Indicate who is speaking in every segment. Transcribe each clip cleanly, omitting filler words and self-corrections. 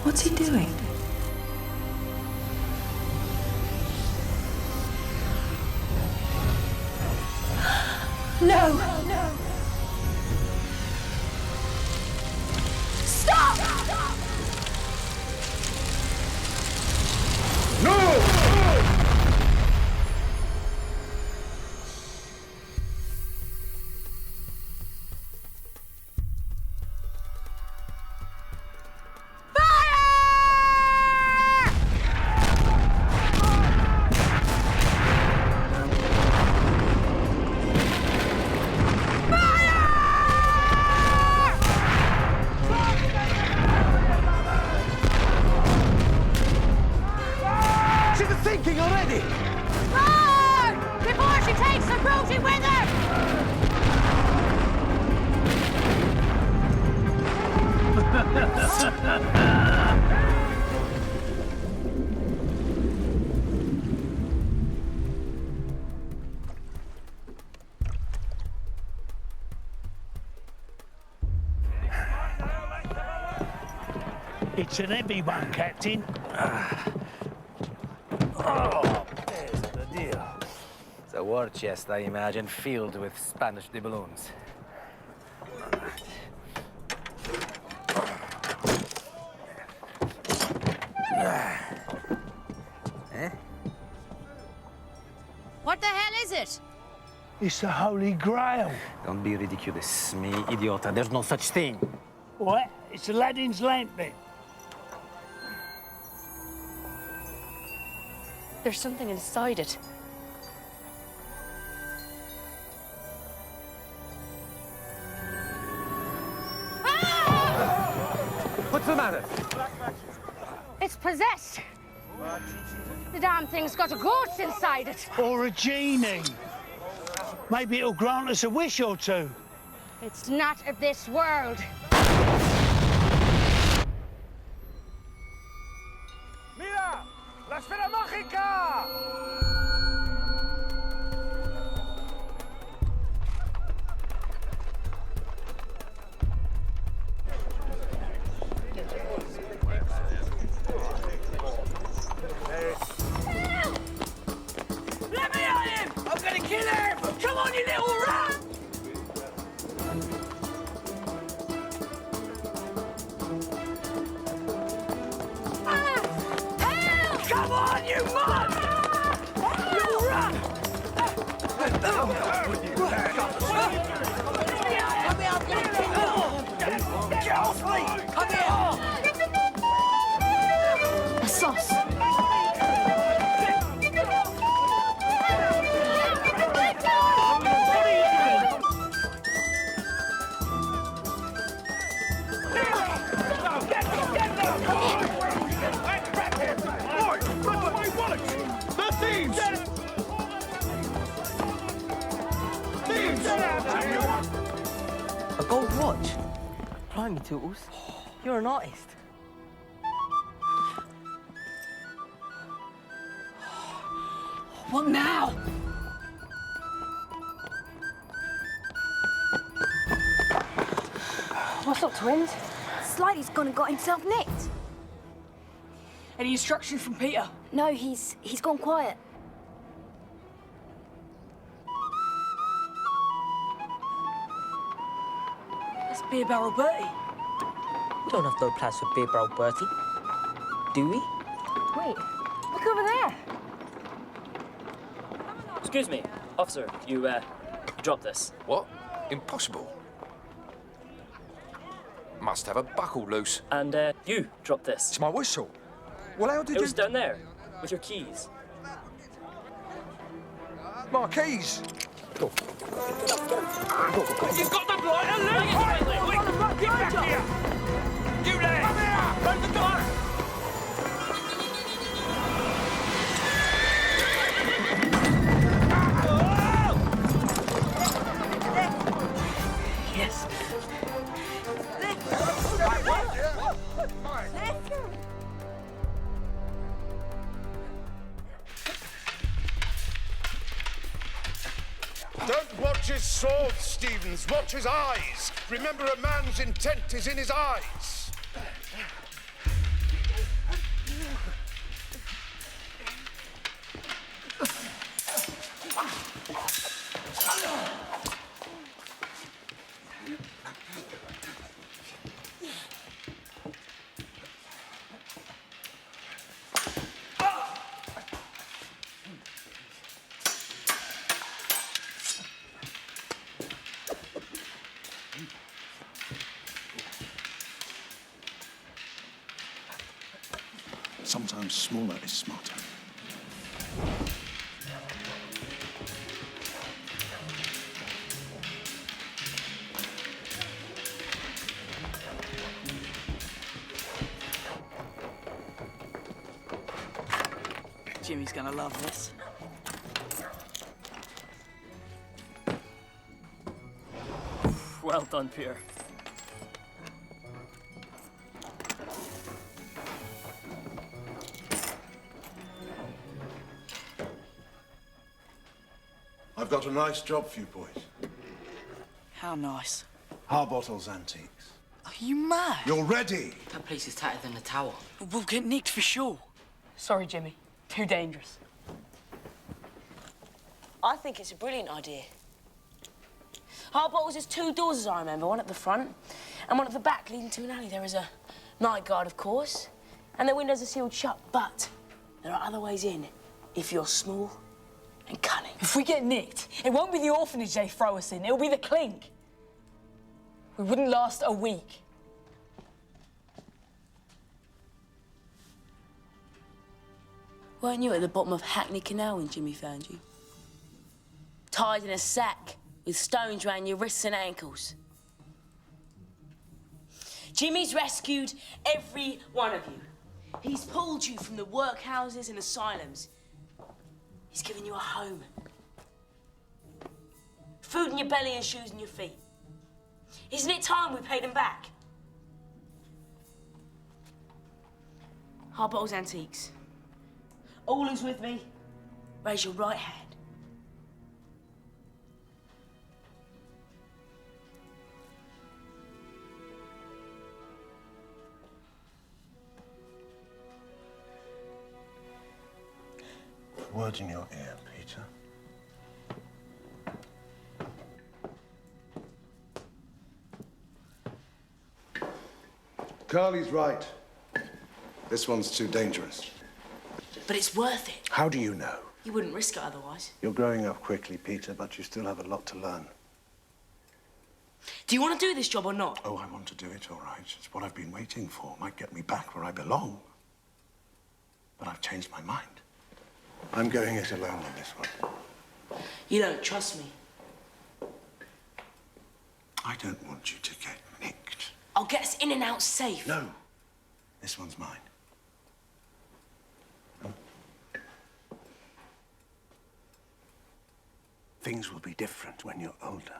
Speaker 1: What's he doing? No! Stop!
Speaker 2: No! Sinking already!
Speaker 3: Run! Before she takes the rooty with her!
Speaker 4: It's an heavy one, Captain.
Speaker 5: Oh, there's the deal. It's a war chest, I imagine, filled with Spanish doubloons. Eh?
Speaker 3: What the hell is it?
Speaker 4: It's the Holy Grail.
Speaker 5: Don't be ridiculous, me idiota. There's no such thing.
Speaker 4: What? It's Aladdin's lamp, then.
Speaker 3: There's something inside it.
Speaker 5: What's the matter?
Speaker 3: It's possessed. The damn thing's got a ghost inside it.
Speaker 4: Or a genie. Maybe it'll grant us a wish or two.
Speaker 3: It's not of this world.
Speaker 2: Mira! La esfera mágica!
Speaker 6: Let me at him! I'm gonna kill him! Come on, you little rat! Come on, you mug! You rat! Come here, I'm gonna kill you! Get off me! Come here!
Speaker 3: A sauce.
Speaker 7: A gold watch? Blimey, Tootles. You're an artist.
Speaker 6: What now?
Speaker 3: What's up, twins?
Speaker 8: Slightly's gone and got himself nicked.
Speaker 6: Any instructions from Peter?
Speaker 8: No, he's gone quiet.
Speaker 6: That's Beer Barrel Bertie.
Speaker 7: We don't have no plans for Beer Barrel Bertie. Do we?
Speaker 3: Wait, look over there.
Speaker 9: Excuse me, officer, you dropped this.
Speaker 10: What? Impossible. Must have a buckle loose.
Speaker 9: And you dropped this.
Speaker 10: It's my whistle. Well, how did
Speaker 9: It
Speaker 10: you...
Speaker 9: was down there, with your keys.
Speaker 10: My keys.
Speaker 6: You've got the blight and quick! Get back here! You there! Come here! Open the door!
Speaker 7: Yes.
Speaker 2: Don't watch his sword, Stevens. Watch his eyes. Remember, a man's intent is in his eyes.
Speaker 1: Sometimes smaller is smarter.
Speaker 7: Jimmy's gonna love this.
Speaker 9: Well done, Peter.
Speaker 1: I've got a nice job for you boys.
Speaker 7: How nice.
Speaker 1: Harbottle's Antiques.
Speaker 7: Are you mad?
Speaker 1: You're ready!
Speaker 7: That place is tighter than the tower.
Speaker 6: We'll get nicked for sure.
Speaker 7: Sorry, Jimmy. Too dangerous.
Speaker 11: I think it's a brilliant idea. Harbottle's has two doors, as I remember, one at the front and one at the back leading to an alley. There is a night guard, of course, and the windows are sealed shut, but there are other ways in if you're small and cunning.
Speaker 6: If we get nicked, it won't be the orphanage they throw us in, it'll be the clink. We wouldn't last a week.
Speaker 11: Weren't you at the bottom of Hackney Canal when Jimmy found you? Tied in a sack with stones round your wrists and ankles. Jimmy's rescued every one of you. He's pulled you from the workhouses and asylums. He's given you a home. Food in your belly and shoes on your feet. Isn't it time we paid him back? Harbottle's Antiques. All who's with me, raise your right hand.
Speaker 1: Word in your ear, Peter. Carly's right. This one's too dangerous.
Speaker 11: But it's worth it.
Speaker 1: How do you know?
Speaker 11: You wouldn't risk it otherwise.
Speaker 1: You're growing up quickly, Peter, but you still have a lot to learn.
Speaker 11: Do you want to do this job or not?
Speaker 1: Oh, I want to do it, all right. It's what I've been waiting for. Might get me back where I belong. But I've changed my mind. I'm going it alone on this one.
Speaker 11: You don't trust me.
Speaker 1: I don't want you to get nicked.
Speaker 11: I'll get us in and out safe.
Speaker 1: No. This one's mine. Things will be different when you're older.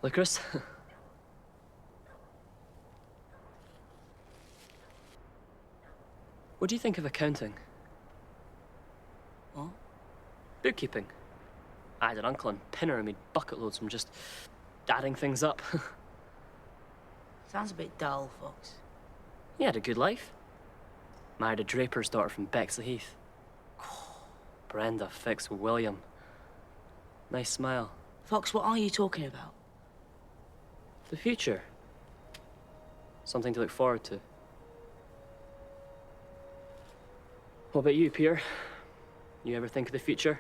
Speaker 9: Licorice? What do you think of accounting?
Speaker 11: What?
Speaker 9: Bookkeeping. I had an uncle in Pinner who made bucket loads from just adding things up.
Speaker 11: Sounds a bit dull, Fox.
Speaker 9: He had a good life. Married a draper's daughter from Bexley Heath. Brenda fixed with William. Nice smile.
Speaker 11: Fox, what are you talking about?
Speaker 9: The future. Something to look forward to. What about you, Peter? You ever think of the future?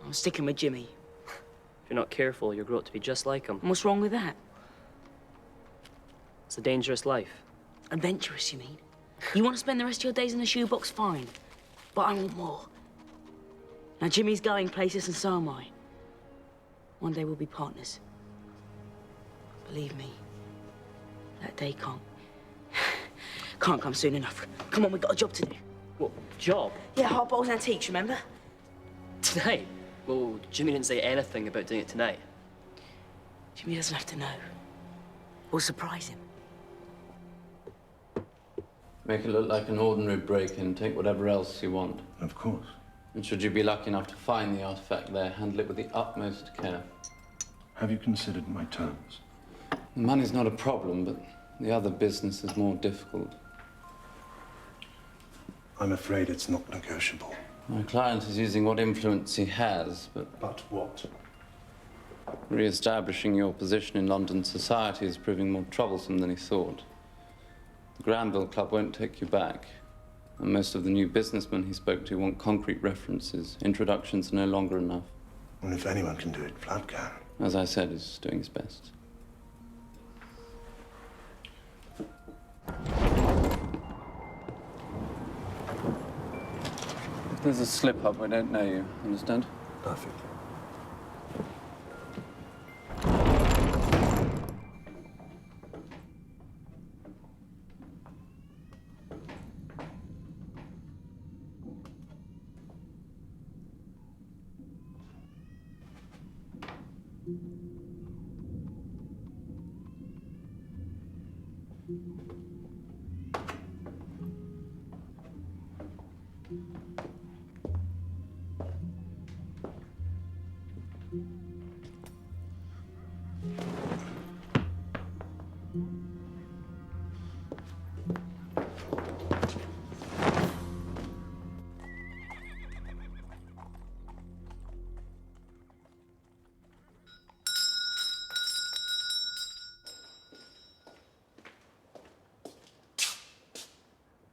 Speaker 11: I'm sticking with Jimmy.
Speaker 9: If you're not careful, you'll grow up to be just like him.
Speaker 11: And what's wrong with that?
Speaker 9: It's a dangerous life.
Speaker 11: Adventurous, you mean? You want to spend the rest of your days in a shoebox? Fine. But I want more. Now, Jimmy's going places and so am I. One day we'll be partners. Believe me, that day can't come soon enough. Come on, we've got a job to do.
Speaker 9: What, job?
Speaker 11: Yeah, Hard Bottles Antiques, remember?
Speaker 9: Tonight? Well, Jimmy didn't say anything about doing it tonight.
Speaker 11: Jimmy doesn't have to know. We'll surprise him.
Speaker 12: Make it look like an ordinary break-in. Take whatever else you want.
Speaker 1: Of course.
Speaker 12: And should you be lucky enough to find the artifact there, handle it with the utmost care.
Speaker 1: Have you considered my terms?
Speaker 12: The money's not a problem, but the other business is more difficult.
Speaker 1: I'm afraid it's not negotiable.
Speaker 12: My client is using what influence he has, but...
Speaker 1: But what?
Speaker 12: Re-establishing your position in London society is proving more troublesome than he thought. The Granville Club won't take you back. And most of the new businessmen he spoke to want concrete references. Introductions are no longer enough.
Speaker 1: And if anyone can do it, Vlad can.
Speaker 12: As I said, he's doing his best. If there's a slip-up, we don't know you. Understand?
Speaker 1: Perfect.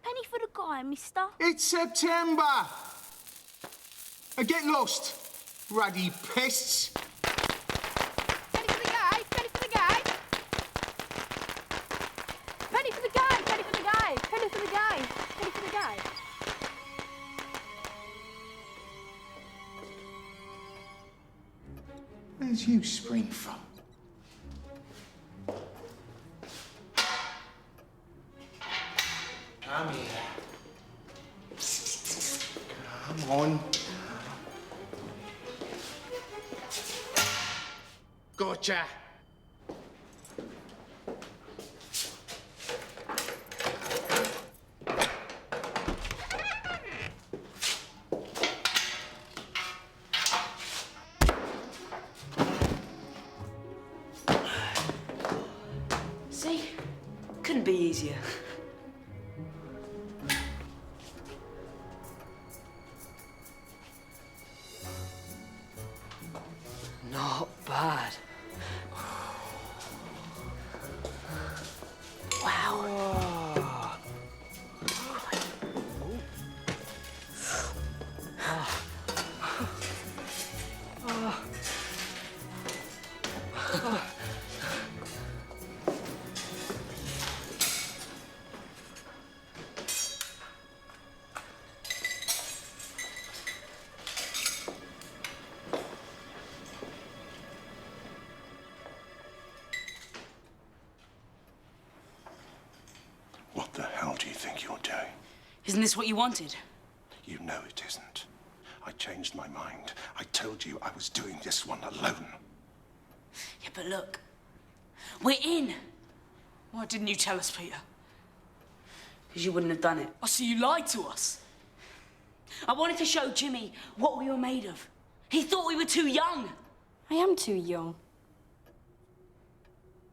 Speaker 8: Penny for the guy, mister.
Speaker 2: It's September. Get lost, ruddy pests.
Speaker 3: Penny for the guy, penny for the guy. Penny for the guy, penny for the guy, penny for the guy, penny for the guy.
Speaker 2: Where's you spring from? Come here. Come on. Gotcha.
Speaker 11: See? Couldn't be easier. Not bad. Wow.
Speaker 1: What the hell do you think you're doing?
Speaker 11: Isn't this what you wanted?
Speaker 1: You know it isn't. I changed my mind. I told you I was doing this one alone.
Speaker 11: Yeah, but look. We're in. Why didn't you tell us, Peter? Because you wouldn't have done it. Oh, so you lied to us? I wanted to show Jimmy what we were made of. He thought we were too young.
Speaker 8: I am too young.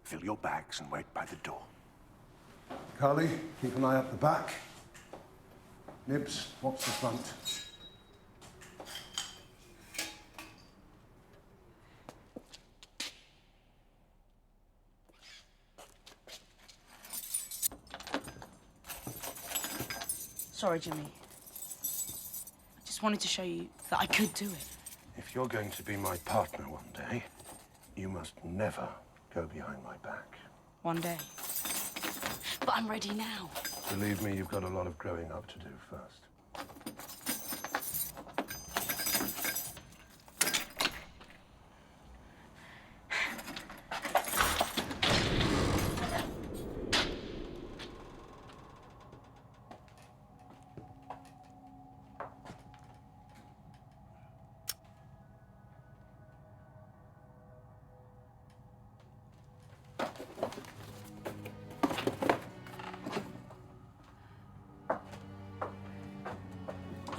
Speaker 1: Fill your bags and wait by the door. Carly, keep an eye up the back. Nibs, watch the front.
Speaker 11: Sorry, Jimmy. I just wanted to show you that I could do it.
Speaker 1: If you're going to be my partner one day, you must never go behind my back.
Speaker 11: One day. But I'm ready now.
Speaker 1: Believe me, you've got a lot of growing up to do first.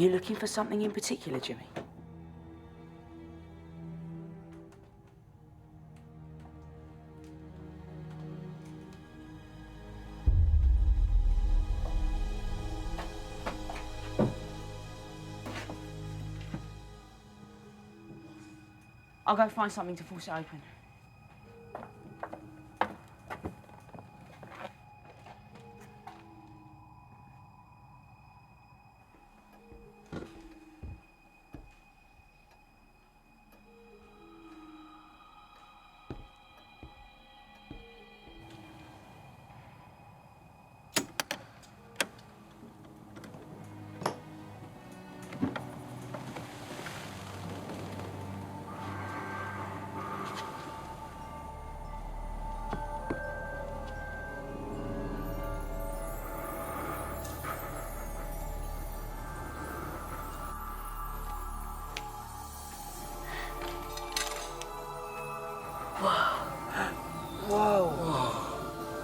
Speaker 11: You looking for something in particular, Jimmy? I'll go find something to force it open.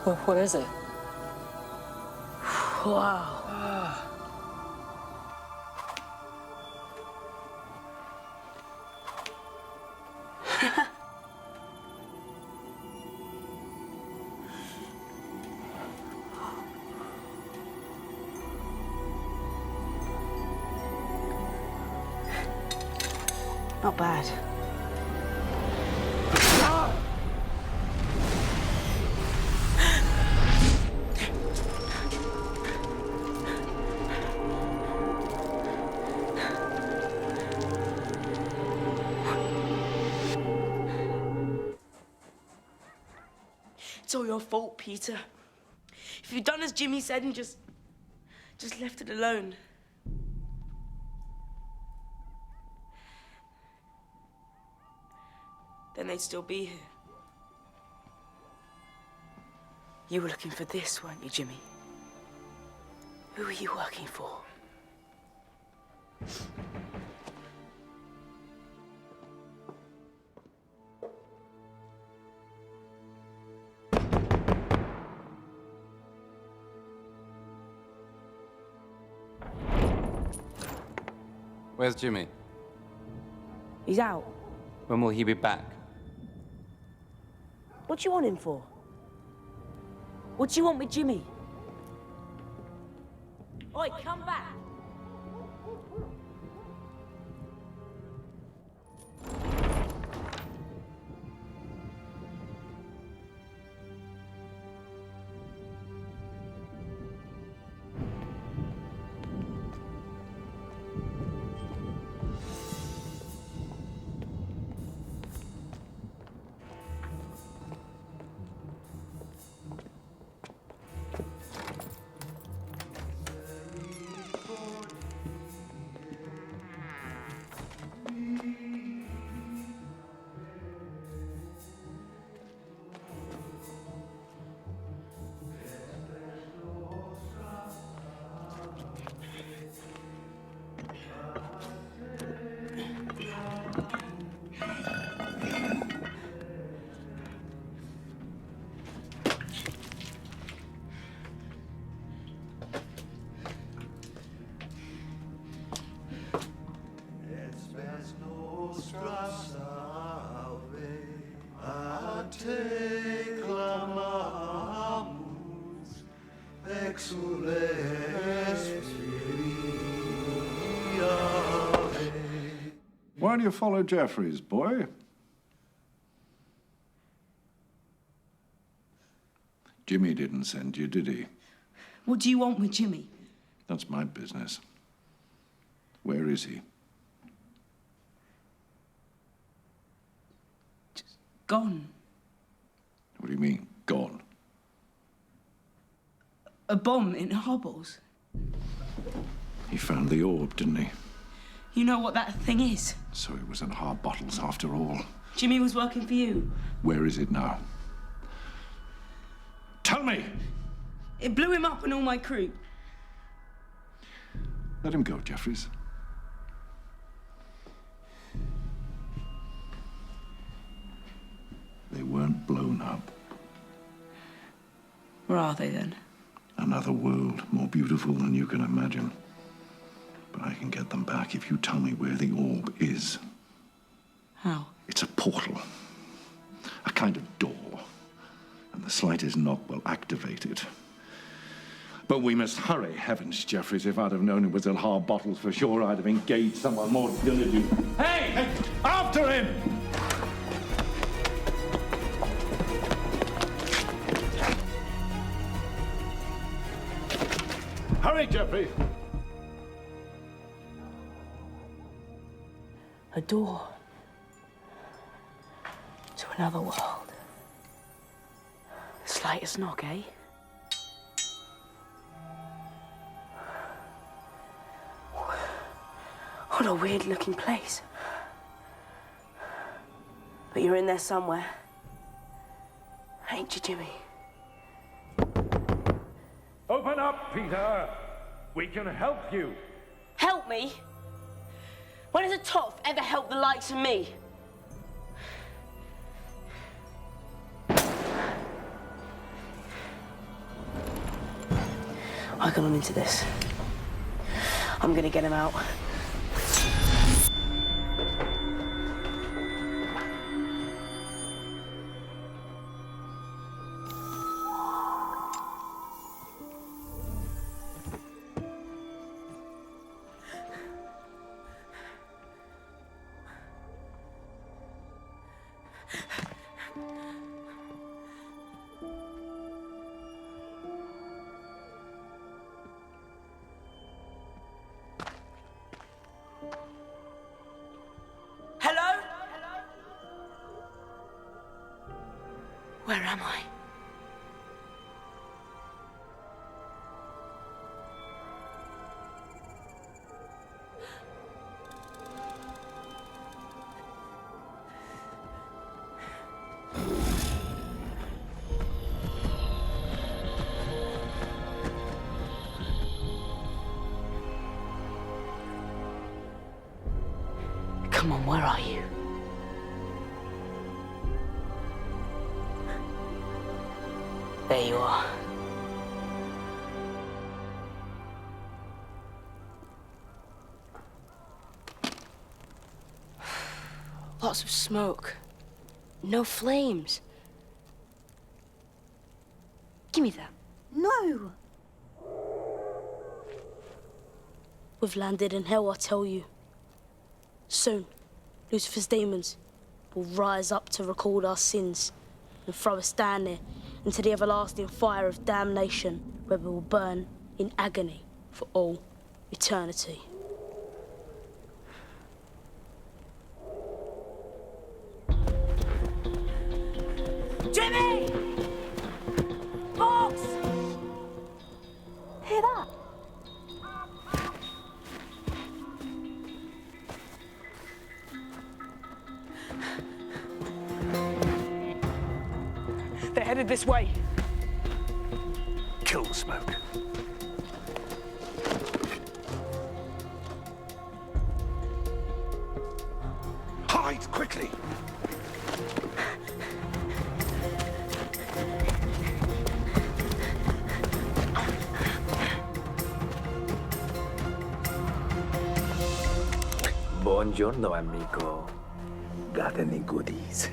Speaker 6: Whoa, what is it?
Speaker 11: Wow. Not bad. It's all your fault, Peter. If you'd done as Jimmy said and just left it alone. Then they'd still be here. You were looking for this, weren't you, Jimmy? Who were you working for?
Speaker 12: Where's Jimmy?
Speaker 11: He's out.
Speaker 12: When will he be back?
Speaker 11: What do you want him for? What do you want with Jimmy? Oi, come back!
Speaker 1: Why do you follow Jeffries, boy? Jimmy didn't send you, did he?
Speaker 11: What do you want with Jimmy?
Speaker 1: That's my business. Where is he?
Speaker 11: Just gone.
Speaker 1: What do you mean, gone?
Speaker 11: A bomb in Harballs.
Speaker 1: He found the orb, didn't he?
Speaker 11: You know what that thing is?
Speaker 1: So it was in hard bottles after all.
Speaker 11: Jimmy was working for you.
Speaker 1: Where is it now? Tell me!
Speaker 11: It blew him up and all my crew.
Speaker 1: Let him go, Jeffries. They weren't blown up.
Speaker 11: Where are they then?
Speaker 1: Another world, more beautiful than you can imagine. But I can get them back if you tell me where the orb is.
Speaker 11: How?
Speaker 1: It's a portal. A kind of door. And the slightest knock will activate it. But we must hurry. Heavens, Jeffries, if I'd have known it was at Hard Bottles for sure, I'd have engaged someone more diligent. Hey! After him! Hurry, Jeffrey!
Speaker 11: A door to another world. The slightest knock, eh? What a weird-looking place. But you're in there somewhere. Ain't you, Jimmy?
Speaker 13: Open up, Peter. We can help you.
Speaker 11: Help me? When has a toff ever helped the likes of me? I got him into this. I'm gonna get him out. Hello? Where am I? Come on, where are you? There you are. Lots of smoke. No flames. Give me that.
Speaker 8: No!
Speaker 11: We've landed in hell, I tell you. Soon, Lucifer's demons will rise up to record our sins and throw us down there into the everlasting fire of damnation, where we will burn in agony for all eternity. Jimmy! Fox! Hear that?
Speaker 6: They're headed this way.
Speaker 13: Kill the smoke.
Speaker 10: Hide quickly!
Speaker 5: Buongiorno, amigo. Got any goodies?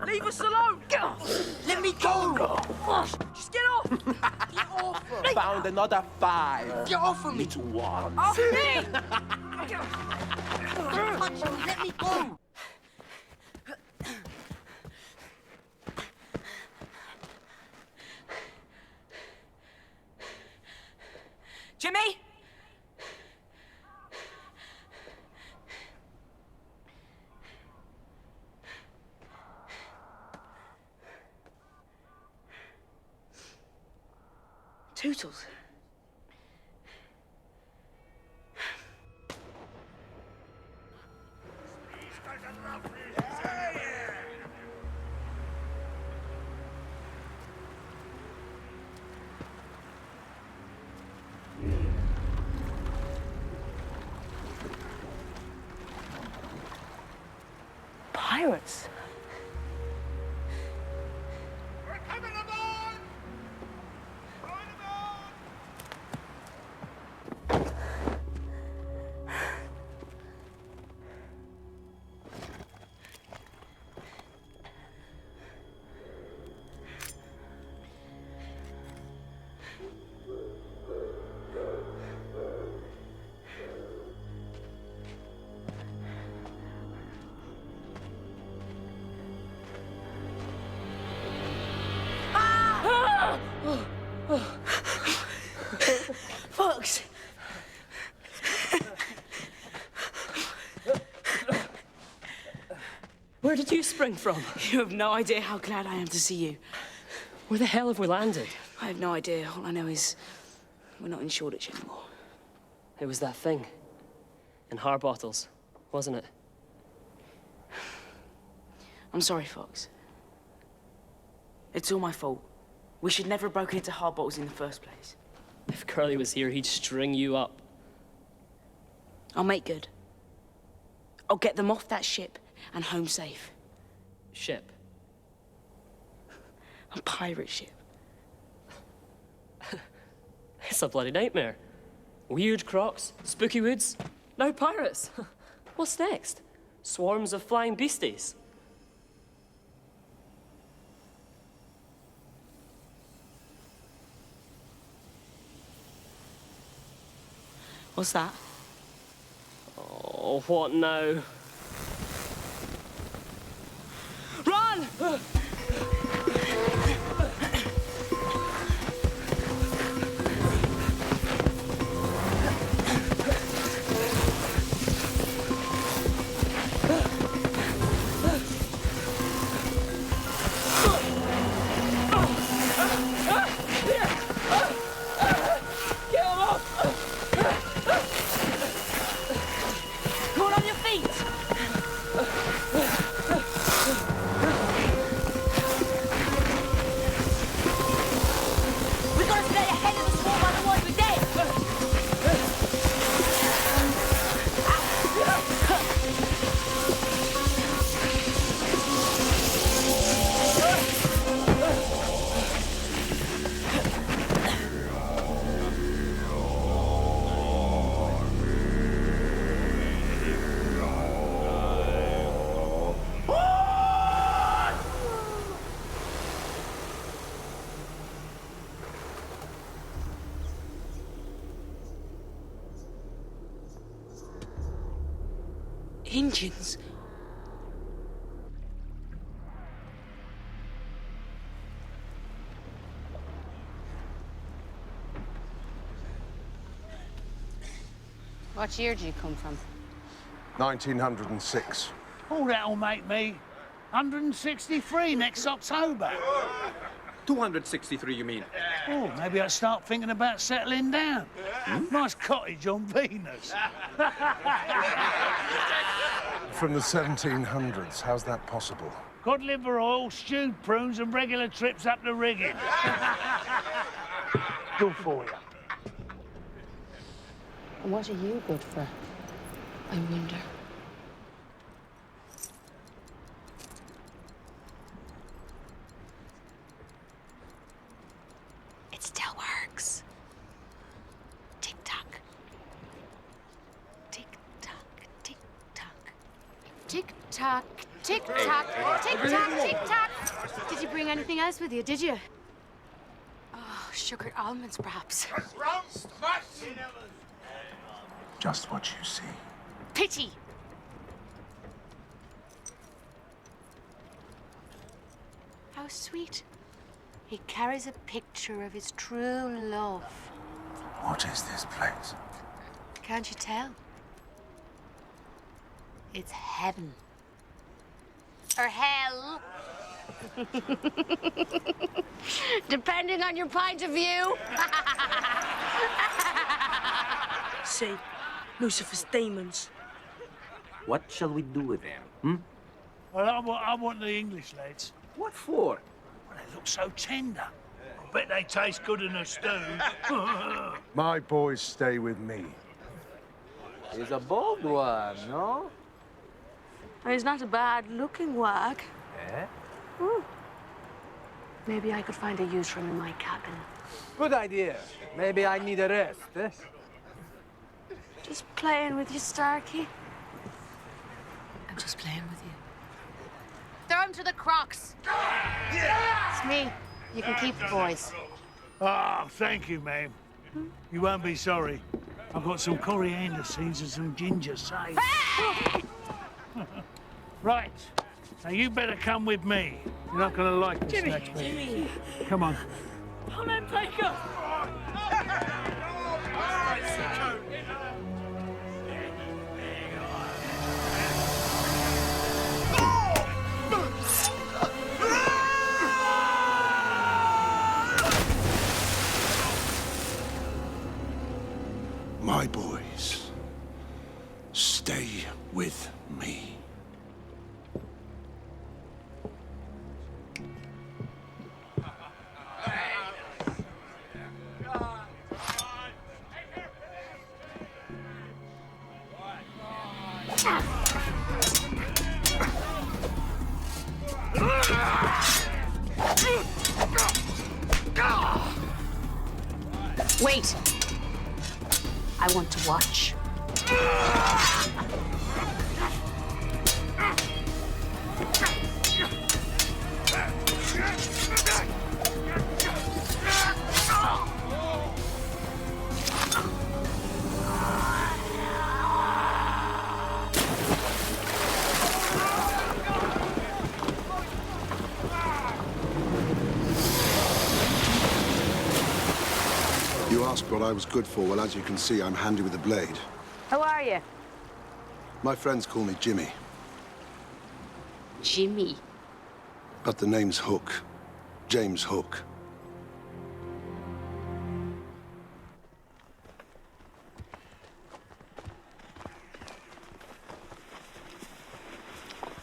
Speaker 7: Leave us alone! Get off! Let me go! Just get off! Get off! Found another 5. Get off of me!
Speaker 10: Little one.
Speaker 7: Off me! Touch me! Let me go! Jimmy?
Speaker 11: Tootles. Pirates.
Speaker 9: Where did you spring from?
Speaker 11: You have no idea how glad I am to see you.
Speaker 9: Where the hell have we landed?
Speaker 11: I have no idea. All I know is we're not in Shoreditch anymore.
Speaker 9: It was that thing. In Harbottles, wasn't it?
Speaker 11: I'm sorry, Fox. It's all my fault. We should never have broken into Harbottles in the first place.
Speaker 9: If Curly was here, he'd string you up.
Speaker 11: I'll make good. I'll get them off that ship and home safe.
Speaker 9: Ship?
Speaker 11: A pirate ship.
Speaker 9: It's a bloody nightmare. Weird crocs, spooky woods, now pirates. What's next? Swarms of flying beasties?
Speaker 11: What's that?
Speaker 9: Oh, what now?
Speaker 11: Run! Indians.
Speaker 3: What year did you come from?
Speaker 4: 1906. Oh, that'll make me 163 next October.
Speaker 14: 263, you mean?
Speaker 4: Oh, maybe I'll start thinking about settling down. Nice cottage on Venus.
Speaker 10: From the 1700s, how's that possible?
Speaker 4: Cod liver oil, stewed prunes, and regular trips up the rigging. Good for you.
Speaker 3: And what are you good for? I wonder.
Speaker 15: It still works. Tick-tock. Tick-tock, tick-tock.
Speaker 3: Tick-tock, tick-tock, tick-tock, tick-tock. Did you bring anything else with you, did you?
Speaker 15: Oh, sugared almonds, perhaps.
Speaker 10: Just what you see.
Speaker 3: Pity. How sweet. He carries a picture of his true love.
Speaker 10: What is this place?
Speaker 3: Can't you tell? It's heaven. Or hell. Depending on your point of view.
Speaker 11: See, Lucifer's demons.
Speaker 14: What shall we do with them,
Speaker 4: Well, I want the English lads.
Speaker 14: What for?
Speaker 4: Well, they look so tender. I bet they taste good in a stew.
Speaker 10: My boys stay with me.
Speaker 5: He's a bold one, no?
Speaker 3: He's not a bad-looking wag.
Speaker 5: Eh?
Speaker 3: Maybe I could find a use for him in my cabin.
Speaker 5: Good idea. Maybe I need a rest, eh?
Speaker 3: Just playing with you, Starkey. I'm just playing with you. Throw him to the crocs. It's me. You can keep the boys.
Speaker 4: Oh, thank you, ma'am. You won't be sorry. I've got some coriander seeds and some ginger saved. Right. Now, you better come with me. You're not going to like this next bit.
Speaker 11: Jimmy.
Speaker 4: Come on.
Speaker 11: Come and take her.
Speaker 2: with me.
Speaker 15: Wait. I want to watch.
Speaker 10: You asked what I was good for. Well, as you can see, I'm handy with a blade.
Speaker 3: Who are you?
Speaker 10: My friends call me Jimmy,
Speaker 15: Jimmy.
Speaker 10: but the name's Hook. James Hook.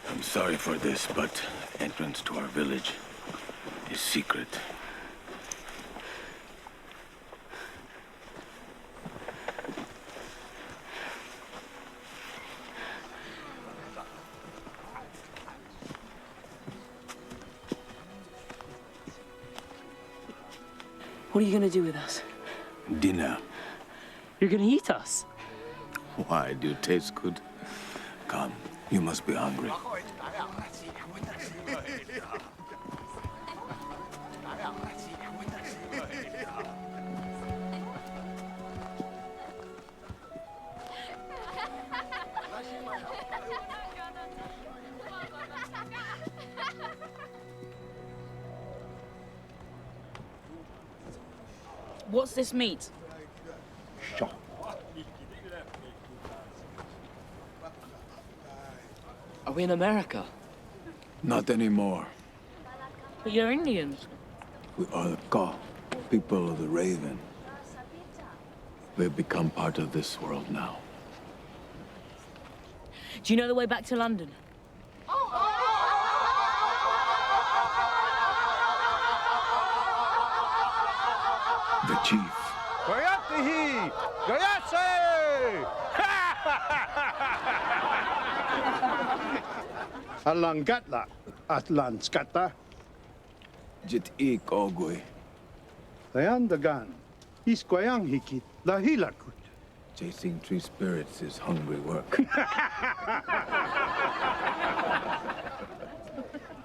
Speaker 16: I'm sorry for this, but entrance to our village is secret.
Speaker 11: What are you gonna do with us?
Speaker 16: Dinner.
Speaker 9: You're gonna eat us?
Speaker 16: Why? Do you taste good? Come, you must be hungry.
Speaker 6: What's this meat?
Speaker 9: Are we in America?
Speaker 16: Not anymore.
Speaker 6: But you're Indians.
Speaker 16: We are the Ka, people of the Raven. We've become part of this world now.
Speaker 6: Do you know the way back to London?
Speaker 16: The chief.
Speaker 17: Gayatihi! Gayase! Alangatla at Lanskata.
Speaker 16: Jit ik ogwe.
Speaker 17: Dayandagan. Isquayang hikit lahilakut.
Speaker 16: Chasing tree spirits is hungry work.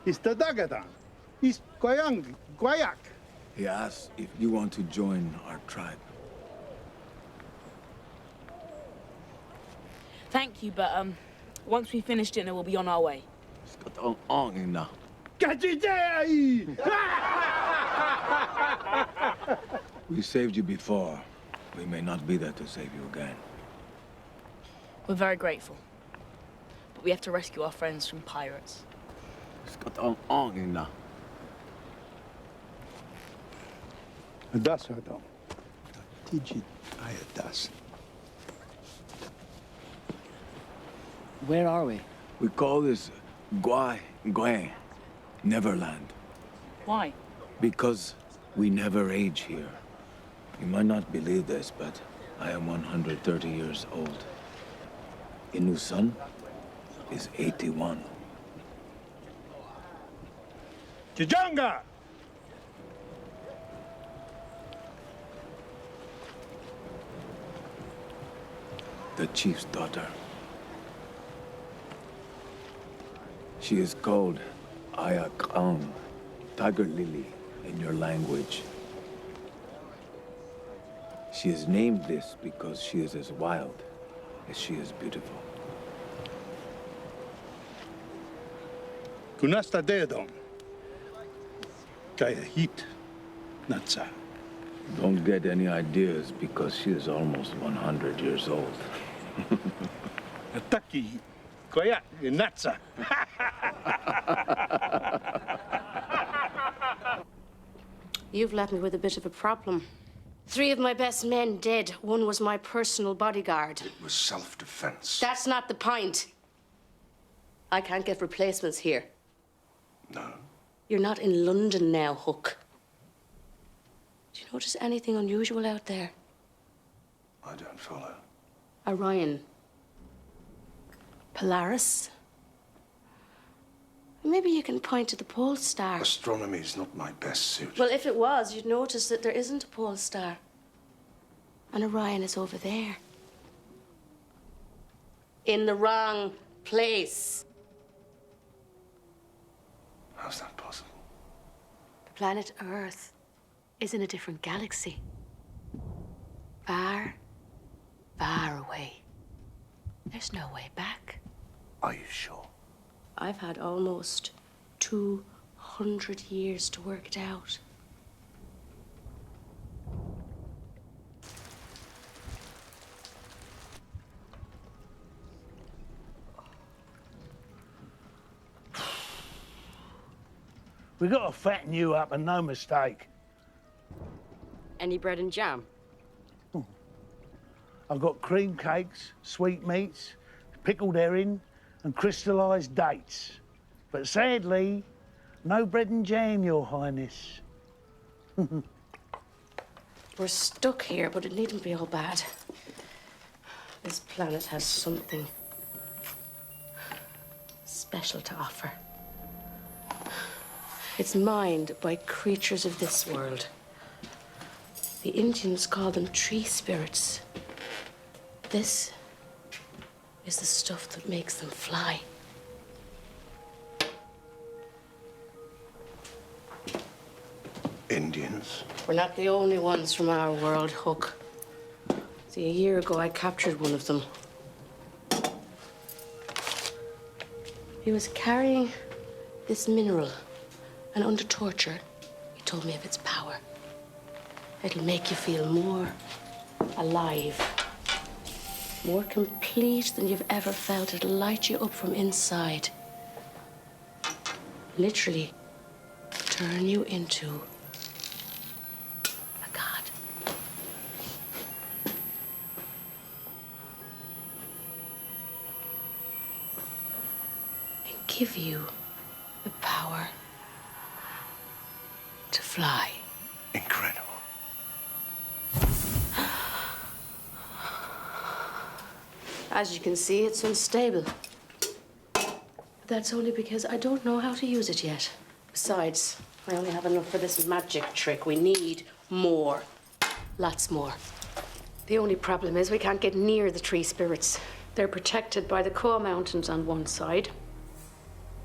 Speaker 17: Istadagadan. Isquayang guayak.
Speaker 16: He asks if you want to join our tribe.
Speaker 6: Thank you, but once we finish dinner, we'll be on our way.
Speaker 16: We saved you before. We may not be there to save you again.
Speaker 6: We're very grateful. But we have to rescue our friends from pirates.
Speaker 17: Das Adam. Tijit ayadas.
Speaker 9: Where are we?
Speaker 16: We call this Gwe, Neverland.
Speaker 6: Why?
Speaker 16: Because we never age here. You might not believe this, but I am 130 years old. Inu's son is 81.
Speaker 17: Kijanga!
Speaker 16: The chief's daughter. She is called Ayakang, Tiger Lily in your language. She is named this because she is as wild as she is beautiful.
Speaker 17: Kunasta dedom. Kaya hit. Natsa.
Speaker 16: Don't get any ideas because she is almost 100 years old.
Speaker 17: Taki. Kaya natsa.
Speaker 3: You've left me with a bit of a problem.
Speaker 15: 3 of my best men dead. 1 was my personal bodyguard.
Speaker 10: It was self-defense.
Speaker 15: That's not the point. I can't get replacements here.
Speaker 10: No.
Speaker 15: You're not in London now, Hook. Do you notice anything unusual out there?
Speaker 10: I don't follow.
Speaker 15: Orion. Polaris. Maybe you can point to the pole star.
Speaker 10: Astronomy is not my best suit.
Speaker 15: Well, if it was, you'd notice that there isn't a pole star. And Orion is over there. In the wrong place.
Speaker 10: How's that possible?
Speaker 15: The planet Earth is in a different galaxy. Far, far away. There's no way back.
Speaker 10: Are you sure?
Speaker 15: I've had almost 200 years to work it out.
Speaker 4: We got to fatten you up, and no mistake.
Speaker 15: Any bread and jam?
Speaker 4: I've got cream cakes, sweetmeats, pickled herring, and crystallised dates. But sadly, no bread and jam, Your Highness.
Speaker 15: We're stuck here, but it needn't be all bad. This planet has something special to offer. It's mined by creatures of this world. The Indians call them tree spirits. This is the stuff that makes them fly.
Speaker 10: Indians?
Speaker 15: We're not the only ones from our world, Hook. See, a year ago, I captured one of them. He was carrying this mineral, and under torture, he told me of its power. It'll make you feel more alive, more complete than you've ever felt. It'll light you up from inside. Literally turn you into a god. And give you the power to fly.
Speaker 10: Incredible.
Speaker 15: As you can see, it's unstable. But that's only because I don't know how to use it yet. Besides, I only have enough for this magic trick. We need more. Lots more. The only problem is we can't get near the tree spirits. They're protected by the Coal Mountains on one side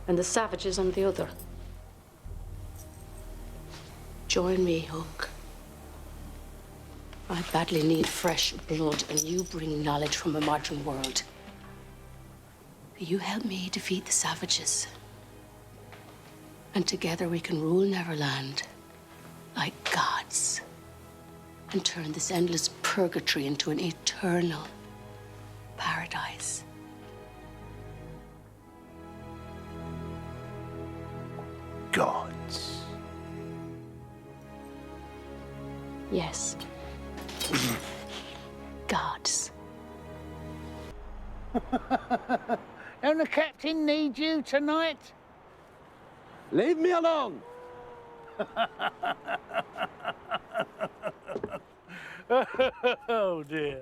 Speaker 15: and the savages on the other. Join me, Hook. I badly need fresh blood, and you bring knowledge from a modern world. You help me defeat the savages. And together we can rule Neverland like gods and turn this endless purgatory into an eternal paradise.
Speaker 10: Gods.
Speaker 15: Yes. Gods.
Speaker 4: Don't the captain need you tonight?
Speaker 7: Leave me alone.
Speaker 4: Oh, dear.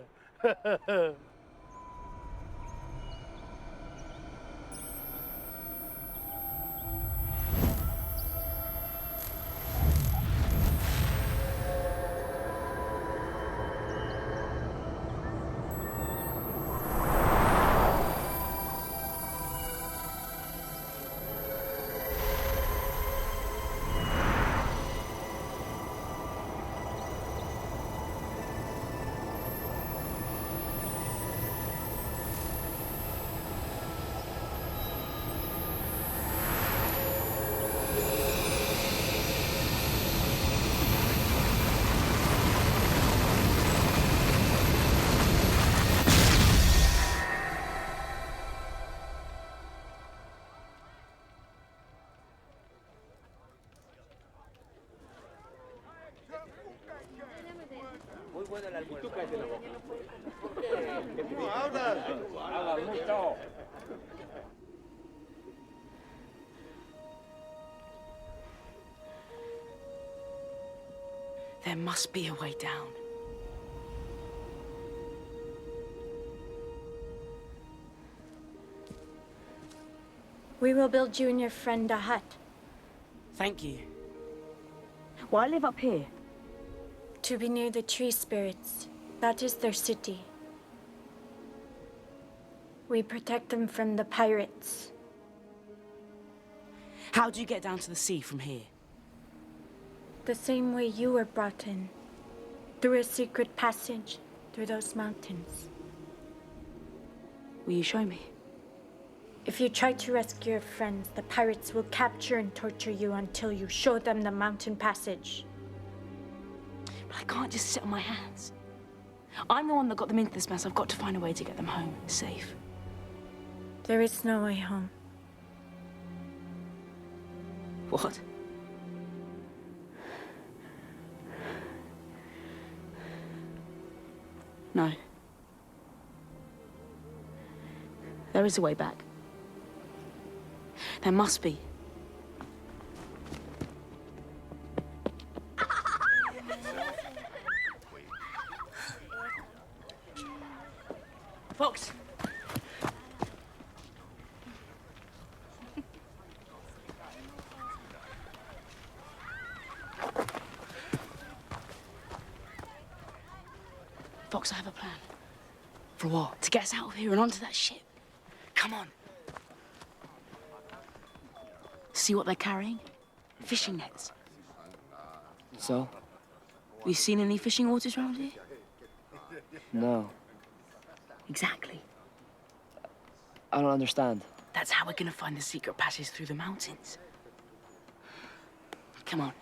Speaker 11: There must be a way down.
Speaker 8: We will build you and your friend a hut.
Speaker 11: Thank you.
Speaker 8: Why live up here? To be near the tree spirits. That is their city. We protect them from the pirates.
Speaker 11: How do you get down to the sea from here?
Speaker 8: The same way you were brought in. Through a secret passage, through those mountains.
Speaker 11: Will you show me?
Speaker 8: If you try to rescue your friends, the pirates will capture and torture you until you show them the mountain passage.
Speaker 11: But I can't just sit on my hands. I'm the one that got them into this mess. I've got to find a way to get them home, safe.
Speaker 8: There is no way home.
Speaker 11: What? No. There is a way back. There must be. Fox! Fox, I have a plan. For what? To get us out of here and onto that ship. Come on. See what they're carrying? Fishing nets.
Speaker 9: So?
Speaker 11: Have you seen any fishing waters around here?
Speaker 9: No.
Speaker 11: Exactly.
Speaker 9: I don't understand.
Speaker 11: That's how we're gonna find the secret passage through the mountains. Come on.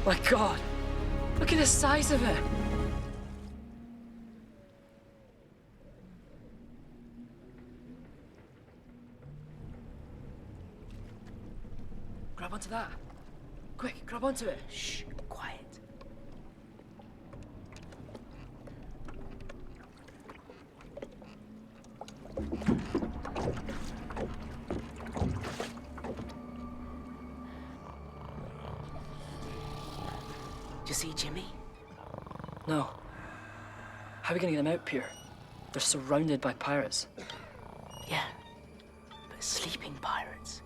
Speaker 6: My God, look at the size of it. Grab onto that. Quick, grab onto it.
Speaker 11: Shh, quiet. Do you see Jimmy?
Speaker 9: No. How are we gonna get them out, Pierre? They're surrounded by pirates.
Speaker 11: Yeah, but sleeping pirates.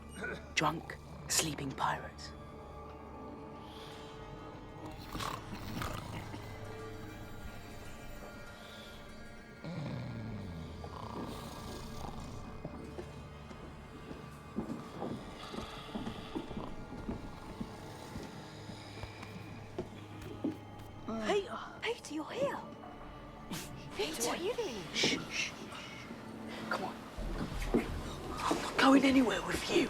Speaker 11: Drunk, sleeping pirates.
Speaker 8: Peter, you're here. Peter, what are you doing?
Speaker 11: Shh, shh. Come on. I'm not going anywhere with you.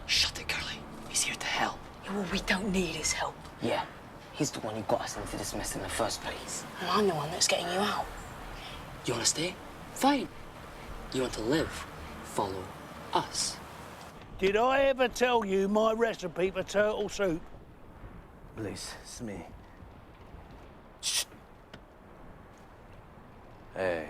Speaker 9: Shut it, Curly. He's here to help.
Speaker 6: Well, we don't need his help.
Speaker 11: Yeah, he's the one who got us into this mess in the first place. And I'm the one that's getting you out.
Speaker 9: You want to stay? Fine. You want to live? Follow us.
Speaker 4: Did I ever tell you my recipe for turtle soup?
Speaker 5: Please, it's me. Shh. Hey.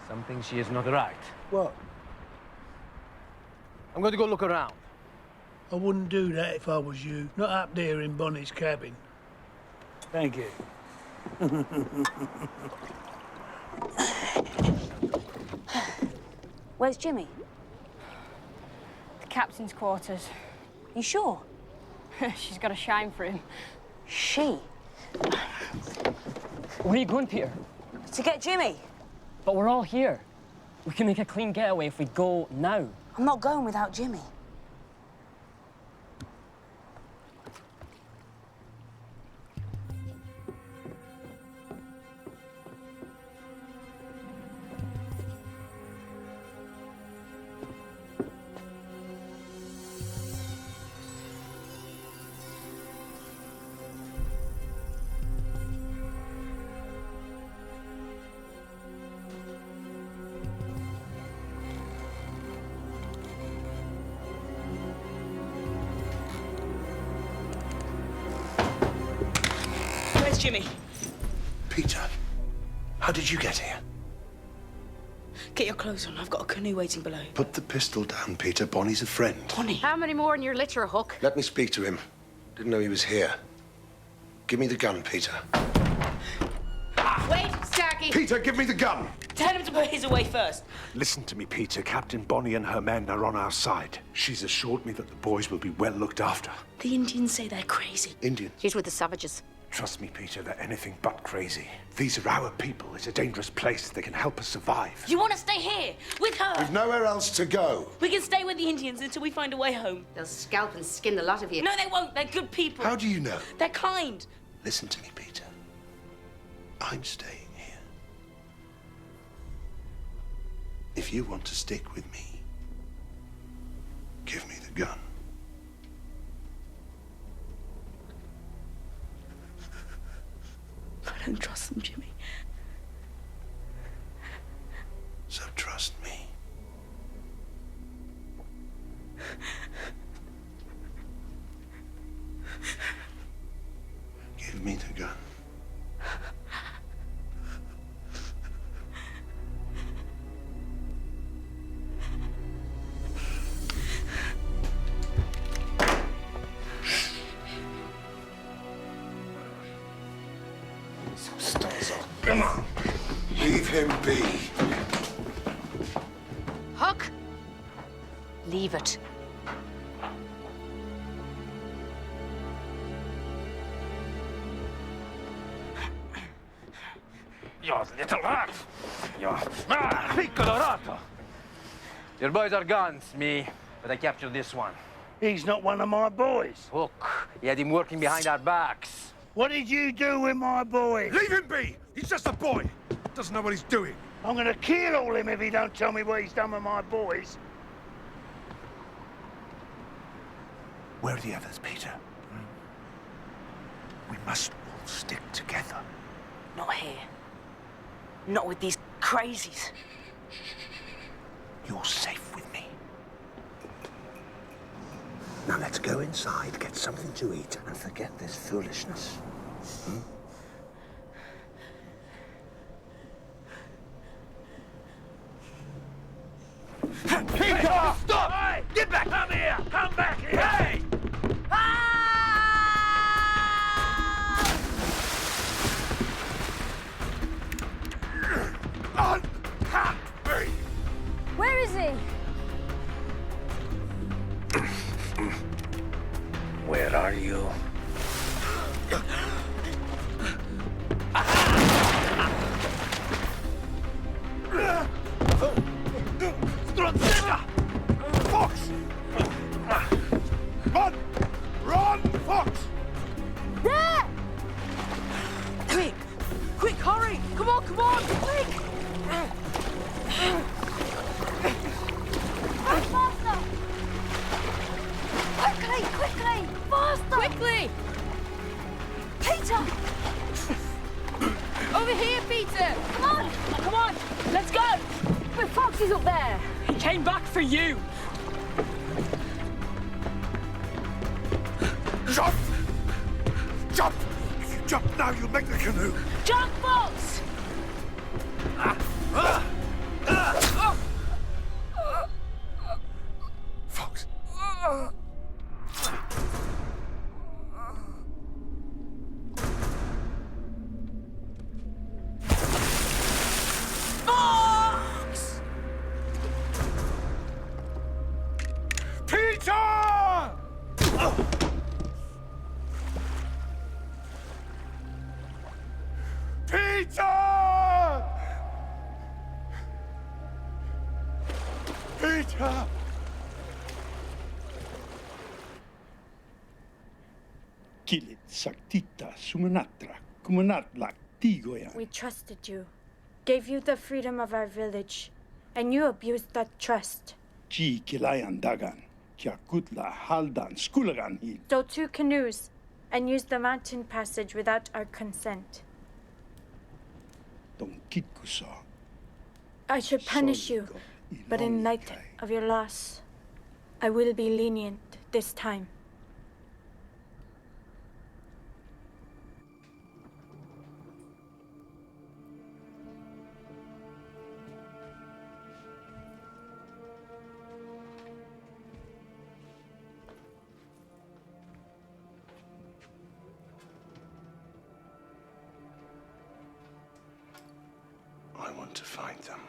Speaker 5: Something she is not right.
Speaker 4: What?
Speaker 5: I'm going to go look around.
Speaker 4: I wouldn't do that if I was you. Not up there in Bonnie's cabin. Thank you.
Speaker 11: Where's Jimmy?
Speaker 3: The captain's quarters.
Speaker 11: You sure?
Speaker 3: She's got a shine for him.
Speaker 11: She?
Speaker 9: Where are you going, Peter?
Speaker 11: To get Jimmy.
Speaker 9: But we're all here. We can make a clean getaway if we go now.
Speaker 11: I'm not going without Jimmy. Where's Jimmy?
Speaker 17: Peter, how did you get here?
Speaker 11: Get your clothes on. I've got a canoe waiting below.
Speaker 10: Put the pistol down, Peter. Bonnie's a friend.
Speaker 11: Bonnie?
Speaker 3: How many more in your litter, Hook?
Speaker 10: Let me speak to him. Didn't know he was here. Give me the gun, Peter.
Speaker 3: Wait, Starkey!
Speaker 10: Peter, give me the gun!
Speaker 11: Tell him to put his away first.
Speaker 17: Listen to me, Peter. Captain Bonnie and her men are on our side. She's assured me that the boys will be well looked after.
Speaker 11: The Indians say they're crazy.
Speaker 10: Indian?
Speaker 3: She's with the savages.
Speaker 17: Trust me, Peter, they're anything but crazy. These are our people. It's a dangerous place. They can help us survive.
Speaker 11: You want to stay here with her?
Speaker 10: We've nowhere else to go.
Speaker 11: We can stay with the Indians until we find a way home.
Speaker 3: They'll scalp and skin the lot of you.
Speaker 11: No, they won't. They're good people.
Speaker 10: How do you know?
Speaker 11: They're kind.
Speaker 10: Listen to me, Peter. I'm staying here. If you want to stick with me, give me the gun.
Speaker 11: I don't trust them, Jimmy.
Speaker 10: So trust me. Give me the gun. Come on. Leave him be.
Speaker 3: Hook! Leave it.
Speaker 5: You little rat! You piccolo ratto! Your boys are gone, me, but I captured this one.
Speaker 4: He's not one of my boys.
Speaker 5: Hook. He had him working behind our backs.
Speaker 4: What did you do with my boy?
Speaker 17: Leave him be! He's just a boy. Doesn't know what he's doing.
Speaker 4: I'm gonna kill him if he don't tell me what he's done with my boys.
Speaker 17: Where are the others, Peter? We must all stick together.
Speaker 11: Not here. Not with these crazies.
Speaker 17: You're safe with me. Now let's go inside, get something to eat, and forget this foolishness.
Speaker 5: Peter! Stop! Hey! Get back! Come here! Come back here! Hey!
Speaker 17: Uncut me!
Speaker 3: Where is he?
Speaker 17: Where are you? Fox! Run! Run, Fox!
Speaker 3: There! Quick! Quick, hurry! Come on, quick! Faster! Quickly, quickly! Faster!
Speaker 11: Quickly!
Speaker 3: Peter!
Speaker 11: Over here, Peter!
Speaker 3: Come on!
Speaker 11: Come on! Let's go!
Speaker 3: But Fox is up there!
Speaker 6: He came back for you!
Speaker 17: Jump! Jump! If you jump now, you'll make the canoe.
Speaker 11: Jump, Fox!
Speaker 17: Fox.
Speaker 11: Fox!
Speaker 17: Peter! Peter! Peter!
Speaker 18: Kilit saktita sumanatra kumanatla tigoyan.
Speaker 8: We trusted you, gave you the freedom of our village, and you abused that trust.
Speaker 18: Chi kilayan dagan kya kutla haldan skulagan hil.
Speaker 8: Stole 2 canoes and used the mountain passage without our consent.
Speaker 18: Don kitkusa.
Speaker 8: I should punish you, but in light of your loss, I will be lenient this time.
Speaker 10: I want to find them.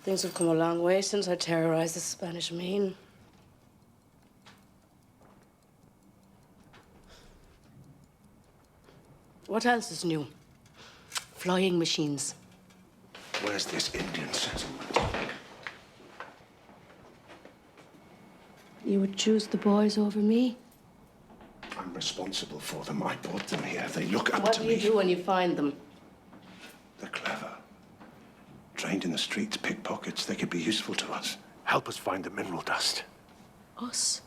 Speaker 15: Things have come a long way since I terrorized the Spanish Main. What else is new? Flying machines.
Speaker 10: Where's this Indian settlement?
Speaker 15: You would choose the boys over me?
Speaker 10: I'm responsible for them. I brought them here. They look up
Speaker 15: What
Speaker 10: to
Speaker 15: do
Speaker 10: me.
Speaker 15: you do when you find them?
Speaker 10: They're clever. Trained in the streets, pickpockets. They could be useful to us.
Speaker 17: Help us find the mineral dust.
Speaker 15: Us?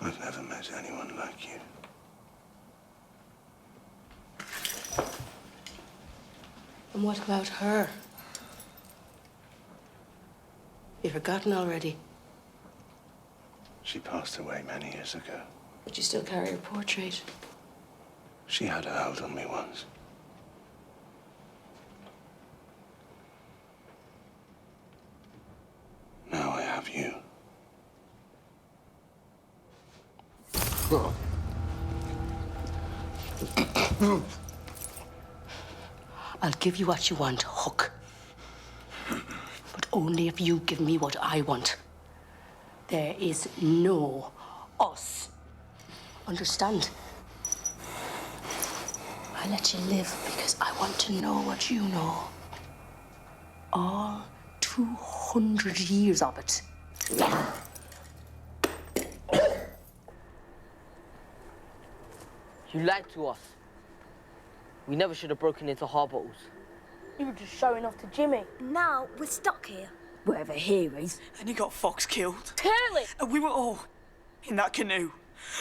Speaker 10: I've never met anyone like you.
Speaker 15: And what about her? You forgotten already?
Speaker 10: She passed away many years ago.
Speaker 15: But you still carry her portrait.
Speaker 10: She had a hold on me once. Now I have you.
Speaker 15: I'll give you what you want, Hook. But only if you give me what I want. There is no us. Understand? I let you live because I want to know what you know. All 200 years of it.
Speaker 11: You lied to us. We never should have broken into Harbottles.
Speaker 3: You were just showing off to Jimmy. Now we're stuck here.
Speaker 6: Wherever he is. And he got Fox killed.
Speaker 11: Curly!
Speaker 6: And we were all in that canoe.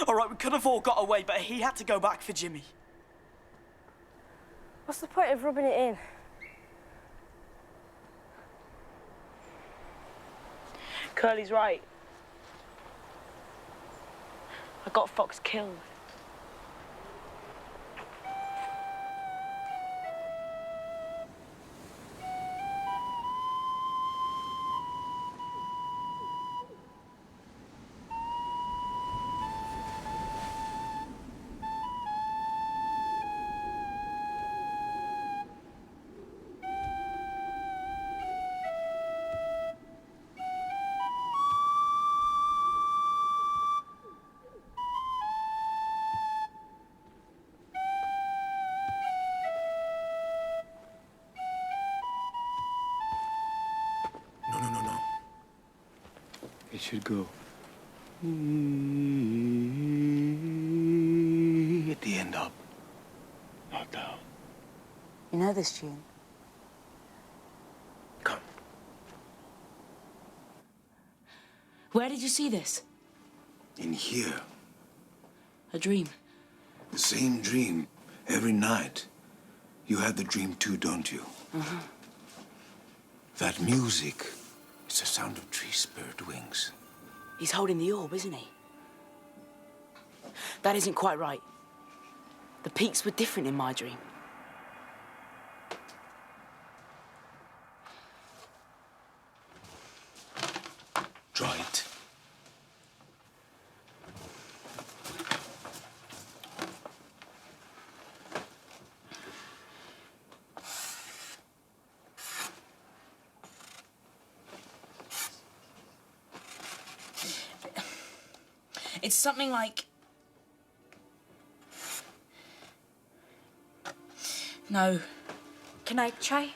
Speaker 6: All right, we could have all got away, but he had to go back for Jimmy.
Speaker 3: What's the point of rubbing it in?
Speaker 6: Curly's right. I got Fox killed.
Speaker 10: should go at the end up, not down.
Speaker 11: You know this tune?
Speaker 10: Come.
Speaker 11: Where did you see this?
Speaker 10: In here.
Speaker 11: A dream.
Speaker 10: The same dream every night. You have the dream too, don't you?
Speaker 11: Uh-huh.
Speaker 10: That music, it's the sound of tree spirit wings.
Speaker 11: He's holding the orb, isn't he? That isn't quite right. The peaks were different in my dream.
Speaker 10: Draw it.
Speaker 11: It's something like... No.
Speaker 8: Can I try?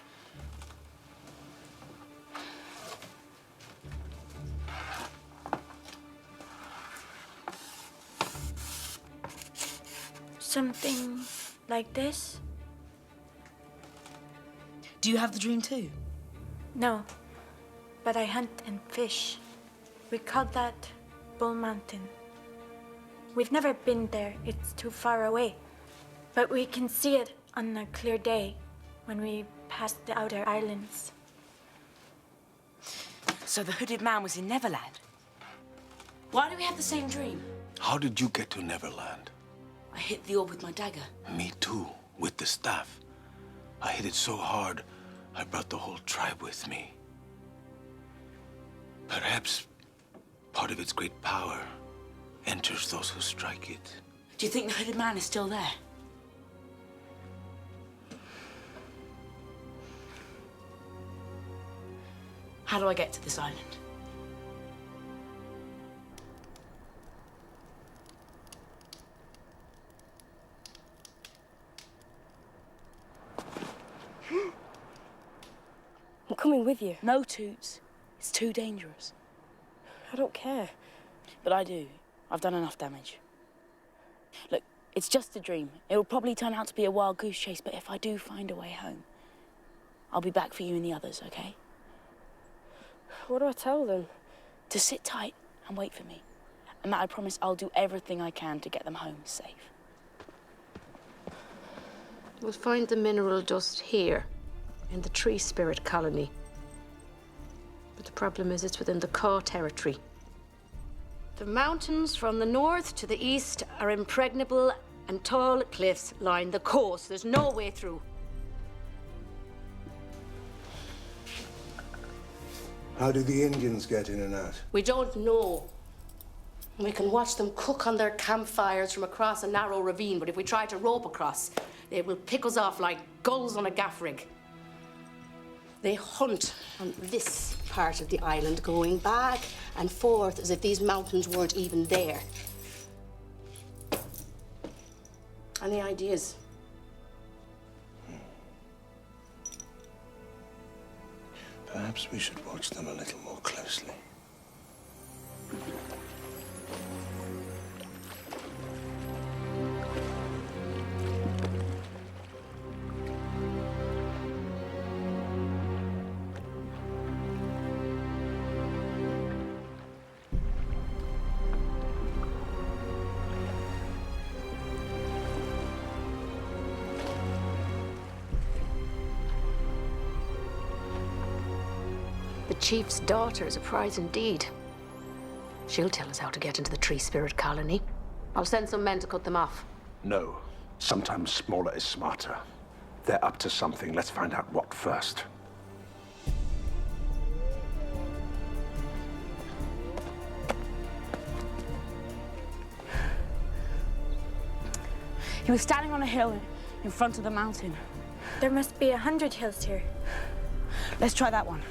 Speaker 8: Something like this?
Speaker 11: Do you have the dream too?
Speaker 8: No, but I hunt and fish. We call that Bull Mountain. We've never been there, it's too far away. But we can see it on a clear day when we pass the outer islands.
Speaker 11: So the hooded man was in Neverland? Why do we have the same dream?
Speaker 10: How did you get to Neverland?
Speaker 11: I hit the orb with my dagger.
Speaker 10: Me too, with the staff. I hit it so hard, I brought the whole tribe with me. Perhaps part of its great power enters those who strike it.
Speaker 11: Do you think the hooded man is still there? How do I get to this island?
Speaker 15: I'm coming with you.
Speaker 11: No, Toots. It's too dangerous.
Speaker 15: I don't care.
Speaker 11: But I do. I've done enough damage. Look, it's just a dream. It will probably turn out to be a wild goose chase, but if I do find a way home, I'll be back for you and the others, okay?
Speaker 15: What do I tell them?
Speaker 11: To sit tight and wait for me. And that I promise I'll do everything I can to get them home safe.
Speaker 15: We'll find the mineral dust here, in the tree spirit colony. But the problem is it's within the Caw territory. The mountains from the north to the east are impregnable and tall cliffs line the coast. There's no way through.
Speaker 17: How do the Indians get in and out?
Speaker 15: We don't know. We can watch them cook on their campfires from across a narrow ravine, but if we try to rope across, they will pick us off like gulls on a gaff rig. They hunt on this part of the island, going back and forth as if these mountains weren't even there. Any ideas?
Speaker 10: Perhaps we should watch them a little more closely.
Speaker 15: The chief's daughter is a prize indeed. She'll tell us how to get into the tree spirit colony. I'll send some men to cut them off.
Speaker 17: No. Sometimes smaller is smarter. They're up to something. Let's find out what first.
Speaker 11: He was standing on a hill in front of the mountain.
Speaker 8: There must be 100 hills here.
Speaker 11: Let's try that one.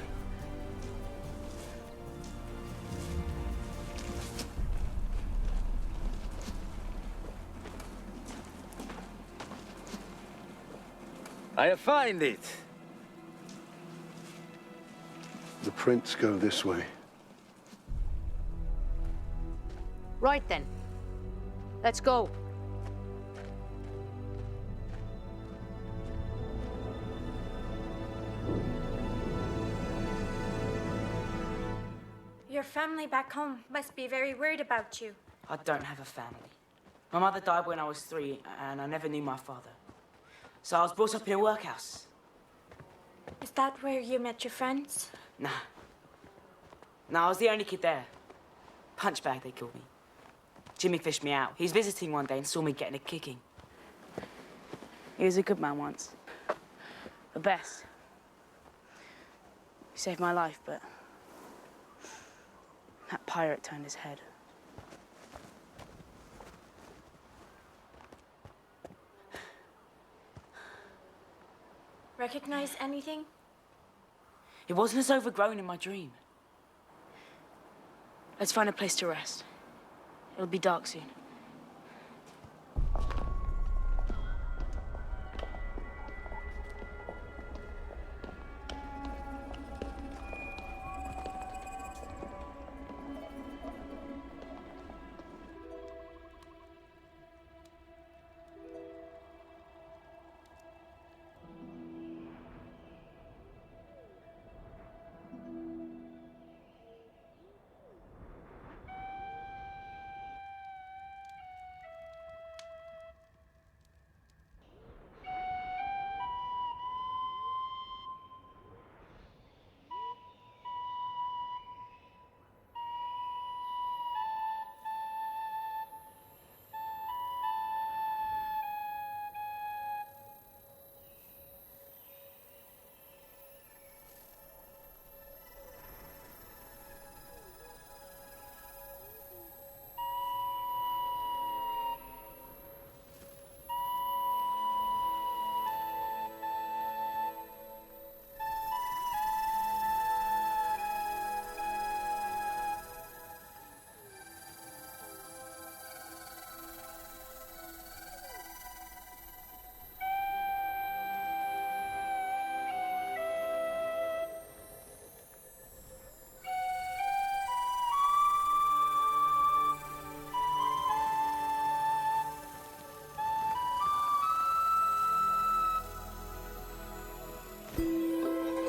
Speaker 14: I find it.
Speaker 17: The prints go this way.
Speaker 15: Right then. Let's go.
Speaker 8: Your family back home must be very worried about you.
Speaker 11: I don't have a family. My mother died when I was 3, and I never knew my father. So I was brought up in a workhouse.
Speaker 8: Is that where you met your friends?
Speaker 11: Nah. No, I was the only kid there. Punchbag, they called me. Jimmy fished me out. He was visiting one day and saw me getting a kicking. He was a good man once. The best. He saved my life, but that pirate turned his head.
Speaker 8: Recognize anything?
Speaker 11: It wasn't as overgrown in my dream. Let's find a place to rest. It'll be dark soon.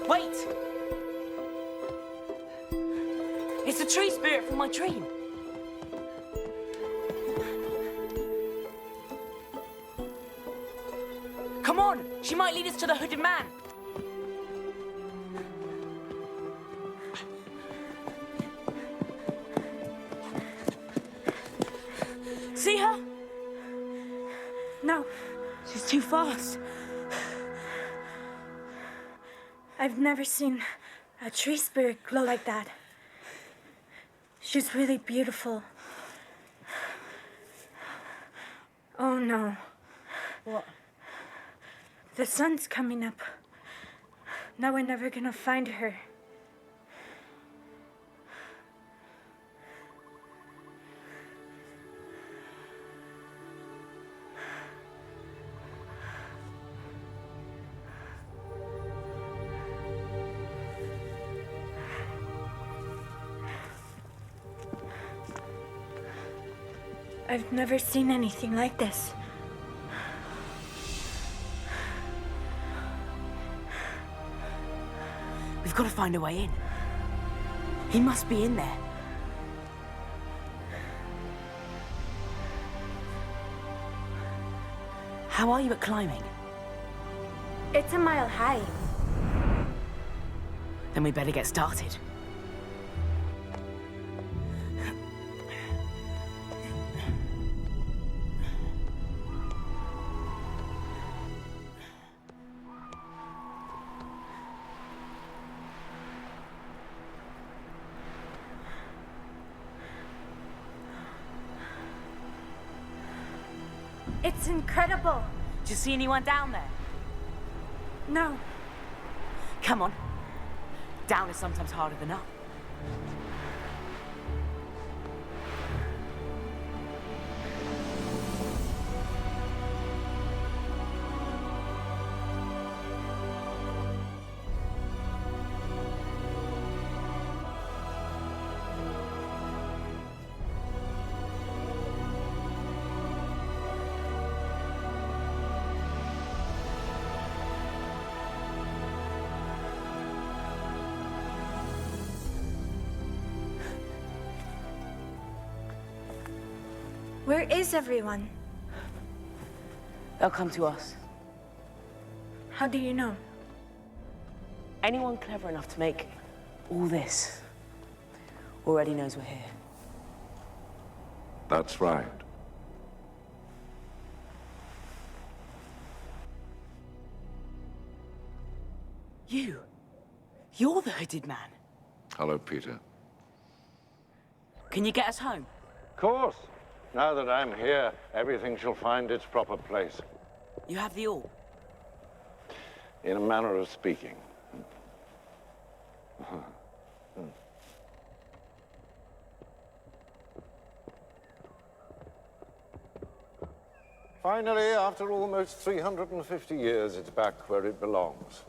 Speaker 11: Wait! It's the tree spirit from my dream. Come on! She might lead us to the hooded man. See her?
Speaker 8: No.
Speaker 11: She's too fast.
Speaker 8: I've never seen a tree spirit glow like that. She's really beautiful. Oh no.
Speaker 11: What?
Speaker 8: The sun's coming up. Now we're never gonna find her. I've never seen anything like this.
Speaker 11: We've got to find a way in. He must be in there. How are you at climbing?
Speaker 8: It's a mile high.
Speaker 11: Then we better get started.
Speaker 8: It's incredible.
Speaker 11: Did you see anyone down there?
Speaker 8: No.
Speaker 11: Come on. Down is sometimes harder than up.
Speaker 8: Where is everyone?
Speaker 11: They'll come to us.
Speaker 8: How do you know?
Speaker 11: Anyone clever enough to make all this already knows we're here.
Speaker 10: That's right.
Speaker 11: You're the hooded man.
Speaker 10: Hello, Peter.
Speaker 11: Can you get us home?
Speaker 10: Of course. Now that I'm here, everything shall find its proper place.
Speaker 11: You have the all.
Speaker 10: In a manner of speaking. Finally, after almost 350 years, it's back where it belongs.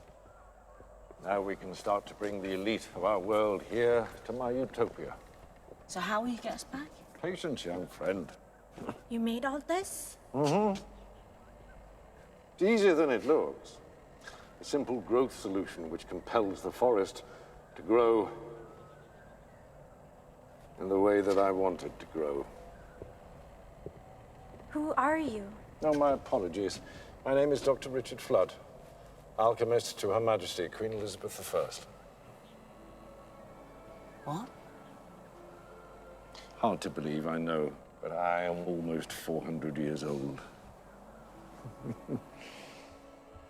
Speaker 10: Now we can start to bring the elite of our world here to my utopia.
Speaker 11: So how will you get us back?
Speaker 10: Patience, young friend.
Speaker 8: You made all this?
Speaker 10: Mm-hmm. It's easier than it looks. A simple growth solution which compels the forest to grow in the way that I want it to grow.
Speaker 8: Who are you?
Speaker 10: No, my apologies. My name is Dr. Richard Flood, alchemist to Her Majesty Queen Elizabeth I.
Speaker 11: What?
Speaker 10: Hard to believe, I know, but I am almost 400 years old.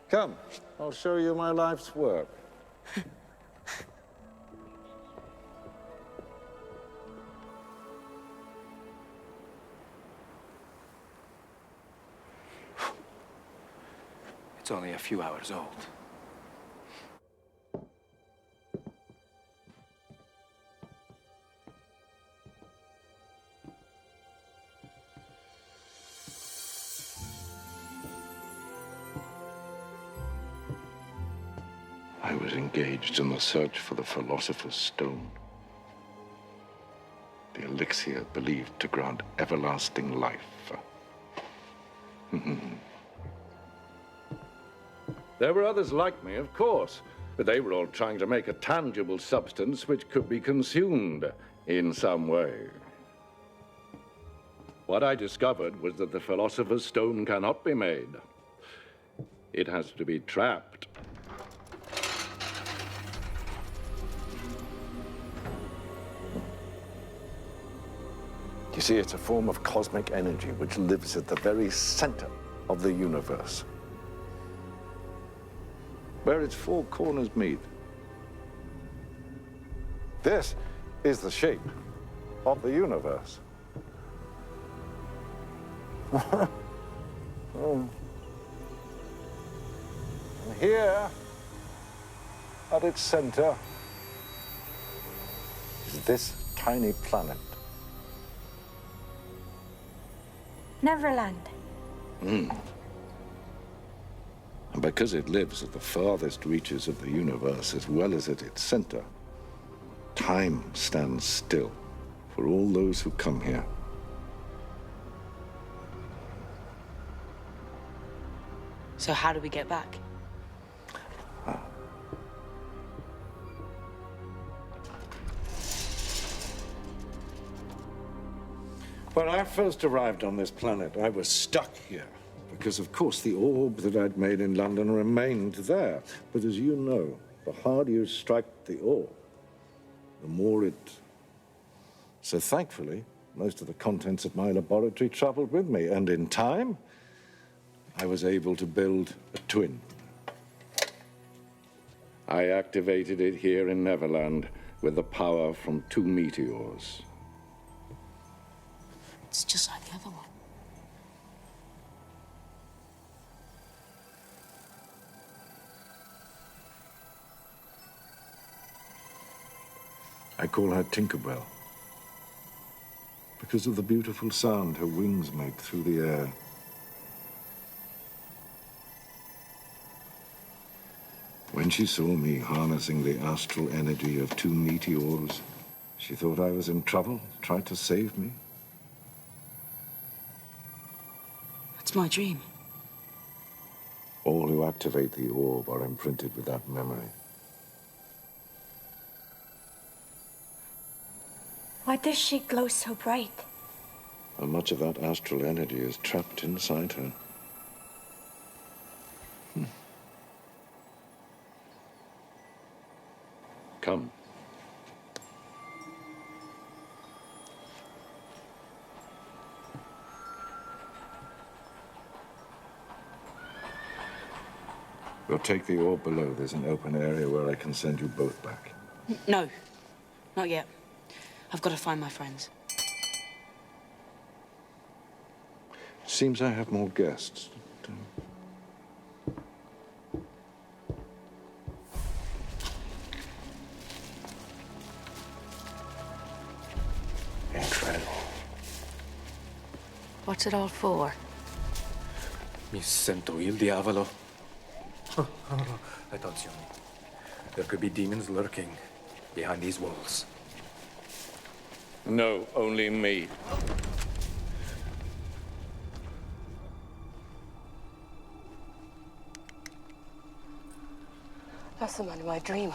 Speaker 10: Come, I'll show you my life's work.
Speaker 16: It's only a few hours old.
Speaker 10: I was engaged in the search for the Philosopher's Stone. The elixir believed to grant everlasting life. There were others like me, of course, but they were all trying to make a tangible substance which could be consumed in some way. What I discovered was that the Philosopher's Stone cannot be made. It has to be trapped. You see, it's a form of cosmic energy which lives at the very center of the universe, where its four corners meet. This is the shape of the universe. And here, at its center, is this tiny planet.
Speaker 8: Neverland.
Speaker 10: And because it lives at the farthest reaches of the universe as well as at its center, time stands still for all those who come here.
Speaker 11: So how do we get back?
Speaker 10: When I first arrived on this planet, I was stuck here because, of course, the orb that I'd made in London remained there. But as you know, the harder you strike the orb, the more it... So thankfully, most of the contents of my laboratory traveled with me, and in time, I was able to build a twin. I activated it here in Neverland with the power from 2 meteors.
Speaker 11: It's just like the other one.
Speaker 10: I call her Tinkerbell because of the beautiful sound her wings make through the air. When she saw me harnessing the astral energy of 2 meteors, she thought I was in trouble, tried to save me.
Speaker 11: It's my dream.
Speaker 10: All who activate the orb are imprinted with that memory.
Speaker 8: Why does she glow so bright?
Speaker 10: How much of that astral energy is trapped inside her? Come. We'll take the orb below. There's an open area where I can send you both back.
Speaker 11: No, not yet. I've got to find my friends.
Speaker 10: Seems I have more guests.
Speaker 7: Incredible.
Speaker 15: What's it all for?
Speaker 19: Mi sento il diavolo. Attenzione. There could be demons lurking behind these walls.
Speaker 10: No, only me.
Speaker 11: That's the man in my dream.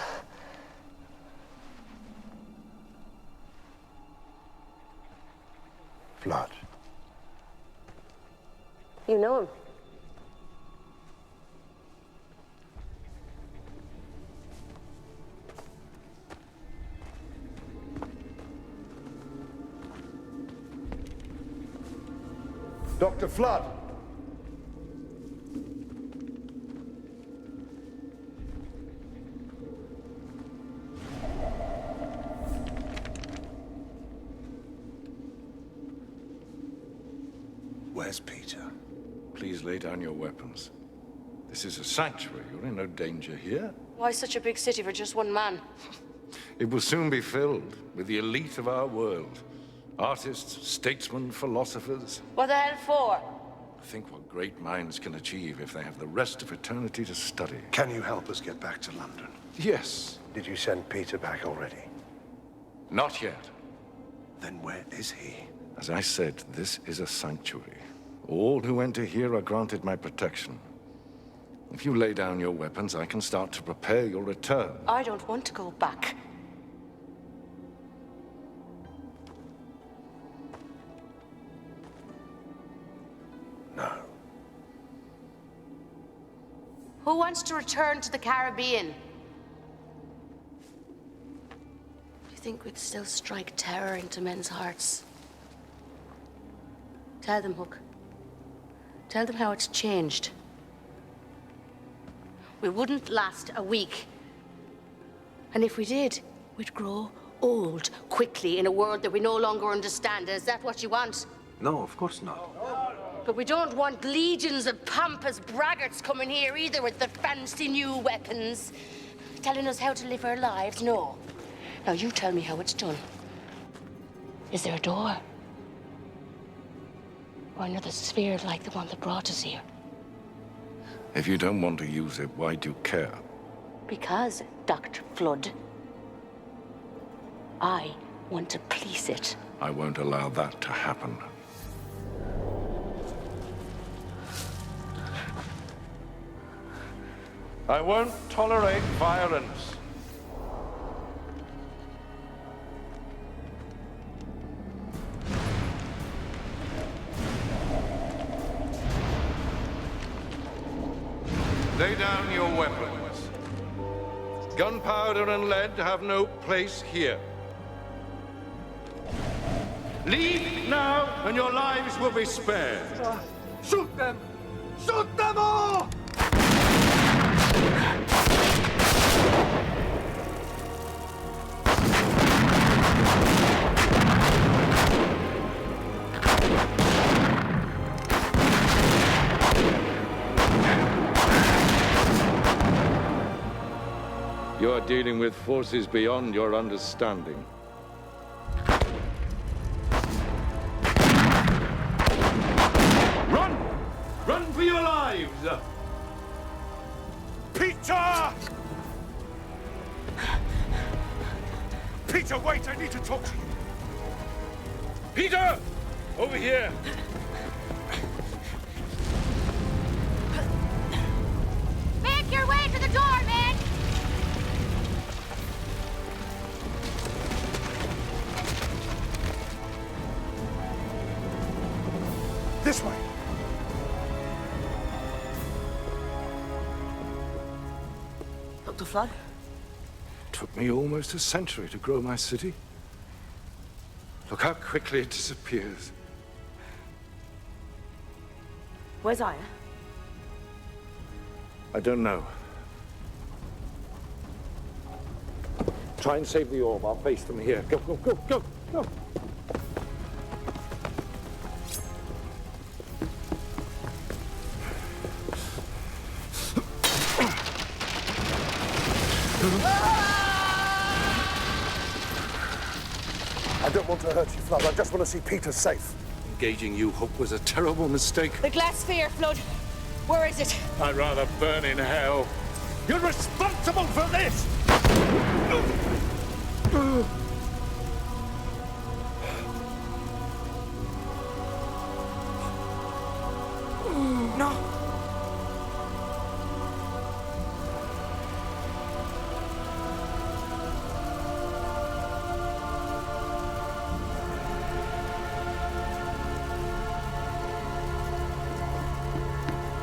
Speaker 17: Flood.
Speaker 11: You know him?
Speaker 17: Dr. Flood!
Speaker 10: Where's Peter? Please lay down your weapons. This is a sanctuary. You're in no danger here.
Speaker 11: Why such a big city for just one man?
Speaker 10: It will soon be filled with the elite of our world. Artists, statesmen, philosophers.
Speaker 11: What the hell for?
Speaker 10: Think what great minds can achieve if they have the rest of eternity to study.
Speaker 17: Can you help us get back to London?
Speaker 10: Yes.
Speaker 17: Did you send Peter back already?
Speaker 10: Not yet.
Speaker 17: Then where is he?
Speaker 10: As I said, this is a sanctuary. All who enter here are granted my protection. If you lay down your weapons, I can start to prepare your return.
Speaker 11: I don't want to go back.
Speaker 17: No.
Speaker 11: Who wants to return to the Caribbean? Do you think we'd still strike terror into men's hearts? Tell them, Hook. Tell them how it's changed. We wouldn't last a week. And if we did, we'd grow old quickly in a world that we no longer understand. Is that what you want?
Speaker 19: No, of course not.
Speaker 11: But we don't want legions of pompous braggarts coming here either with their fancy new weapons, telling us how to live our lives. No. Now you tell me how it's done. Is there a door? Or another sphere like the one that brought us here?
Speaker 10: If you don't want to use it, why do you care?
Speaker 11: Because, Dr. Flood, I want to police it.
Speaker 10: I won't allow that to happen. I won't tolerate violence. Lay down your weapons. Gunpowder and lead have no place here. Leave now, and your lives will be spared.
Speaker 7: Shoot them! Shoot them all!
Speaker 10: You are dealing with forces beyond your understanding.
Speaker 13: Run! Run for your lives!
Speaker 17: Peter! Peter, wait, I need to talk to you.
Speaker 10: Peter! Over here!
Speaker 3: Make your way to the door, man!
Speaker 7: Dr. Flood?
Speaker 10: Took me almost a century to grow my city. Look how quickly it disappears.
Speaker 11: Where's Aya?
Speaker 10: I don't know. Try and save the orb. I'll face them here. Go, go, go, go, go!
Speaker 17: I don't want to hurt you, Flood. I just want to see Peter safe.
Speaker 10: Engaging you, Hope, was a terrible mistake.
Speaker 6: The glass sphere, Flood. Where is it?
Speaker 10: I'd rather burn in hell.
Speaker 17: You're responsible for this!
Speaker 7: No.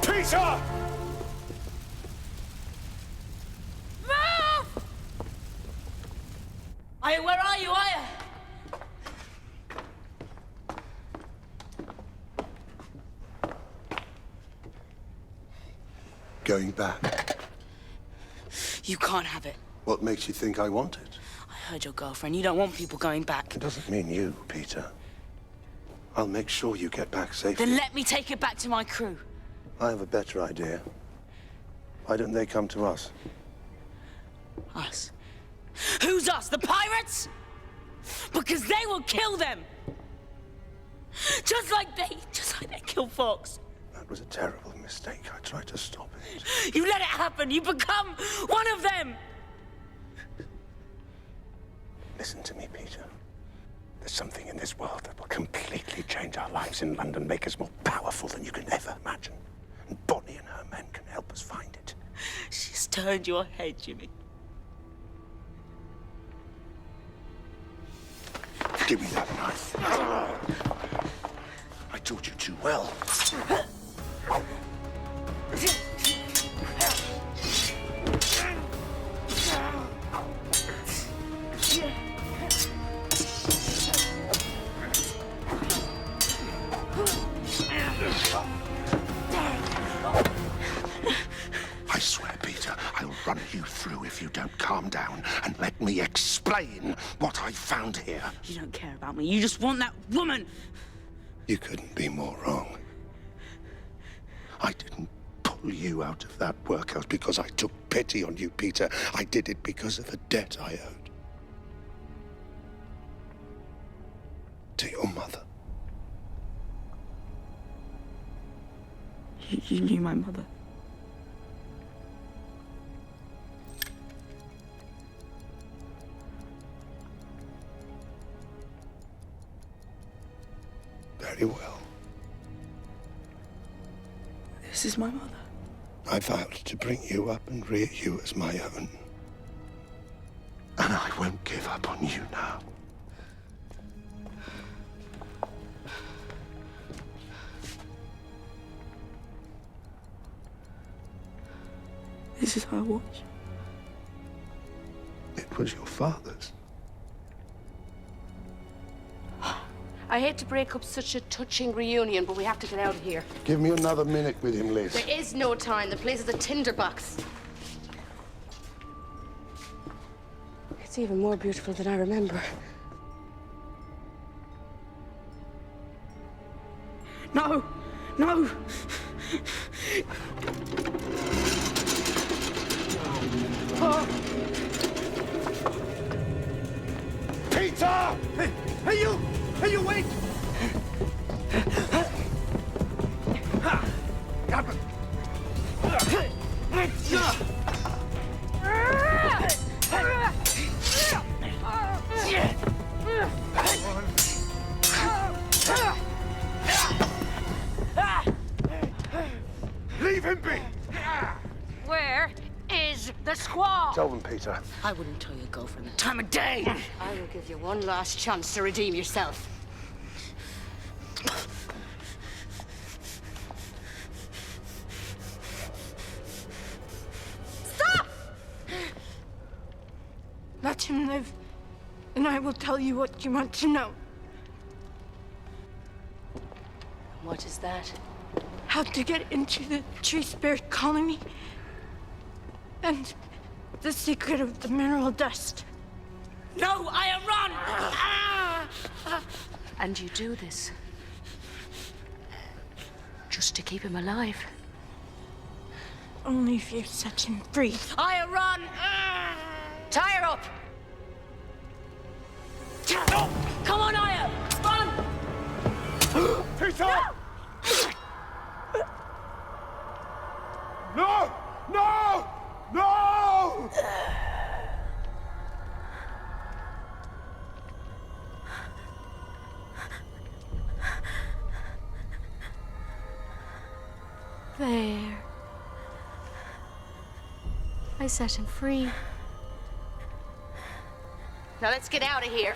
Speaker 17: Peter!
Speaker 11: Move! Aya, where are you, Aya?
Speaker 17: Going back.
Speaker 11: You can't have it.
Speaker 17: What makes you think I want it?
Speaker 11: I heard your girlfriend. You don't want people going back.
Speaker 17: It doesn't mean you, Peter. I'll make sure you get back safely.
Speaker 11: Then let me take it back to my crew.
Speaker 17: I have a better idea. Why don't they come to us?
Speaker 11: Us? Who's us? The pirates? Because they will kill them. Just like they killed Fox.
Speaker 17: That was a terrible mistake. I tried to stop it.
Speaker 11: You let it happen. You become one of them.
Speaker 17: Listen to me, Peter. There's something in this world that will completely change our lives in London, make us more powerful than you can ever imagine. And Bonnie and her men can help us find it.
Speaker 11: She's turned your head, Jimmy.
Speaker 17: Give me that knife. I taught you too well. I swear, Peter, I'll run you through if you don't calm down and let me explain what I found here.
Speaker 11: You don't care about me. You just want that woman.
Speaker 17: You couldn't be more wrong. I didn't pull you out of that workhouse because I took pity on you, Peter. I did it because of a debt I owed. To your mother.
Speaker 11: You knew my mother.
Speaker 17: Very well.
Speaker 11: This is my mother.
Speaker 17: I vowed to bring you up and rear you as my own. And I won't give up on you now.
Speaker 11: This is our watch.
Speaker 17: It was your father's.
Speaker 15: I hate to break up such a touching reunion, but we have to get out of here.
Speaker 17: Give me another minute with him, Liz.
Speaker 15: There is no time. The place is a tinderbox. It's even more beautiful than I remember.
Speaker 11: No! No!
Speaker 17: Oh. Peter!
Speaker 7: Hey, you! Hey, you, wait!
Speaker 17: Leave him be!
Speaker 11: Where is the squaw?
Speaker 17: Tell them, Peter.
Speaker 11: I wouldn't tell your girlfriend the time of day.
Speaker 15: I will give you one last chance to redeem yourself.
Speaker 11: Stop!
Speaker 8: let him live, and I will tell you what you want to know.
Speaker 15: What is that?
Speaker 8: How to get into the tree spirit colony, and the secret of the mineral dust.
Speaker 11: No, I run!
Speaker 15: And you do this just to keep him alive?
Speaker 8: Only if you set him free.
Speaker 11: I run!
Speaker 15: Tie her up!
Speaker 11: Come on, Aya! Run!
Speaker 18: Peter! No! No! No!
Speaker 3: There. I set him free.
Speaker 15: Now let's get out of here.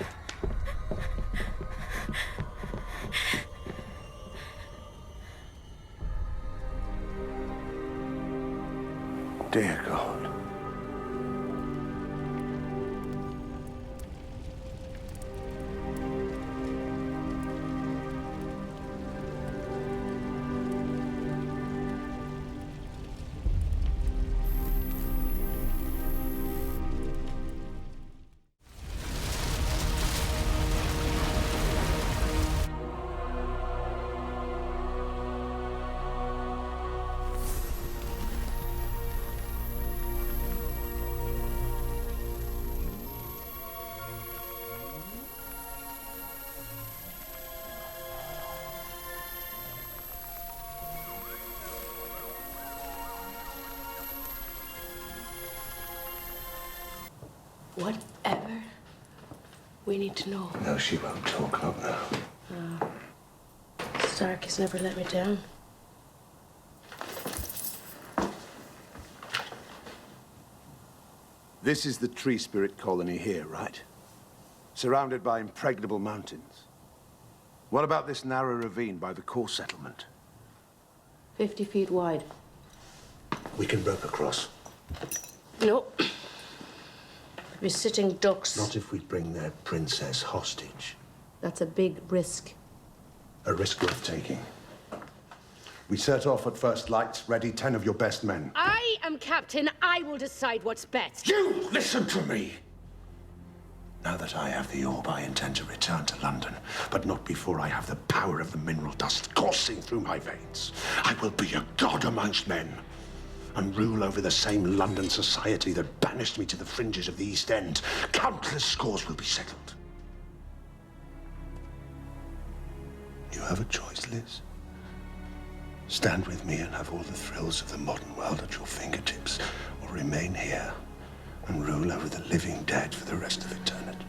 Speaker 17: Dear God.
Speaker 15: Whatever we need to know.
Speaker 17: No, she won't talk, not now.
Speaker 15: Stark has never let me down.
Speaker 17: This is the tree spirit colony here, right? Surrounded by impregnable mountains. What about this narrow ravine by the core settlement?
Speaker 15: 50 feet wide.
Speaker 17: We can rope across.
Speaker 15: No. We're sitting ducks.
Speaker 17: Not if we bring their princess hostage.
Speaker 15: That's a big risk.
Speaker 17: A risk worth taking. We set off at first light, ready 10 of your best men.
Speaker 15: I am captain. I will decide what's best.
Speaker 17: You listen to me! Now that I have the orb, I intend to return to London, but not before I have the power of the mineral dust coursing through my veins. I will be a god amongst men and rule over the same London society that banished me to the fringes of the East End. Countless scores will be settled. You have a choice, Liz. Stand with me and have all the thrills of the modern world at your fingertips, or remain here and rule over the living dead for the rest of eternity.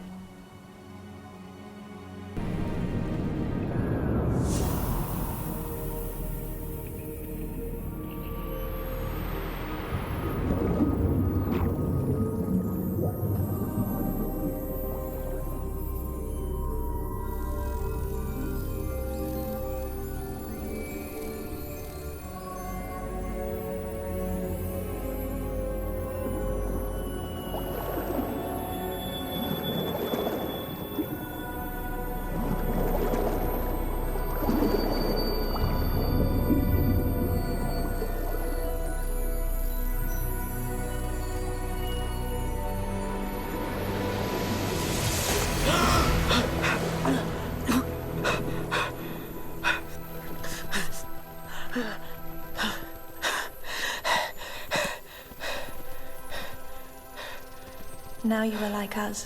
Speaker 8: Now you are like us.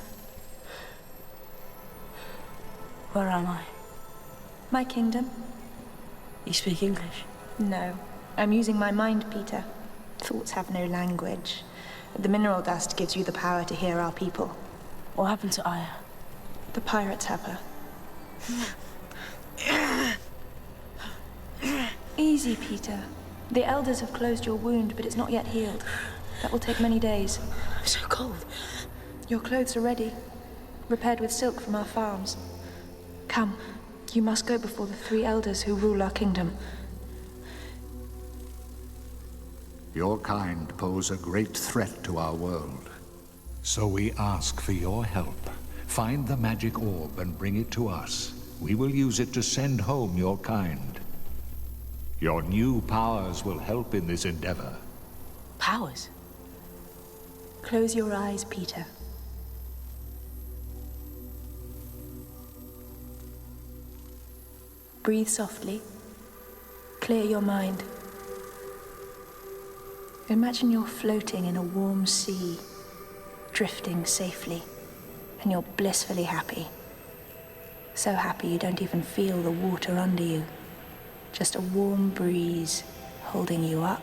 Speaker 11: Where am I?
Speaker 8: My kingdom?
Speaker 11: You speak English?
Speaker 8: No. I'm using my mind, Peter. Thoughts have no language. The mineral dust gives you the power to hear our people.
Speaker 11: What happened to Aya?
Speaker 8: The pirates have her. Easy, Peter. The elders have closed your wound, but it's not yet healed. That will take many days.
Speaker 11: I'm so cold.
Speaker 8: Your clothes are ready, repaired with silk from our farms. Come, you must go before the 3 elders who rule our kingdom.
Speaker 20: Your kind pose a great threat to our world. So we ask for your help. Find the magic orb and bring it to us. We will use it to send home your kind. Your new powers will help in this endeavor.
Speaker 11: Powers?
Speaker 8: Close your eyes, Peter. Breathe softly. Clear your mind. Imagine you're floating in a warm sea, drifting safely, and you're blissfully happy. So happy you don't even feel the water under you. Just a warm breeze holding you up,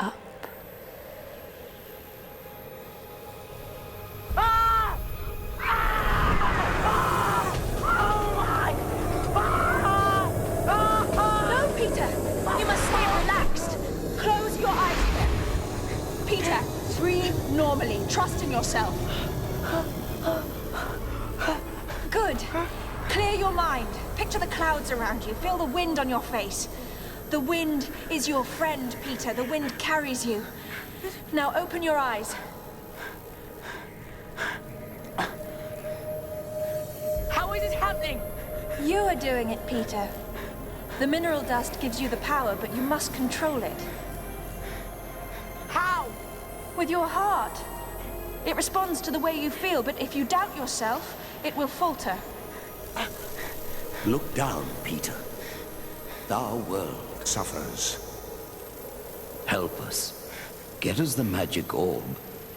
Speaker 8: up.
Speaker 6: No, Peter! You must stay relaxed. Close your eyes, Peter. Breathe normally. Trust in yourself. Good. Clear your mind. Picture the clouds around you. Feel the wind on your face. The wind is your friend, Peter. The wind carries you. Now open your eyes.
Speaker 11: How is it happening?
Speaker 8: You are doing it, Peter. The mineral dust gives you the power, but you must control it.
Speaker 11: How?
Speaker 8: With your heart. It responds to the way you feel, but if you doubt yourself, it will falter.
Speaker 17: Look down, Peter. Our world suffers.
Speaker 21: Help us. Get us the magic orb,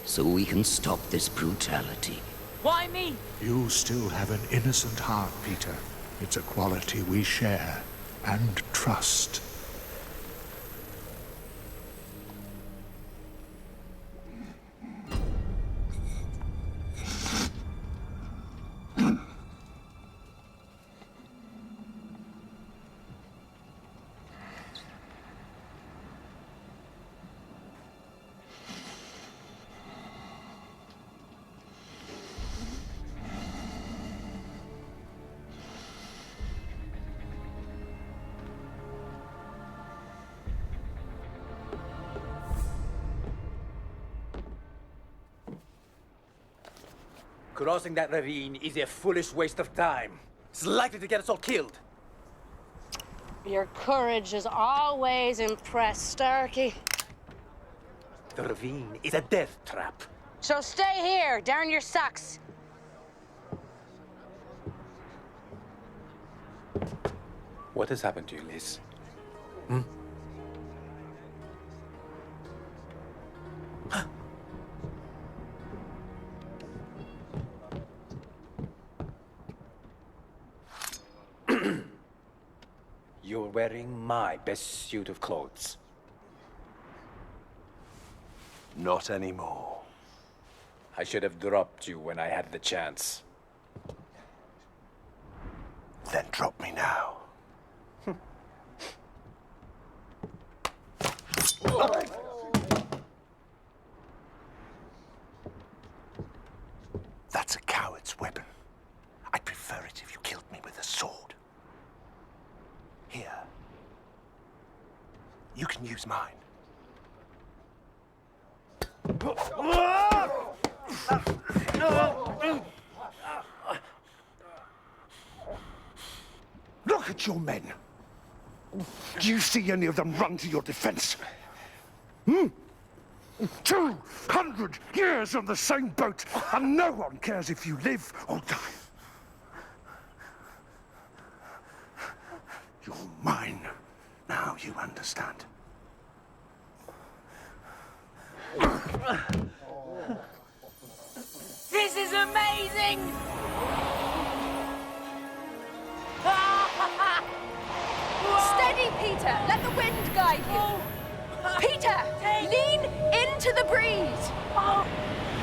Speaker 21: so we can stop this brutality.
Speaker 11: Why me?
Speaker 20: You still have an innocent heart, Peter. It's a quality we share and trust.
Speaker 19: Crossing that ravine is a foolish waste of time. It's likely to get us all killed.
Speaker 15: Your courage has always impressed, Starkey.
Speaker 19: The ravine is a death trap.
Speaker 15: So stay here, down your socks.
Speaker 19: What has happened to you, Liz? Hmm? You're wearing my best suit of clothes. Not anymore. I should have dropped you when I had the chance.
Speaker 17: Then drop me now. That's a coward's weapon. I'd prefer it if you killed me with a sword. Here. You can use mine. Look at your men. Do you see any of them run to your defense? 200 years on the same boat, and no one cares if you live or die. You're mine. Now you understand.
Speaker 11: This is amazing!
Speaker 6: Steady, Peter. Let the wind guide you. Peter, lean into the breeze. But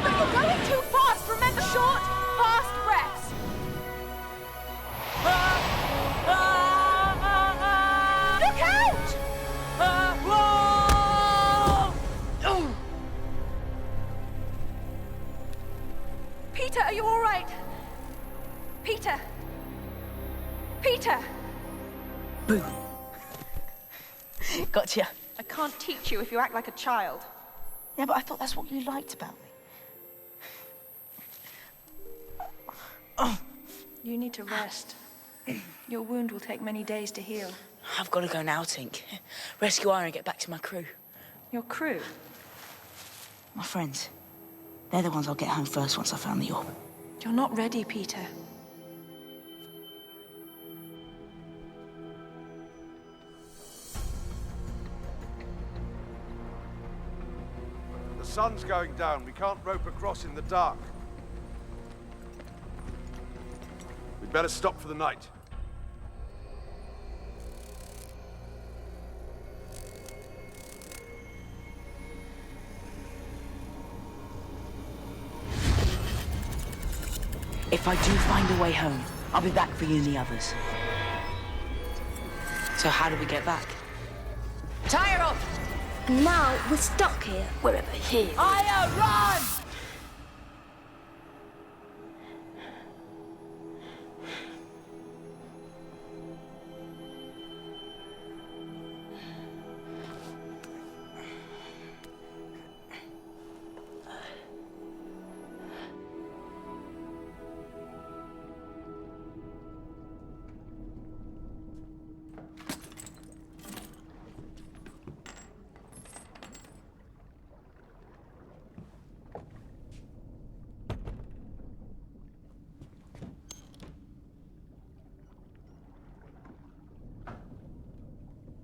Speaker 6: you're going too fast. Remember, short, fast breaths. Look out! Peter, are you all right? Peter. Peter.
Speaker 11: Boom. Gotcha.
Speaker 6: I can't teach you if you act like a child.
Speaker 11: Yeah, but I thought that's what you liked about me.
Speaker 6: You need to rest. Your wound will take many days to heal.
Speaker 11: I've got to go now, Tink. Rescue Iron and get back to my crew.
Speaker 6: Your crew?
Speaker 11: My friends. They're the ones I'll get home first once I found the orb.
Speaker 6: You're not ready, Peter.
Speaker 12: The sun's going down. We can't rope across in the dark. We'd better stop for the night.
Speaker 11: If I do find a way home, I'll be back for you and the others. So how do we get back?
Speaker 6: Tie her up!
Speaker 8: Now we're stuck here, wherever he is.
Speaker 6: Aya, run!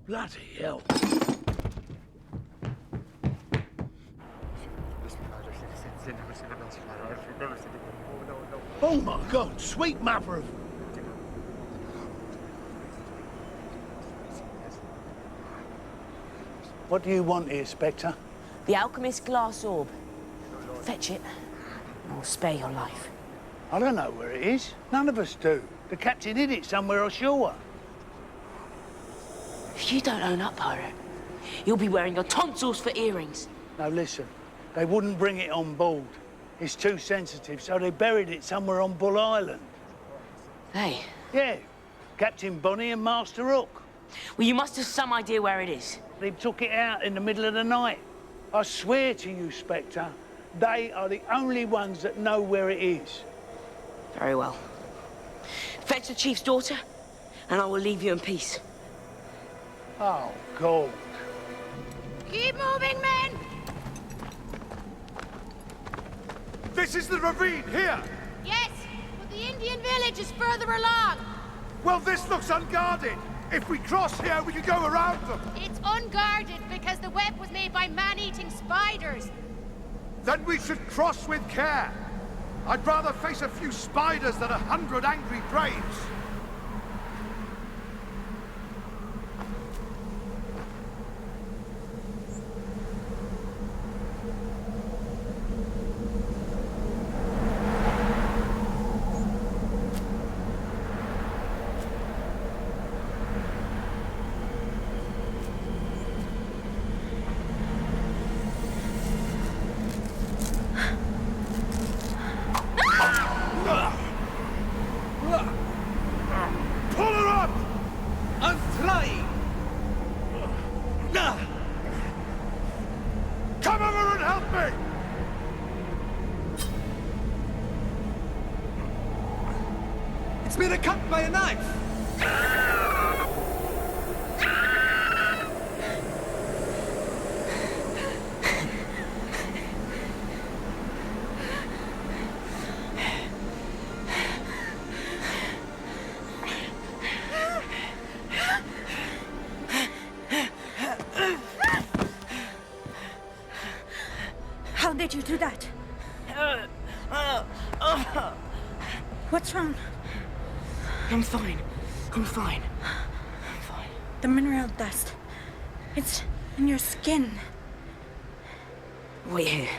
Speaker 4: Bloody hell. Oh my God, sweet mother of... What do you want here, Spectre?
Speaker 11: The alchemist's glass orb. Fetch it, and I'll spare your life.
Speaker 4: I don't know where it is. None of us do. The captain hid it somewhere ashore.
Speaker 11: If you don't own up, pirate, you'll be wearing your tonsils for earrings.
Speaker 4: Now listen, they wouldn't bring it on board. It's too sensitive, so they buried it somewhere on Bull Island.
Speaker 11: Hey?
Speaker 4: Yeah, Captain Bonnie and Master Hook.
Speaker 11: Well, you must have some idea where it is.
Speaker 4: They took it out in the middle of the night. I swear to you, Spectre, they are the only ones that know where it is.
Speaker 11: Very well. Fetch the chief's daughter, and I will leave you in peace.
Speaker 4: Oh, God.
Speaker 6: Keep moving, men!
Speaker 12: This is the ravine, here!
Speaker 6: Yes, but the Indian village is further along.
Speaker 12: Well, this looks unguarded. If we cross here, we can go around them.
Speaker 6: It's unguarded because the web was made by man-eating spiders.
Speaker 12: Then we should cross with care. I'd rather face a few spiders than 100 angry braves.
Speaker 5: It's been cut by a knife!
Speaker 8: How did you do that? What's wrong?
Speaker 11: I'm fine. I'm fine.
Speaker 8: The mineral dust. It's in your skin.
Speaker 11: Wait here.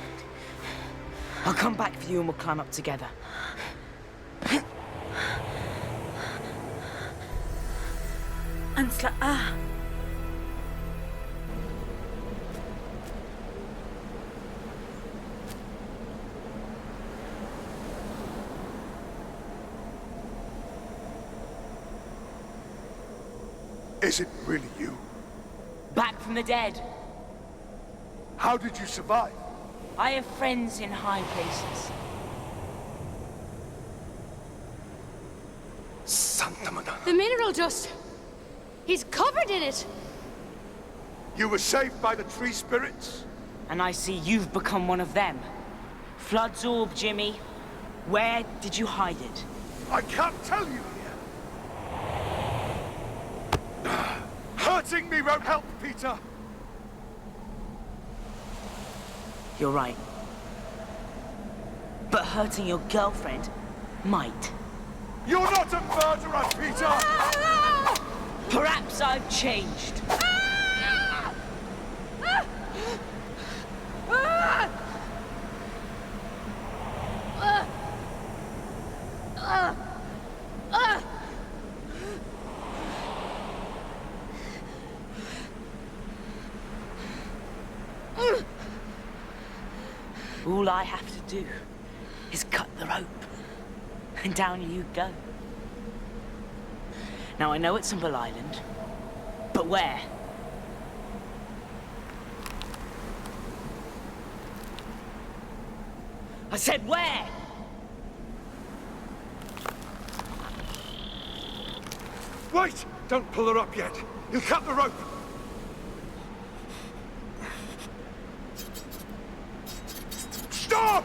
Speaker 11: I'll come back for you and we'll climb up together.
Speaker 8: Ansla.
Speaker 12: Is it really you?
Speaker 11: Back from the dead.
Speaker 12: How did you survive?
Speaker 11: I have friends in high places.
Speaker 3: The mineral dust. He's covered in it.
Speaker 12: You were saved by the tree spirits?
Speaker 11: And I see you've become one of them. Flood's orb, Jimmy. Where did you hide it?
Speaker 12: I can't tell you here. Hurting me won't help, Peter.
Speaker 11: You're right. But hurting your girlfriend might.
Speaker 12: You're not a murderer, Peter!
Speaker 11: Perhaps I've changed. All I have to do is cut the rope, and down you go. Now, I know it's on Bull Island, but where? I said where?
Speaker 12: Wait! Don't pull her up yet. He'll cut the rope. Stop!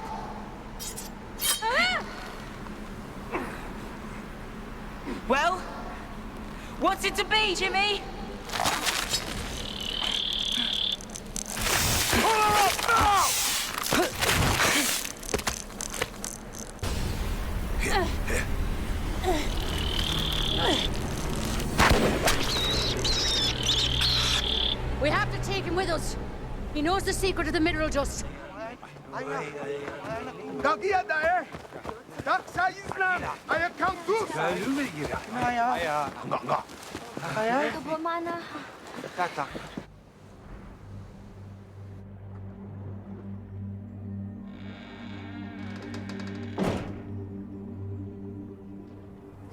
Speaker 11: Well, what's it to be, Jimmy?
Speaker 12: Pull her up now!
Speaker 3: We have to take him with us. He knows the secret of the mineral dust.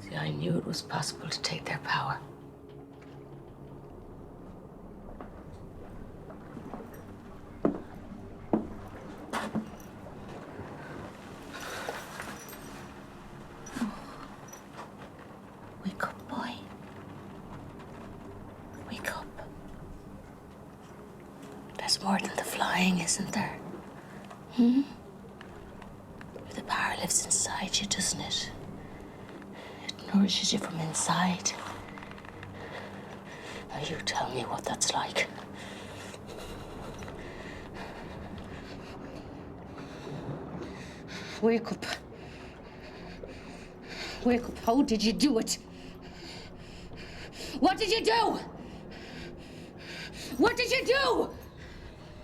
Speaker 15: See, I knew it was possible to take their power. Wake up, boy. Wake up. There's more than the flying, isn't there? Hmm? The power lives inside you, doesn't it? It nourishes you from inside. Now you tell me what that's like. Wake up. Wake up. How did you do it? What did you do? What did you do?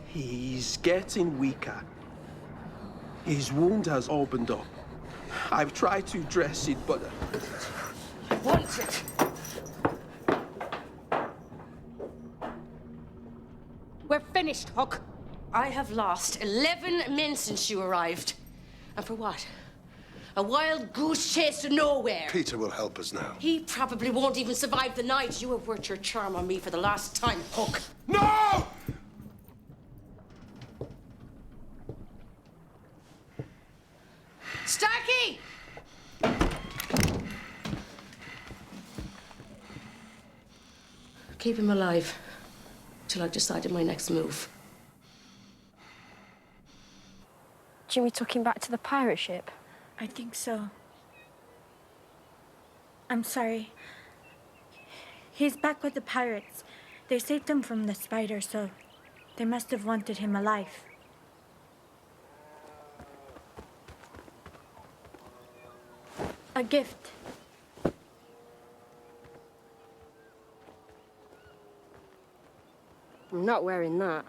Speaker 7: He's getting weaker. His wound has opened up. I've tried to dress it, but...
Speaker 3: I want it. We're finished, Hook. I have lost 11 men since you arrived. And for what? A wild goose chase to nowhere.
Speaker 17: Peter will help us now.
Speaker 3: He probably won't even survive the night. You have worked your charm on me for the last time, Hook.
Speaker 12: No!
Speaker 3: Starkey!
Speaker 15: Keep him alive till I've decided my next move.
Speaker 8: Jimmy took him back to the pirate ship? I think so. I'm sorry. He's back with the pirates. They saved him from the spider, so they must have wanted him alive. A gift.
Speaker 3: I'm not wearing that.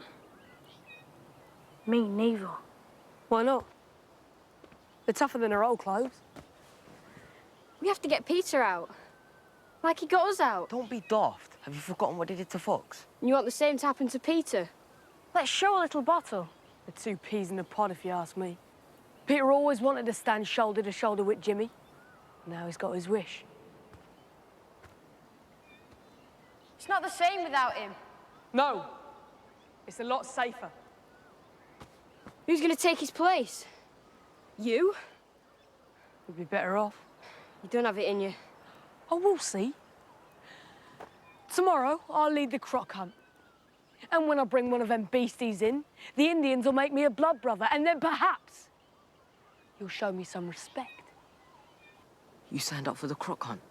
Speaker 8: Me neither.
Speaker 6: Why not? They're tougher than her old clothes.
Speaker 3: We have to get Peter out. Like he got us out.
Speaker 1: Don't be daft. Have you forgotten what he did to Fox?
Speaker 3: You want the same to happen to Peter?
Speaker 6: Let's show a little bottle. The two peas in a pod, if you ask me. Peter always wanted to stand shoulder to shoulder with Jimmy. Now he's got his wish.
Speaker 3: It's not the same without him.
Speaker 6: No. It's a lot safer.
Speaker 3: Who's gonna take his place? You?
Speaker 6: We'd be better off.
Speaker 3: You don't have it in you.
Speaker 6: Oh, we'll see. Tomorrow, I'll lead the croc hunt. And when I bring one of them beasties in, the Indians will make me a blood brother, and then perhaps you'll show me some respect.
Speaker 1: You signed up for the croc hunt?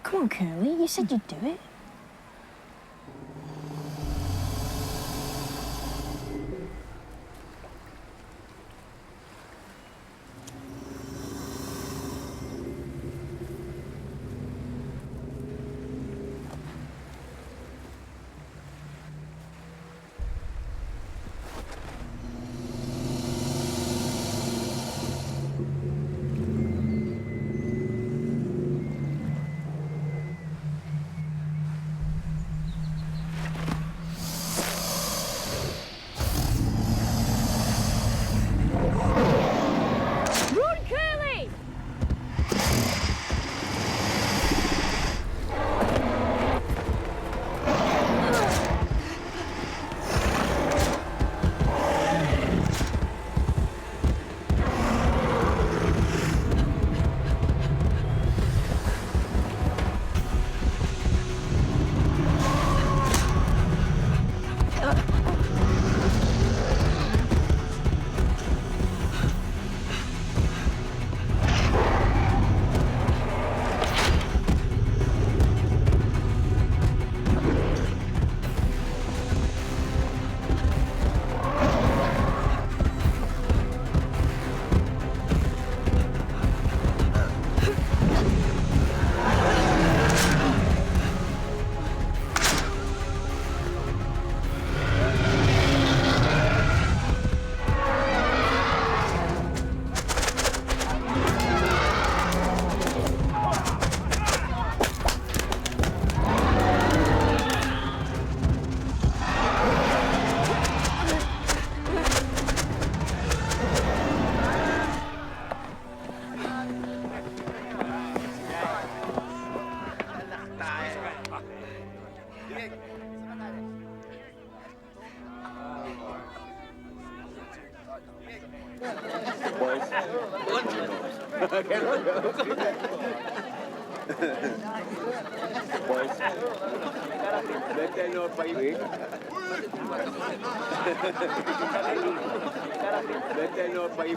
Speaker 3: Come on, Curly. You said you'd do it.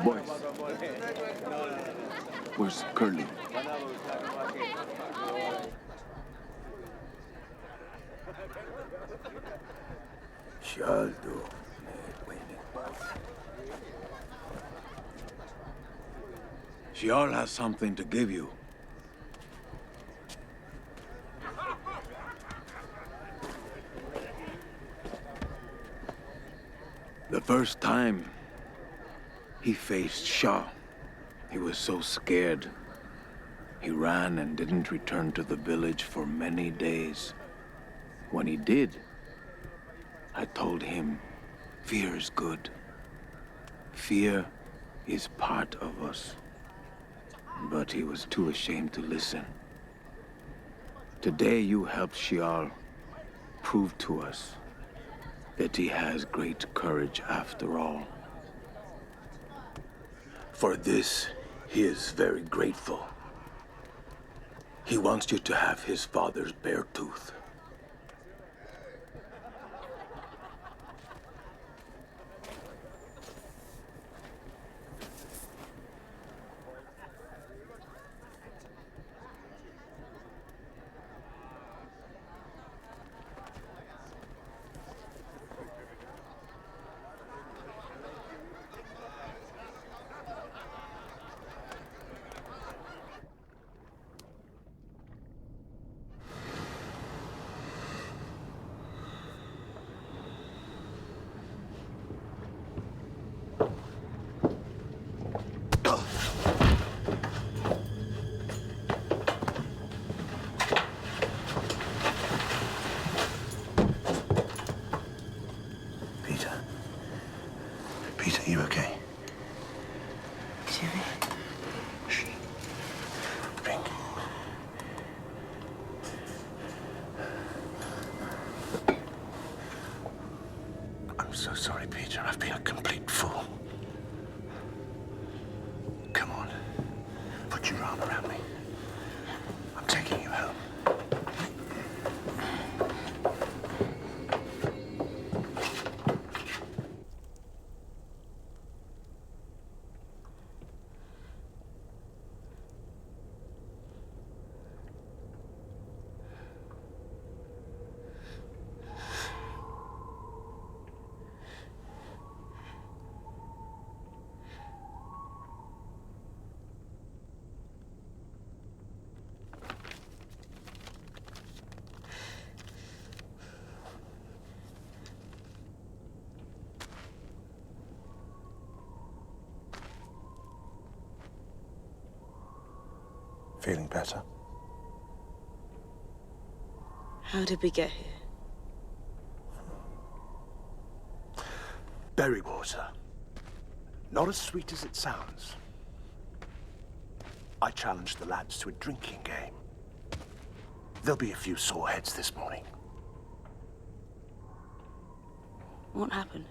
Speaker 16: Boys, where's Curly? Shall do. Shial has something to give you. The first time he faced Shah, he was so scared. He ran and didn't return to the village for many days. When he did, I told him, fear is good. Fear is part of us. But he was too ashamed to listen. Today you helped Shial prove to us that he has great courage after all. For this, he is very grateful. He wants you to have his father's bear tooth.
Speaker 17: Peter, you okay?
Speaker 3: Jimmy?
Speaker 17: Shh. Drink. so sorry, Peter. I've been a complete fool. Come on. Put your arm around me. I'm taking you home. Feeling better?
Speaker 15: How did we get here?
Speaker 17: Berry water. Not as sweet as it sounds. I challenged the lads to a drinking game. There'll be a few sore heads this morning.
Speaker 15: What happened?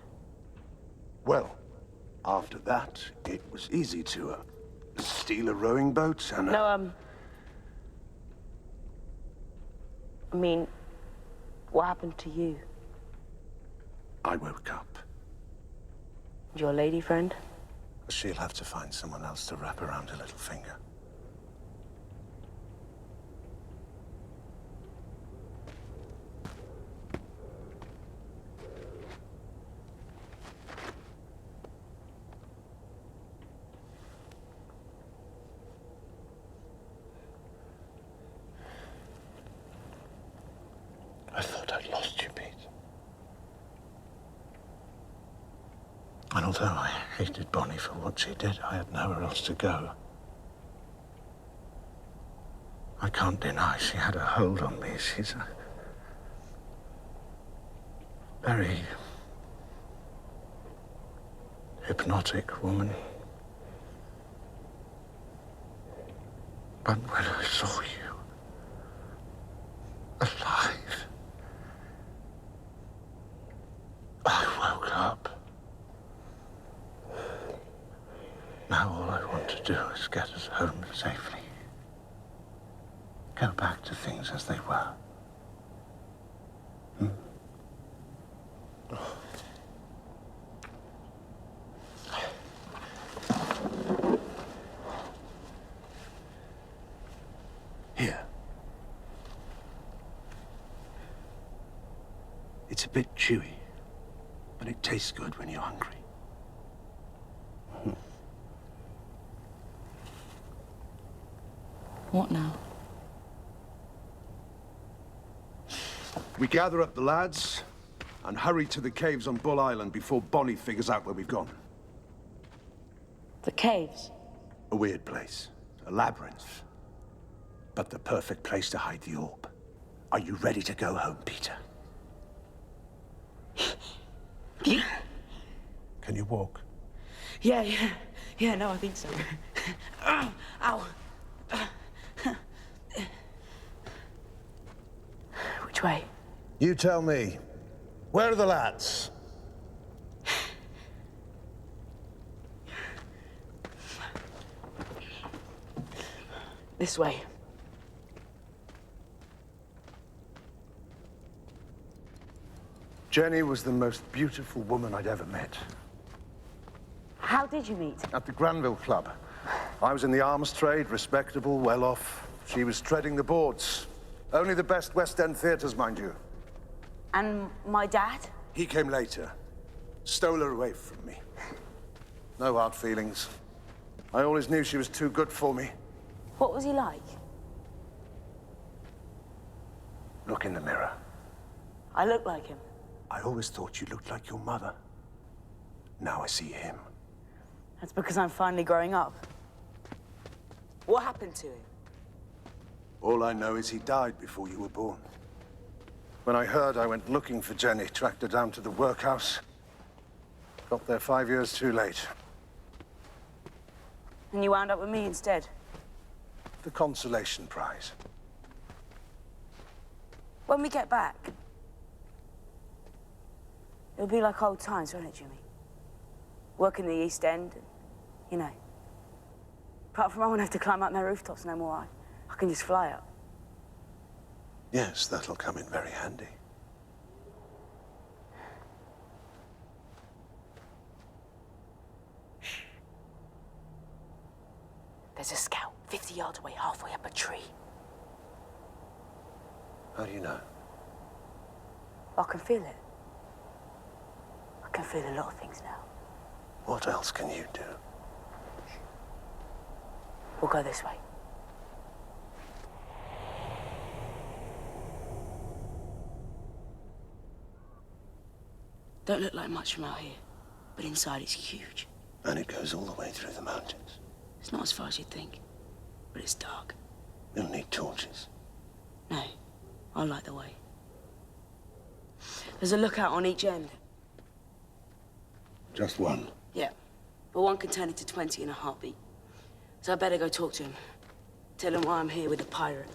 Speaker 17: Well, after that, it was easy to steal a rowing boat and...
Speaker 11: No, I mean, what happened to you?
Speaker 17: I woke up.
Speaker 11: Your lady friend?
Speaker 17: She'll have to find someone else to wrap around her little finger. I thought I'd lost you, Pete. And although I hated Bonnie for what she did, I had nowhere else to go. I can't deny she had a hold on me. She's a very hypnotic woman. But when I saw you alive, I woke up. Now all I want to do is get us home safely. Go back to things as they were. Here. It's a bit chewy, but it tastes good when you're hungry.
Speaker 15: What now?
Speaker 17: We gather up the lads and hurry to the caves on Bull Island before Bonnie figures out where we've gone.
Speaker 15: The caves?
Speaker 17: A weird place. A labyrinth. But the perfect place to hide the orb. Are you ready to go home, Peter?
Speaker 15: Yeah.
Speaker 17: Can you walk?
Speaker 15: Yeah, no, I think so. Ow. Which way?
Speaker 17: You tell me. Where are the lads?
Speaker 15: This way.
Speaker 17: Jenny was the most beautiful woman I'd ever met.
Speaker 11: How did you meet?
Speaker 17: At the Granville Club. I was in the arms trade, respectable, well off. She was treading the boards. Only the best West End theatres, mind you.
Speaker 11: And my dad?
Speaker 17: He came later. Stole her away from me. No hard feelings. I always knew she was too good for me.
Speaker 11: What was he like?
Speaker 17: Look in the mirror.
Speaker 11: I look like him.
Speaker 17: I always thought you looked like your mother. Now I see him.
Speaker 11: That's because I'm finally growing up. What happened to him?
Speaker 17: All I know is he died before you were born. When I heard, I went looking for Jenny, tracked her down to the workhouse. Got there 5 years too late.
Speaker 11: And you wound up with me instead?
Speaker 17: The consolation prize.
Speaker 11: When we get back, It'll be like old times, won't it, Jimmy? Work in the East End, you know. Apart from I won't have to climb up their rooftops no more. I can just fly up.
Speaker 17: Yes, that'll come in very handy.
Speaker 11: There's a scout 50 yards away, halfway up a tree.
Speaker 17: How do you know?
Speaker 11: I can feel it. I can feel a lot of things now.
Speaker 17: What else can you do?
Speaker 11: We'll go this way. Don't look like much from out here, but inside it's huge.
Speaker 17: And it goes all the way through the mountains.
Speaker 11: It's not as far as you'd think, but it's dark.
Speaker 17: You'll need torches.
Speaker 11: No, I light the way. There's a lookout on each end.
Speaker 17: Just one.
Speaker 11: Yeah, but one can turn into 20 in a heartbeat. So I better go talk to him. Tell him why I'm here with a pirate.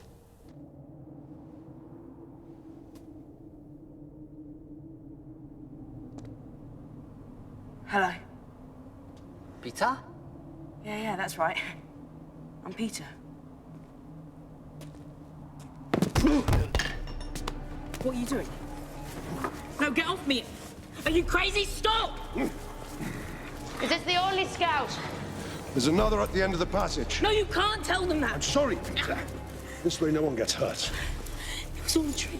Speaker 11: Hello.
Speaker 1: Peter?
Speaker 11: Yeah, that's right. I'm Peter. What are you doing? No, get off me! Are you crazy? Stop!
Speaker 3: Is this the only scout?
Speaker 17: There's another at the end of the passage.
Speaker 11: No, you can't tell them that!
Speaker 17: I'm sorry, Peter. This way no one gets hurt.
Speaker 11: It was all a trick.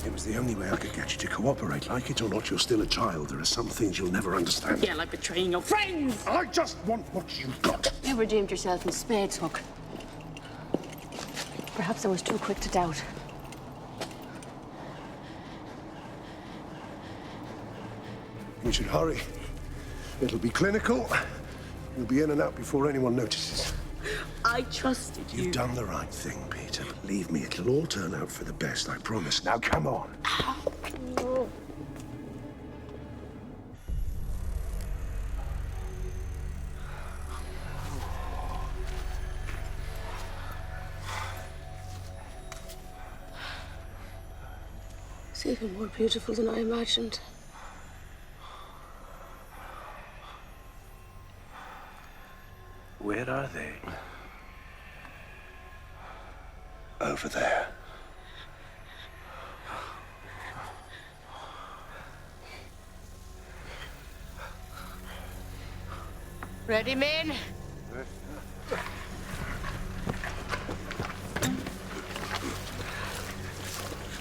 Speaker 17: It was the only way I could get you to cooperate. Like it or not, you're still a child. There are some things you'll never understand.
Speaker 11: Yeah, like betraying your friends!
Speaker 17: I just want what you've got.
Speaker 15: You redeemed yourself in spades, Hook. Perhaps I was too quick to doubt.
Speaker 17: We should hurry. It'll be clinical. We'll be in and out before anyone notices.
Speaker 11: I trusted you.
Speaker 17: You've done the right thing, Peter. Believe me, it'll all turn out for the best, I promise. Now, come on.
Speaker 11: It's even more beautiful than I imagined.
Speaker 17: Where are they? Over there.
Speaker 3: Ready, men?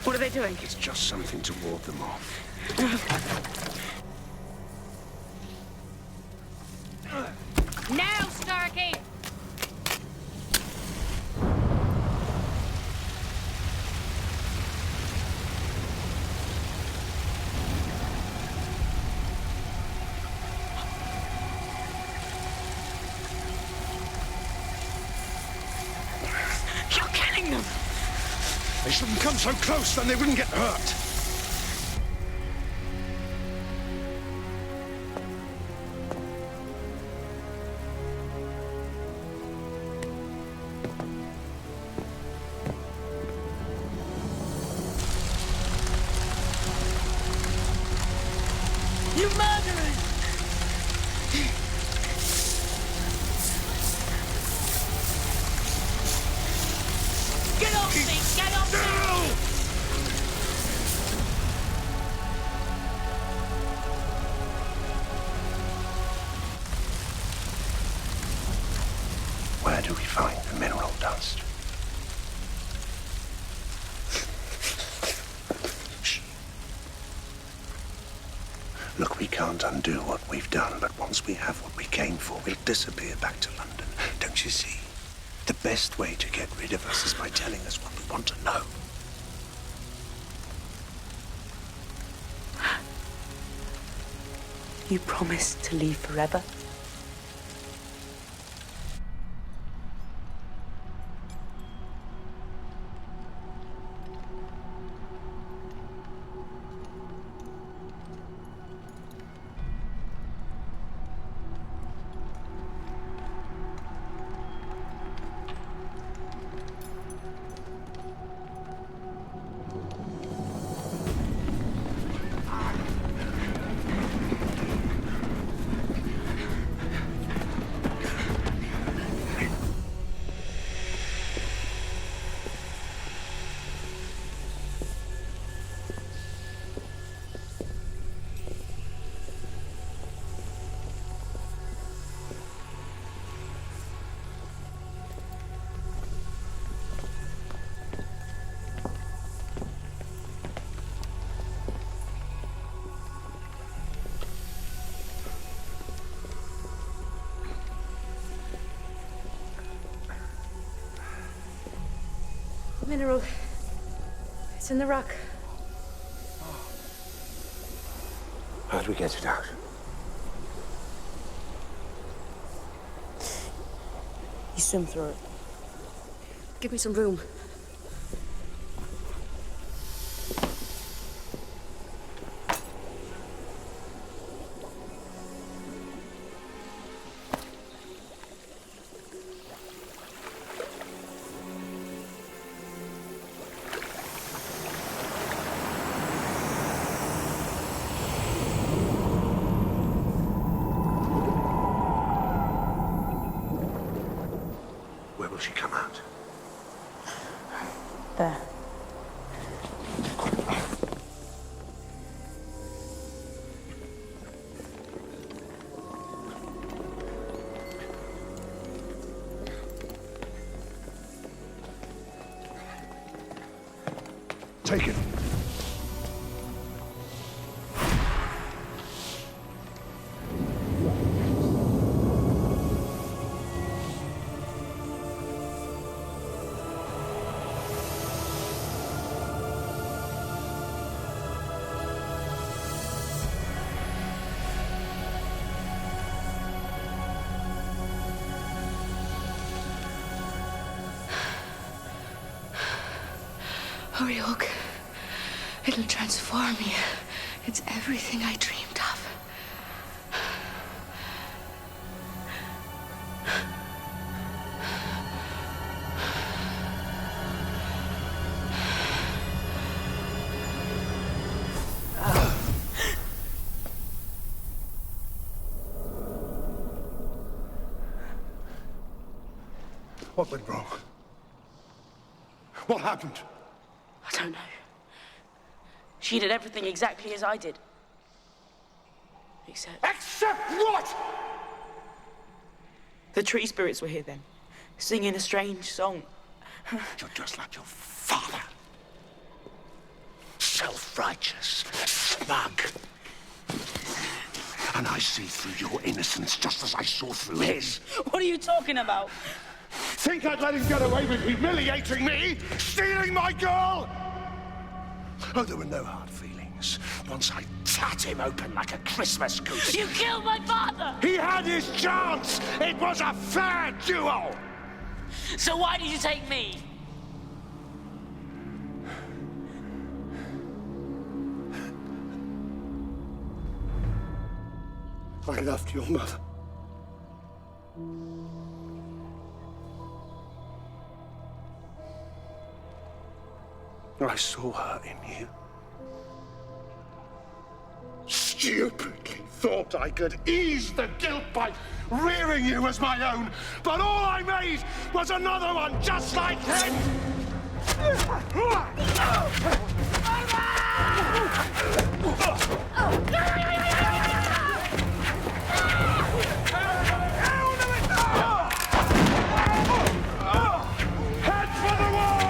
Speaker 11: What are they doing?
Speaker 17: It's just something to ward them off.
Speaker 3: Now, Starkey!
Speaker 11: You're killing them!
Speaker 17: They shouldn't come so close, then they wouldn't get hurt.
Speaker 11: You murderers! Get off me! Get off me!
Speaker 17: Where do we find the mineral dust? Shh. Look, we can't undo what we've done, but once we have what we came for, we'll disappear back to London. Don't you see? The best way to get rid of us is by telling us what we want to know.
Speaker 11: You promised to leave forever?
Speaker 8: Mineral. It's in the rock.
Speaker 17: How do we get it out?
Speaker 11: You swim through it.
Speaker 15: Give me some room.
Speaker 17: Where will she come out?
Speaker 11: There.
Speaker 17: Take it.
Speaker 8: Hurry, Oak. It'll transform me. It's everything I dreamed of.
Speaker 17: What went wrong? What happened?
Speaker 11: I don't know. She did everything exactly as I did. Except...
Speaker 17: Except what?
Speaker 11: The tree spirits were here then, singing a strange song.
Speaker 17: You're just like your father. Self-righteous, smug. And I see through your innocence just as I saw through his.
Speaker 11: What are you talking about?
Speaker 17: Think I'd let him get away with humiliating me? Stealing my girl? Oh, there were no hard feelings. Once I cut him open like a Christmas goose.
Speaker 11: You killed my father!
Speaker 17: He had his chance! It was a fair duel!
Speaker 11: So why did you take me?
Speaker 17: I loved your mother. I saw her in you. Stupidly thought I could ease the guilt by rearing you as my own, but all I made was another one just like him! Head for the woods!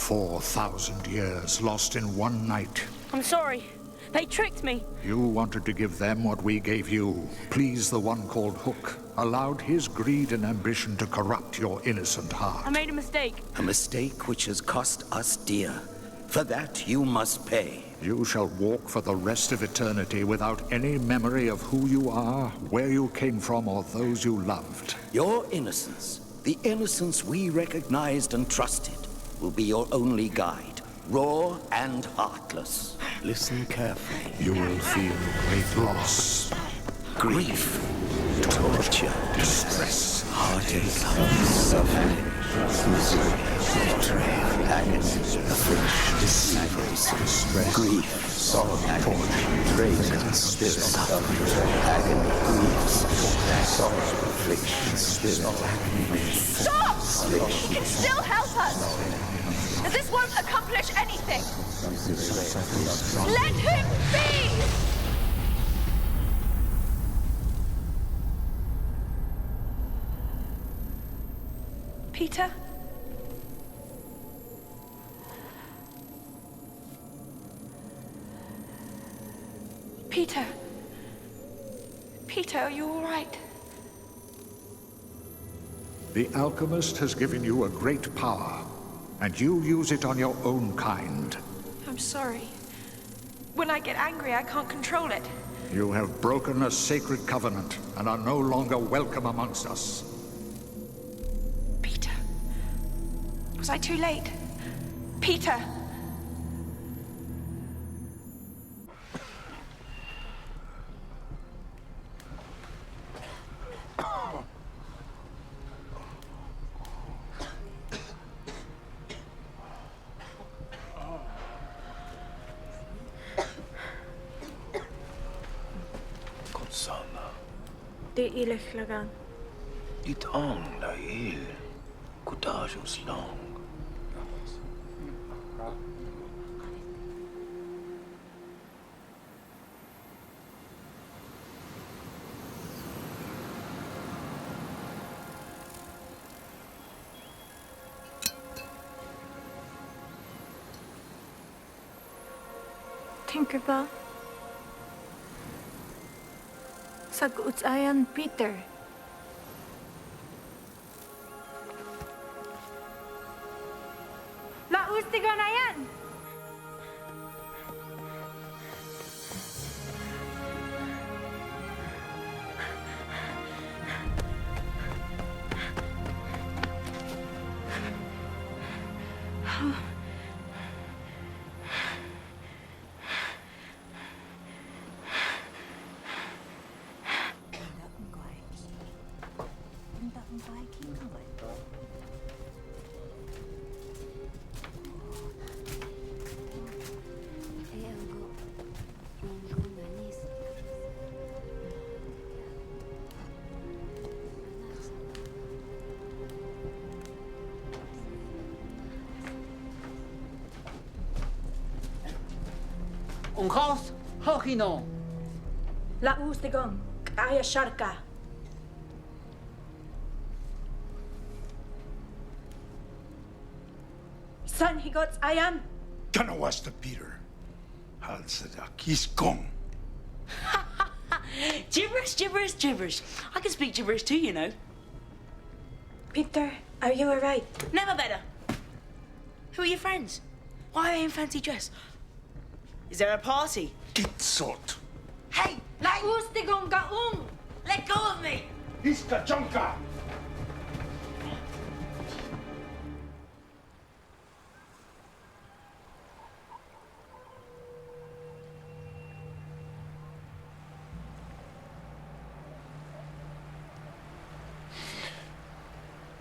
Speaker 20: 4,000 years lost in one night.
Speaker 11: I'm sorry. They tricked me.
Speaker 20: You wanted to give them what we gave you. Please the one called Hook. Allowed his greed and ambition to corrupt your innocent heart.
Speaker 11: I made a mistake.
Speaker 21: A mistake which has cost us dear. For that you must pay.
Speaker 20: You shall walk for the rest of eternity without any memory of who you are, where you came from, or those you loved.
Speaker 21: Your innocence, the innocence we recognized and trusted, will be your only guide, raw and heartless. Listen carefully.
Speaker 20: You will feel great loss,
Speaker 21: grief, torture, distress, heartache, suffering, misery, betrayal, agony, affliction, deceivers, grief, sorrow, torture, betrayal, spirit, suffering, agony, grief, sorrow, affliction, spirit, agony,
Speaker 6: Stop! He can still help us! This won't accomplish anything! Let him be! Peter? Peter? Peter, are you all right?
Speaker 20: The alchemist has given you a great power, and you use it on your own kind.
Speaker 6: I'm sorry. When I get angry, I can't control it.
Speaker 20: You have broken a sacred covenant and are no longer welcome amongst us.
Speaker 6: Peter. Was I too late? Peter!
Speaker 8: Di ilahlagan.
Speaker 16: Itong dahil kudajos long.
Speaker 8: Tinkerbell. Sag-utsayan, Peter. Laus tiga na yan!
Speaker 1: Onghaus, Hogino.
Speaker 8: Laus tigong, kaya sharka. San higots ayan.
Speaker 18: Ganawasta Peter. Halsadak, he's gone.
Speaker 11: Gibberish, gibberish, gibberish. I can speak gibberish too, you know.
Speaker 8: Peter, are you alright?
Speaker 11: Never better. Who are your friends? Why are they in fancy dress? Is there a party?
Speaker 18: Gitsot.
Speaker 11: Hey!
Speaker 8: Laus tigong gaung!
Speaker 11: Let go of me!
Speaker 18: Iska Junka!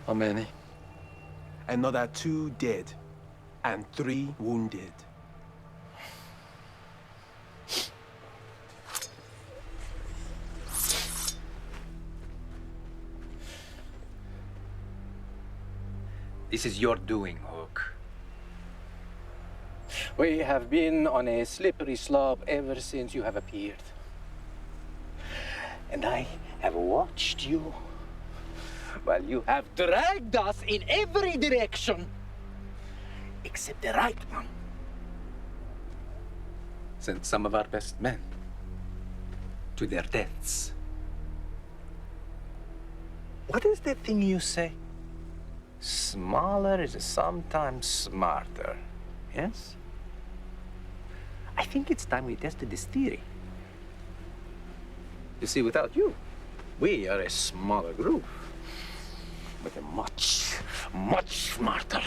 Speaker 5: How many?
Speaker 7: Another 2 dead and 3 wounded.
Speaker 19: This is your doing, Hook. We have been on a slippery slope ever since you have appeared. And I have watched you while you have dragged us in every direction. except the right one. Sent some of our best men to their deaths. What is that thing you say? Smaller is sometimes smarter, yes? I think it's time we tested this theory. You see, without you, we are a smaller group, but a much, much smarter.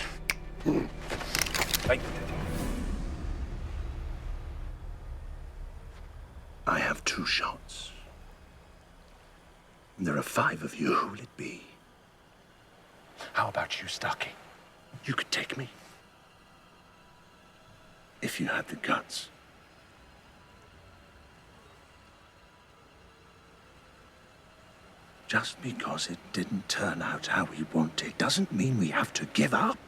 Speaker 17: I have 2 shots. And there are 5 of you. Who will it be?
Speaker 19: How about you, Starkey?
Speaker 17: You could take me. If you had the guts. Just because it didn't turn out how we wanted doesn't mean we have to give up.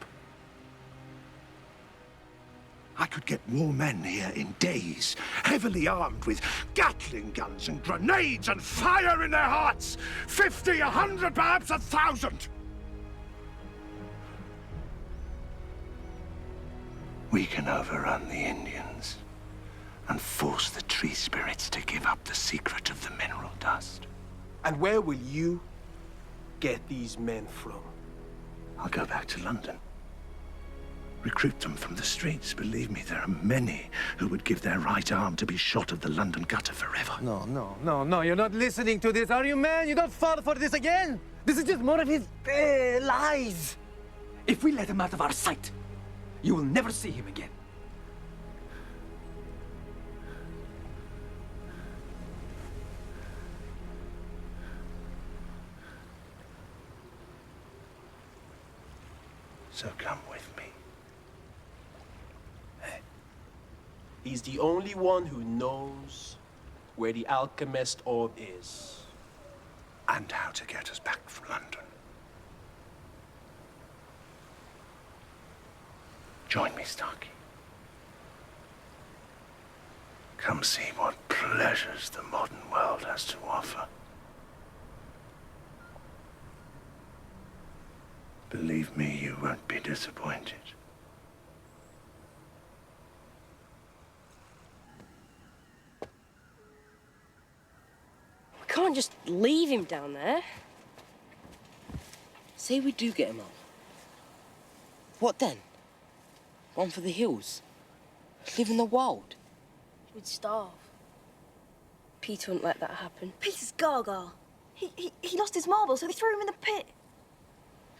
Speaker 17: I could get more men here in days, heavily armed with Gatling guns and grenades and fire in their hearts. 50, 100, perhaps 1,000. We can overrun the Indians and force the tree spirits to give up the secret of the mineral dust.
Speaker 7: And where will you get these men from?
Speaker 17: I'll go back to London. Recruit them from the streets. Believe me, there are many who would give their right arm to be shot of the London gutter forever.
Speaker 5: No, you're not listening to this, are you, man? You don't fall for this again? This is just more of his lies. If we let him out of our sight, you will never see him again.
Speaker 17: So come with me.
Speaker 7: He's the only one who knows where the alchemist orb is.
Speaker 17: And how to get us back from London. Join me, Starkey. Come see what pleasures the modern world has to offer. Believe me, you won't be disappointed.
Speaker 11: We can't just leave him down there. Say we do get him out. What then? Run for the hills? Live in the wild?
Speaker 3: We'd starve.
Speaker 11: Peter wouldn't let that happen.
Speaker 6: Peter's gaga. He lost his marble, so they threw him in the pit.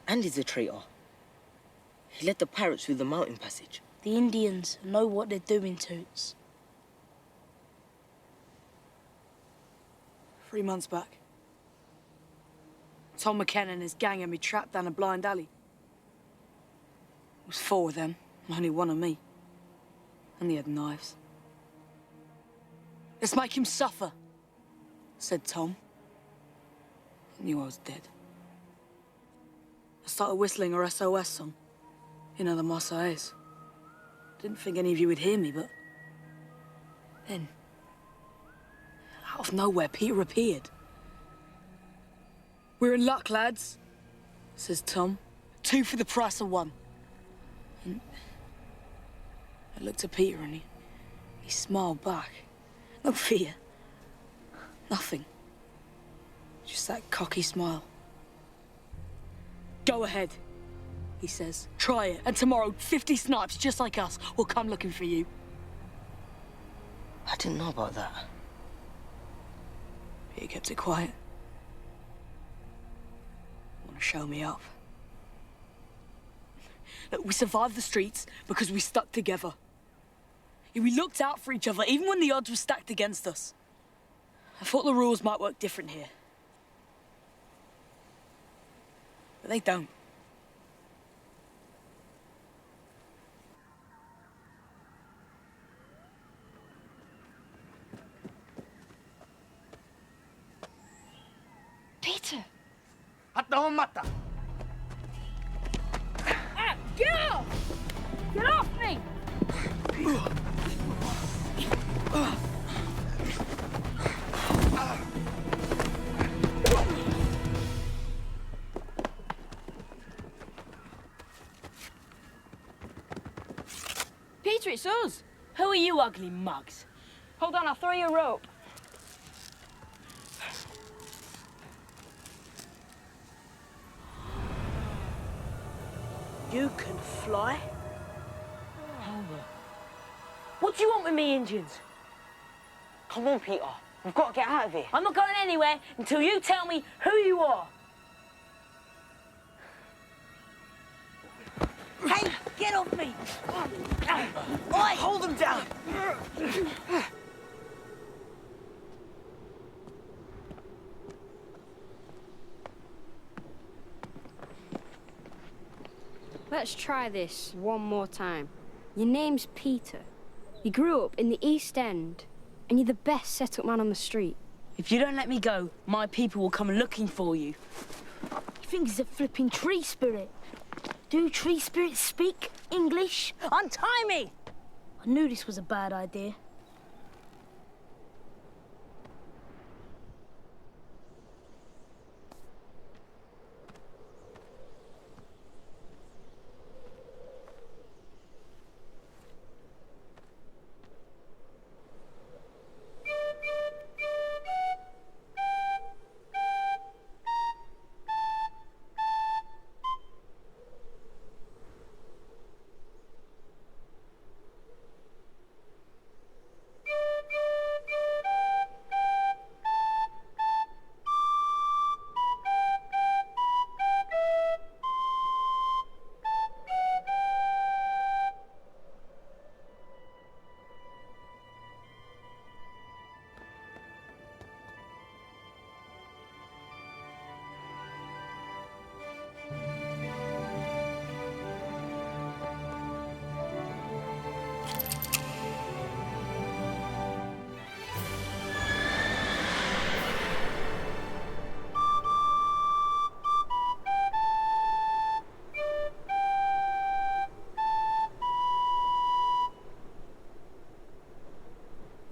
Speaker 11: And he's a traitor. He led the pirates through the mountain passage.
Speaker 3: The Indians know what they're doing, Toots.
Speaker 2: 3 months back, Tom McKenna and his gang had me trapped down a blind alley. It was 4 of them, and only 1 of me. And they had knives. Let's make him suffer, said Tom. I knew I was dead. I started whistling a SOS song. You know, the Marseillaise. Didn't think any of you would hear me, but then, out of nowhere, Peter appeared. "We're in luck, lads," says Tom. 2 for the price of 1. And I looked at Peter and he smiled back. No fear. Nothing. Just that cocky smile. "Go ahead," he says. "Try it, and tomorrow 50 snipes just like us will come looking for you."
Speaker 11: I didn't know about that.
Speaker 2: He kept it quiet. Want to show me up? Look, we survived the streets because we stuck together. We looked out for each other, even when the odds were stacked against us. I thought the rules might work different here. But they don't.
Speaker 6: Peter!
Speaker 5: At the home mata.
Speaker 6: Ah, get off! Get off me!
Speaker 11: Peter, it's us. Who are you ugly mugs?
Speaker 6: Hold on, I'll throw you a rope.
Speaker 11: You can fly? What do you want with me, Indians? Come on, Peter. We've got to get out of here. I'm not going anywhere until you tell me who you are. Hey, get off me! Oi! Hold them down!
Speaker 9: Let's try this one more time. Your name's Peter. You grew up in the East End, and you're the best set-up man on the street.
Speaker 11: If you don't let me go, my people will come looking for you.
Speaker 22: You think he's a flipping tree spirit? Do tree spirits speak English?
Speaker 11: Untie me!
Speaker 22: I knew this was a bad idea.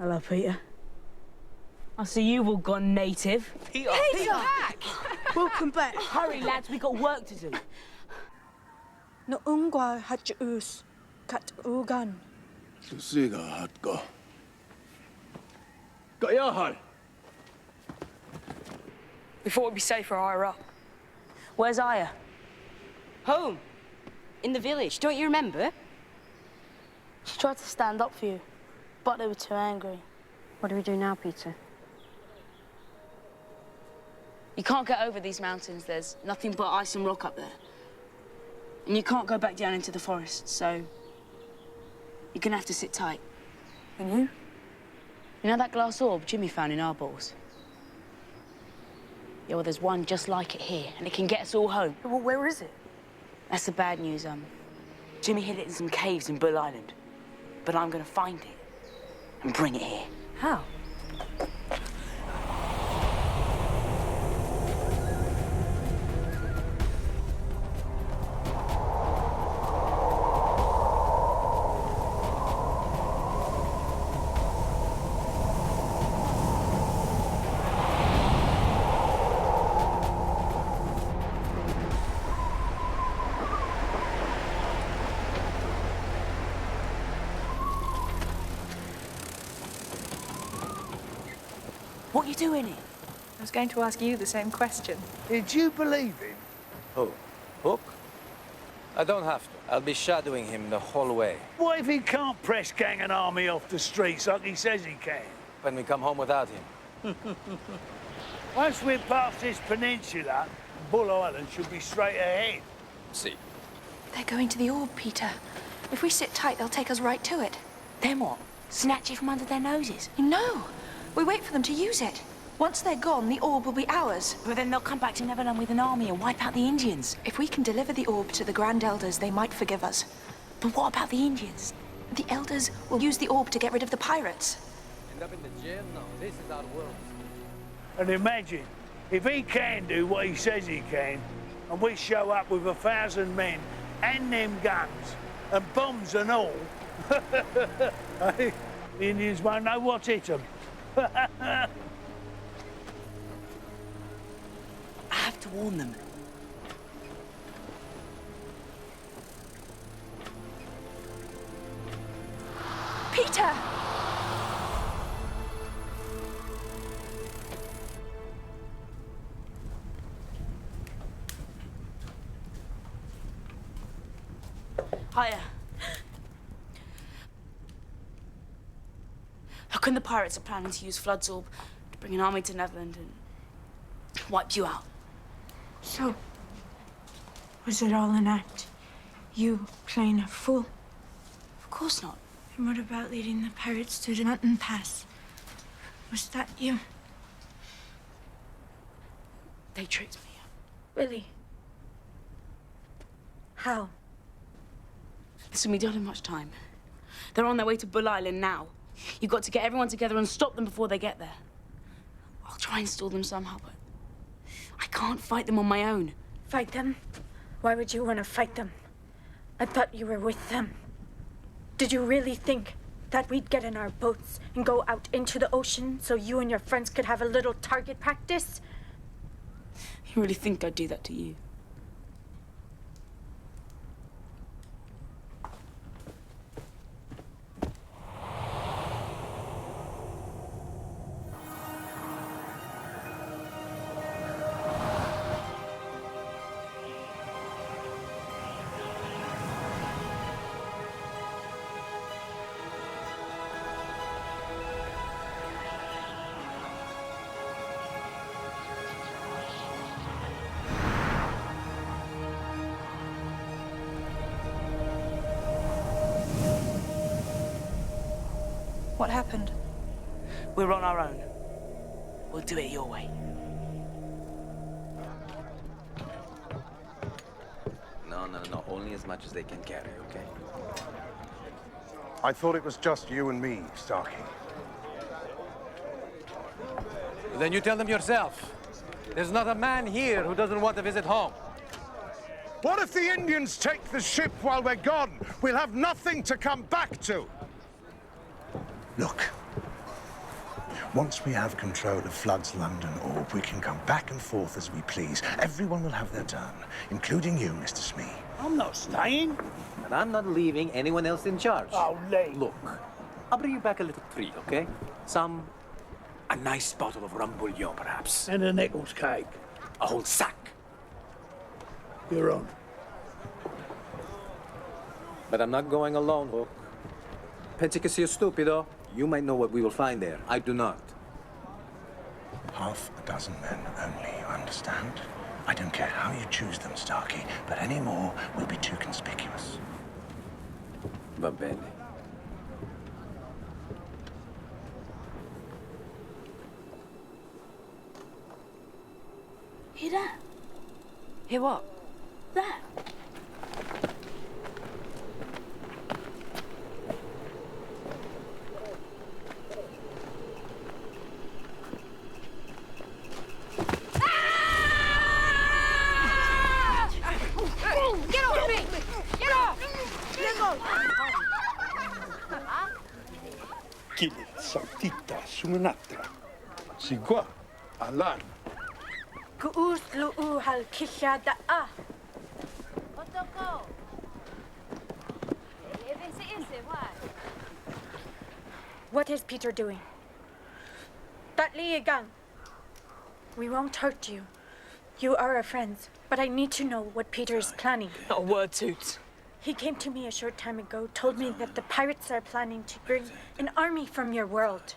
Speaker 11: Hello, Peter. I see you've all gone native.
Speaker 22: Peter!
Speaker 11: Back! Welcome back. Hurry, lads, we've got work to do.
Speaker 2: No ungwa hachus kat ugan.
Speaker 16: Susiga hatko.
Speaker 5: Gayahal!
Speaker 11: We thought it'd be safer higher up. Where's Aya?
Speaker 9: Home. In the village, don't you remember?
Speaker 22: She tried to stand up for you, but they were too angry.
Speaker 9: What do we do now, Peter?
Speaker 11: You can't get over these mountains. There's nothing but ice and rock up there. And you can't go back down into the forest, so you're gonna have to sit tight.
Speaker 2: And you?
Speaker 11: You know that glass orb Jimmy found in our balls? Yeah, well, there's one just like it here, and it can get us all home.
Speaker 2: Well, where is it?
Speaker 11: That's the bad news. Jimmy hid it in some caves in Bull Island. But I'm gonna find it and bring it here.
Speaker 2: How?
Speaker 11: What are you doing here?
Speaker 6: I was going to ask you the same question.
Speaker 4: Did you believe him?
Speaker 14: Who? Hook? I don't have to. I'll be shadowing him the whole way.
Speaker 4: What if he can't press gang an army off the streets like he says he can?
Speaker 14: When we come home without him.
Speaker 4: Once we're past this peninsula, Bull Island should be straight ahead.
Speaker 14: See.
Speaker 3: They're going to the orb, Peter. If we sit tight, they'll take us right to it.
Speaker 11: Then what? Snatch it from under their noses?
Speaker 3: No. We wait for them to use it. Once they're gone, the orb will be ours.
Speaker 11: But then they'll come back to Neverland with an army and wipe out the Indians.
Speaker 3: If we can deliver the orb to the Grand Elders, they might forgive us.
Speaker 11: But what about the Indians?
Speaker 3: The Elders will use the orb to get rid of the pirates.
Speaker 14: End up in the jail? No, this is our world.
Speaker 4: And imagine, if he can do what he says he can, and we show up with 1,000 men and them guns, and bombs and all, the Indians won't know what's hit them.
Speaker 11: I have to warn them.
Speaker 6: Peter!
Speaker 11: Hiya. How come the pirates are planning to use Flood's orb to bring an army to Neverland and wipe you out?
Speaker 8: So, was it all an act? You playing a fool?
Speaker 11: Of course not.
Speaker 8: And what about leading the pirates to the mountain pass? Was that you?
Speaker 11: They tricked me.
Speaker 8: Really? How?
Speaker 11: Listen, we don't have much time. They're on their way to Bull Island now. You've got to get everyone together and stop them before they get there. I'll try and stall them somehow, but I can't fight them on my own.
Speaker 8: Fight them? Why would you want to fight them? I thought you were with them. Did you really think that we'd get in our boats and go out into the ocean so you and your friends could have a little target practice?
Speaker 11: You really think I'd do that to you?
Speaker 6: What happened?
Speaker 11: We're on our own. We'll do it your way.
Speaker 19: No. Only as much as they can carry, okay?
Speaker 12: I thought it was just you and me, Starkey.
Speaker 14: Then you tell them yourself. There's not a man here who doesn't want to visit home.
Speaker 12: What if the Indians take the ship while we're gone? We'll have nothing to come back to.
Speaker 17: Look, once we have control of Flood's London orb, we can come back and forth as we please. Everyone will have their turn, including you, Mr. Smee.
Speaker 4: I'm not staying.
Speaker 14: And I'm not leaving anyone else in charge.
Speaker 4: Oh, Lee.
Speaker 14: Look, I'll bring you back a little treat, okay? A nice bottle of rum bouillon, perhaps.
Speaker 4: And a Nichols cake.
Speaker 14: A whole sack.
Speaker 4: You're on.
Speaker 14: But I'm not going alone, Hook. Pensé que sia stupido. You might know what we will find there. I do not.
Speaker 17: Half a dozen men only, you understand? I don't care how you choose them, Starkey, but any more will be too conspicuous.
Speaker 14: Va bene.
Speaker 11: Hear that?
Speaker 2: Hear what?
Speaker 11: That.
Speaker 6: Get off me! Get off!
Speaker 18: Kilit saltita sumanatra. Sigua alar.
Speaker 8: Kuus lu'u hal kisha da'a. What is Peter doing? Datliigang. We won't hurt you. You are our friends, but I need to know what Peter is planning.
Speaker 11: Not a word, Toots.
Speaker 8: He came to me a short time ago, told me that the pirates are planning to bring an army from your world.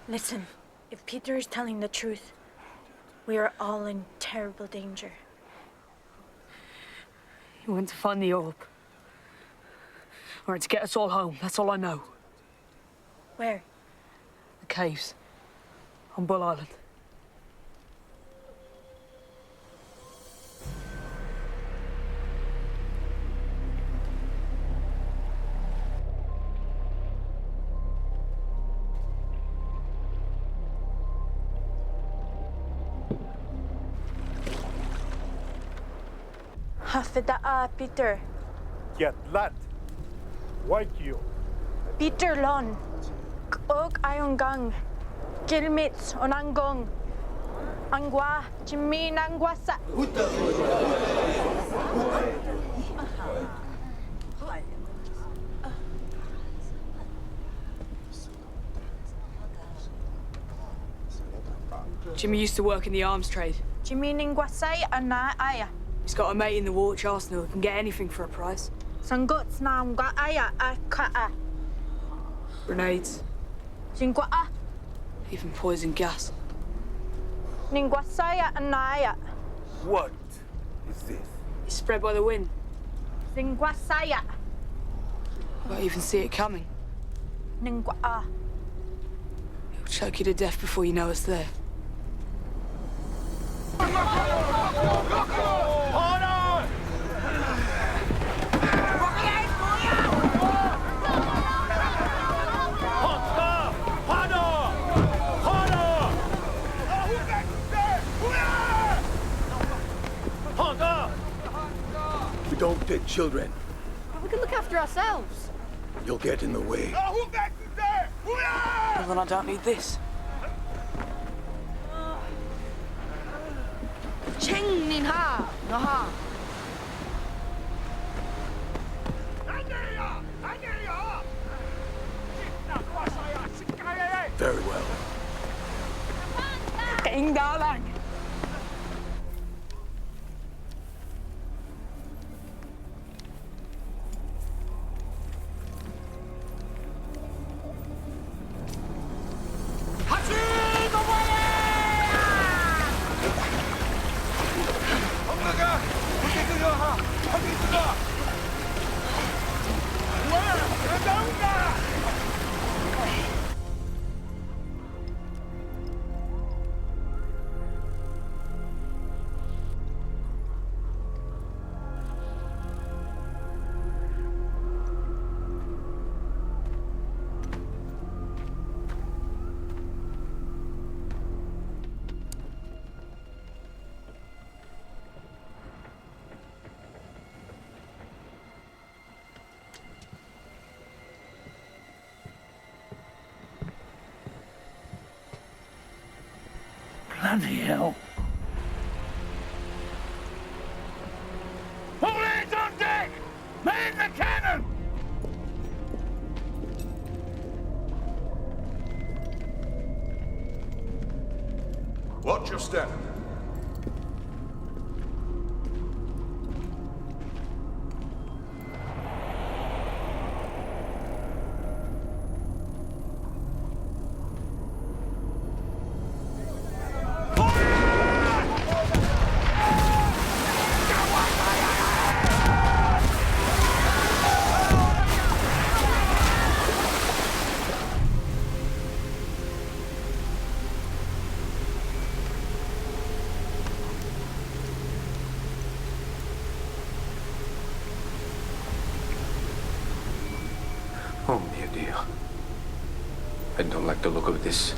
Speaker 8: Listen, if Peter is telling the truth, we are all in terrible danger.
Speaker 11: He went to find the orb. Or to get us all home, that's all I know.
Speaker 8: Where?
Speaker 11: The caves. On Bull Island.
Speaker 8: Hafida'a, Peter.
Speaker 18: Get lad. White you.
Speaker 8: Peter Lon. Og ayongang. Gilmits onangong. Angwa jimin angwasa.
Speaker 2: Jimmy used to work in the arms trade.
Speaker 8: Jimmy Ningwasai ana aya.
Speaker 2: He's got a mate in the Watch Arsenal who can get anything for a price.
Speaker 8: Sangots na mga aya a.
Speaker 2: Grenades,
Speaker 8: Jingwa a.
Speaker 2: even poison gas.
Speaker 8: Ningwasaya ana aya.
Speaker 4: What is this?
Speaker 2: It's spread by the wind.
Speaker 8: Ningwasaya.
Speaker 2: Won't even see it coming.
Speaker 8: Ningwa a.
Speaker 2: It'll choke you to death before you know it's there.
Speaker 17: We don't take children.
Speaker 6: But we can look after ourselves.
Speaker 17: You'll get in the way.
Speaker 2: Well, then I don't need this.
Speaker 6: Cheng nin ha, no ha.
Speaker 17: Very well.
Speaker 2: Cảnh đó là
Speaker 4: Bloody hell. All hands on deck! Man the cannon!
Speaker 12: Watch your step.
Speaker 19: Oh, mio Dio. I don't like the look of this.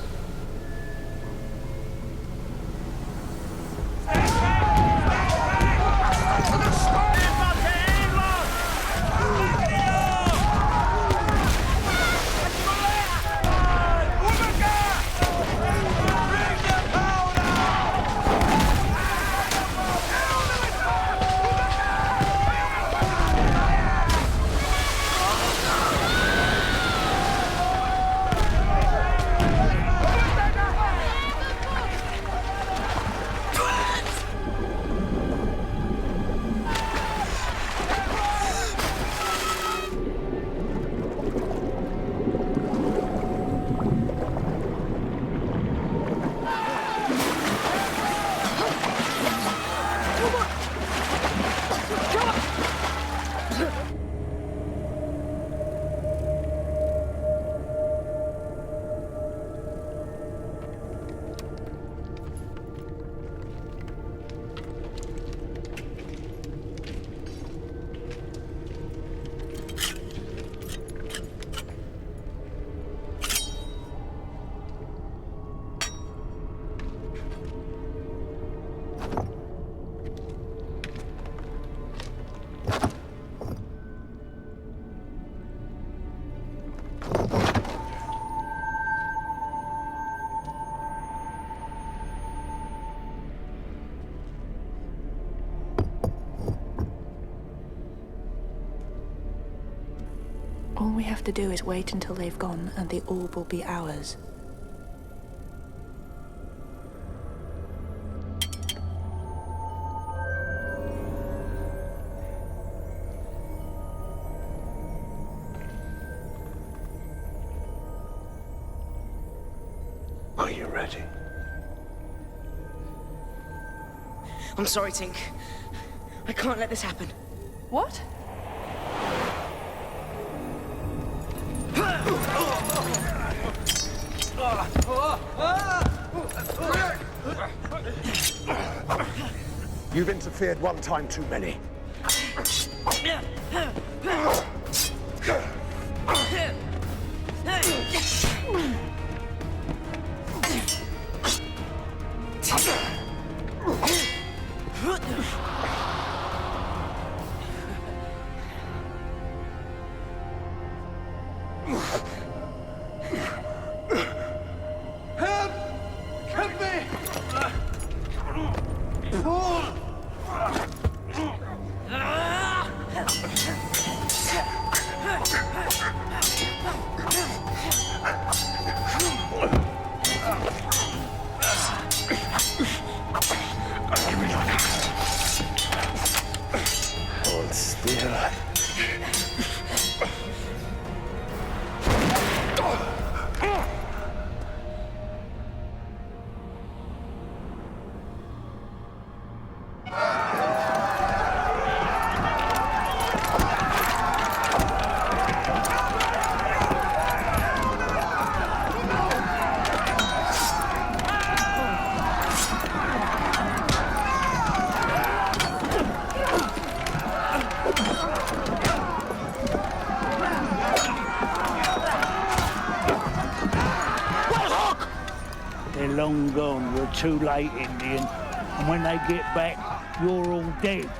Speaker 8: All we have to do is wait until they've gone, and the orb will be ours.
Speaker 17: ready.
Speaker 11: I'm sorry, Tink. I can't let this happen.
Speaker 6: What?
Speaker 17: You've interfered one time too many. Hold still.
Speaker 4: They're long gone. You're too late, Indian. And when they get back, you're all dead.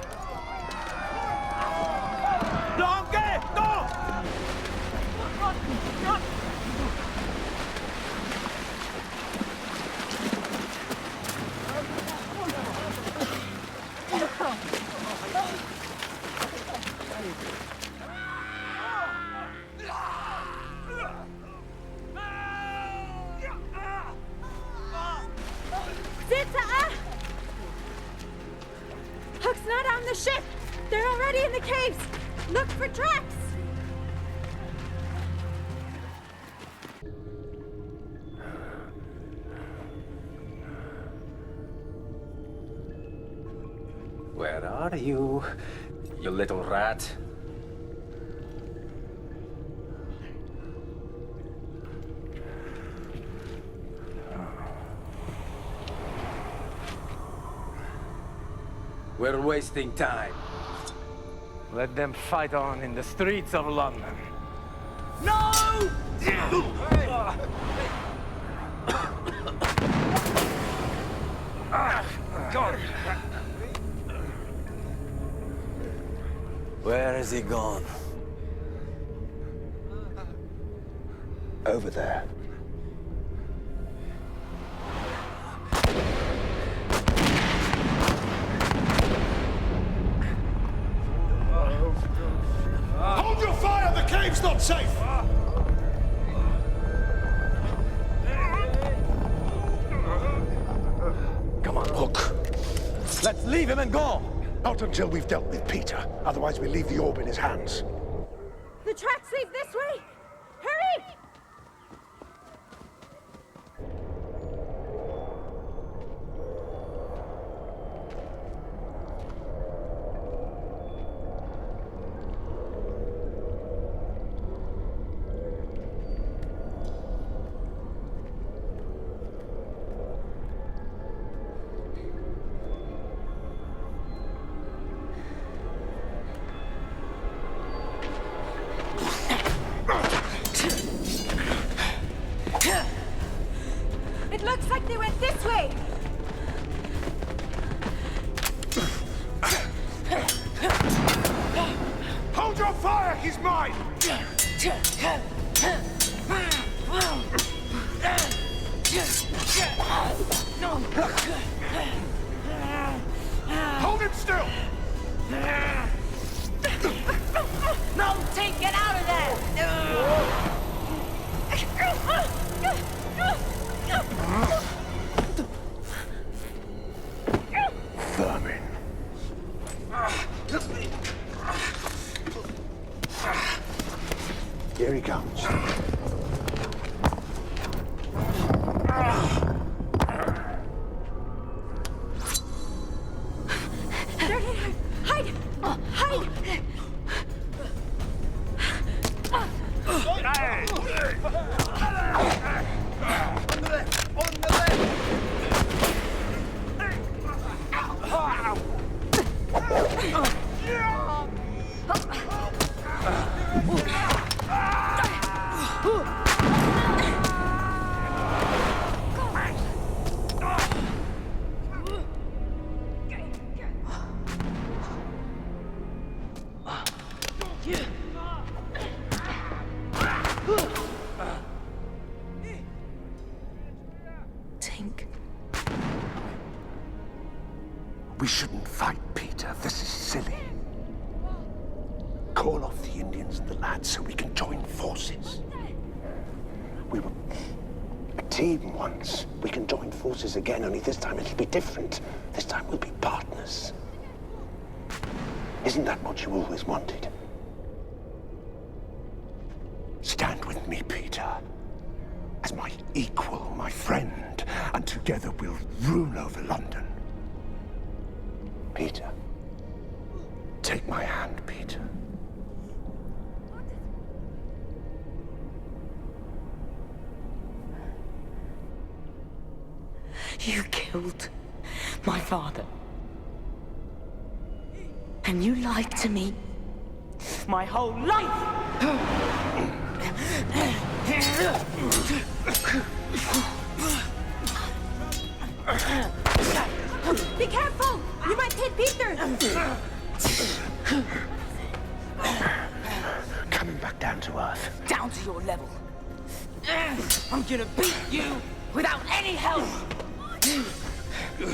Speaker 6: Hook's not on the ship! They're already in the caves! Look for tracks!
Speaker 14: Where are you, you little rat? We're wasting time.
Speaker 5: Let them fight on in the streets of London.
Speaker 7: No!
Speaker 5: God.
Speaker 17: Where has he gone? Over there.
Speaker 12: Hold your fire! The cave's not safe!
Speaker 17: Come on, Hook.
Speaker 5: Let's leave him and go!
Speaker 17: Not until we've dealt with Peter. Otherwise, we leave the orb in his hands.
Speaker 6: The tracks lead this way! Hurry! It looks like they went this way!
Speaker 12: Hold your fire! He's mine! Hold him still!
Speaker 6: No, take it out of there!
Speaker 17: Vermin. Here he comes. Tink. We shouldn't fight, Peter. This is silly. Call off the Indians and the lads so we can join forces. We were a team once. We can join forces again, only this time it'll be different. This time we'll be partners. Isn't that what you always wanted? Stand with me, Peter. As my equal, my friend, and together we'll rule over London. Peter. Take my hand, Peter.
Speaker 2: You killed my father. And you lied to me my whole life!
Speaker 6: Be careful! You might hit Peter!
Speaker 17: Coming back down to earth.
Speaker 2: Down to your level. I'm gonna beat you without any help!
Speaker 6: Be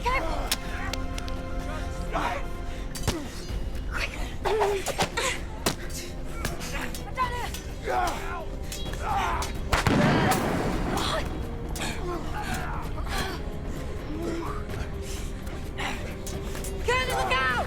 Speaker 6: careful!
Speaker 2: Kennedy, look out!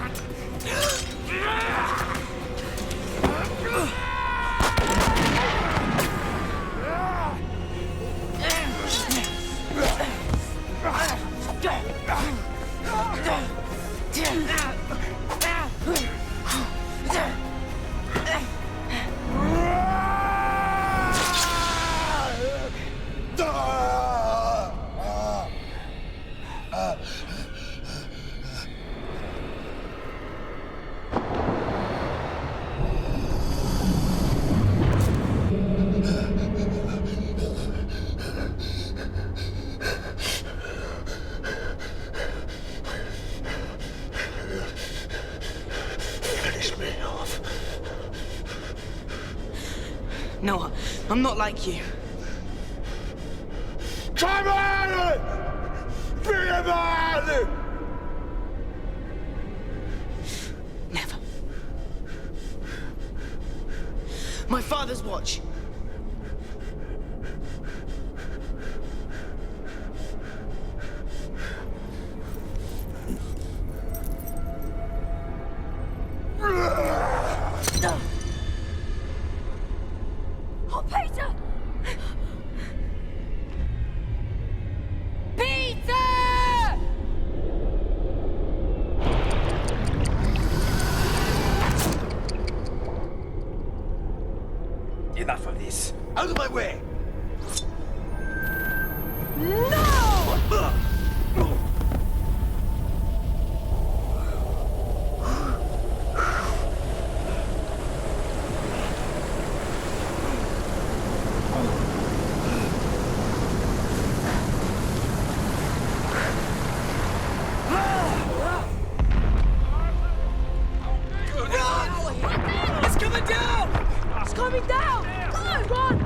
Speaker 2: No, I'm not like you.
Speaker 12: Come on! Be a man!
Speaker 2: Never. My father's watch.
Speaker 6: Oh, Peter! Peter!
Speaker 5: Enough of this. Out of my way!
Speaker 6: No!
Speaker 2: It's coming down!
Speaker 6: It's coming down! Go! Run!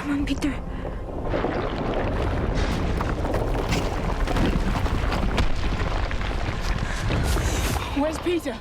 Speaker 8: Come on, Peter.
Speaker 2: Where's Peter?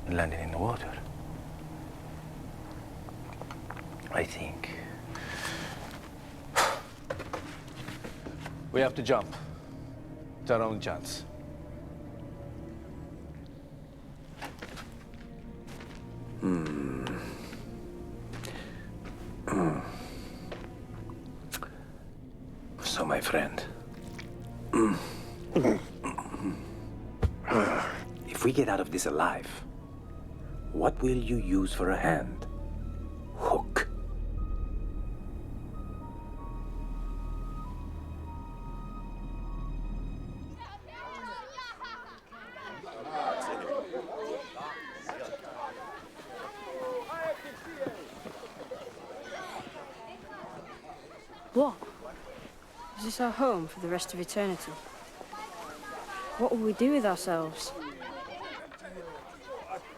Speaker 19: Landing in the water. I think we have to jump. It's our only chance. So, my friend, if we get out of this alive, what will you use for a hand? Hook.
Speaker 9: What? Is this our home for the rest of eternity? What will we do with ourselves?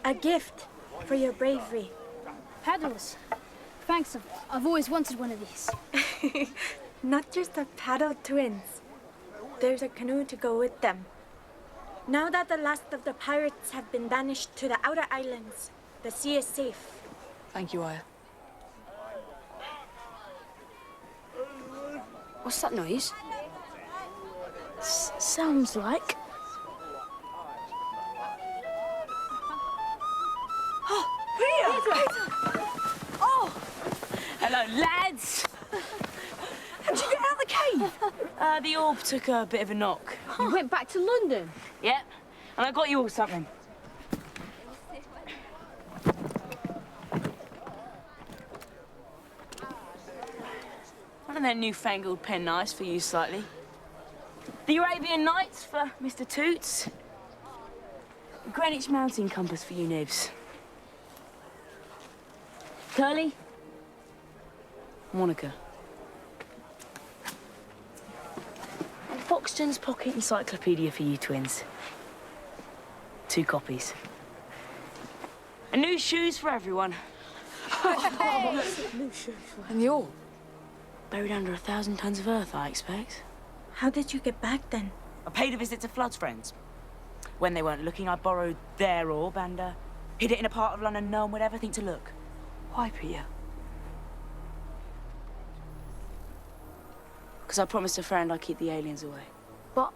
Speaker 8: A gift for your bravery.
Speaker 6: Paddles. Thanks, I've always wanted one of these.
Speaker 8: Not just the paddle twins. There's a canoe to go with them. Now that the last of the pirates have been banished to the outer islands, the sea is safe.
Speaker 2: Thank you, Aya.
Speaker 9: What's that noise?
Speaker 6: Sounds like...
Speaker 11: Hello, lads.
Speaker 6: How'd you get out of the cave?
Speaker 11: The orb took a bit of a knock.
Speaker 9: You went back to London?
Speaker 11: Yep, and I got you all something. One of their newfangled penknives for you slightly. The Arabian Nights for Mr. Toots. The Greenwich Mountain Compass for you nibs. Curly. Monica. And Foxton's Pocket Encyclopedia for you twins. 2 copies. And new shoes for everyone.
Speaker 2: New shoes. And the orb?
Speaker 11: Buried under 1,000 tons of earth, I expect.
Speaker 8: How did you get back then?
Speaker 11: I paid a visit to Flood's friends. When they weren't looking, I borrowed their orb and hid it in a part of London no one would ever think to look.
Speaker 2: Why, Peter?
Speaker 11: Because I promised a friend I'd keep the aliens away.
Speaker 6: But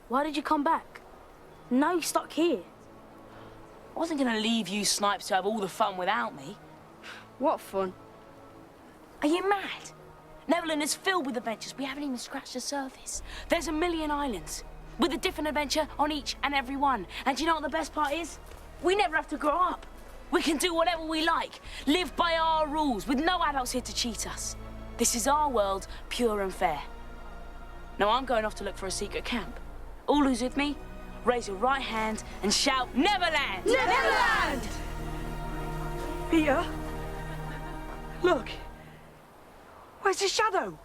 Speaker 6: why did you come back? Now you're stuck here.
Speaker 11: I wasn't going to leave you snipes to have all the fun without me.
Speaker 9: What fun?
Speaker 11: Are you mad? Neverland is filled with adventures. We haven't even scratched the surface. There's 1 million islands, with a different adventure on each and every one. And do you know what the best part is? We never have to grow up. We can do whatever we like, live by our rules, with no adults here to cheat us. This is our world, pure and fair. Now I'm going off to look for a secret camp. All who's with me, raise your right hand and shout, Neverland!
Speaker 2: Neverland! Peter? Look. Where's the shadow?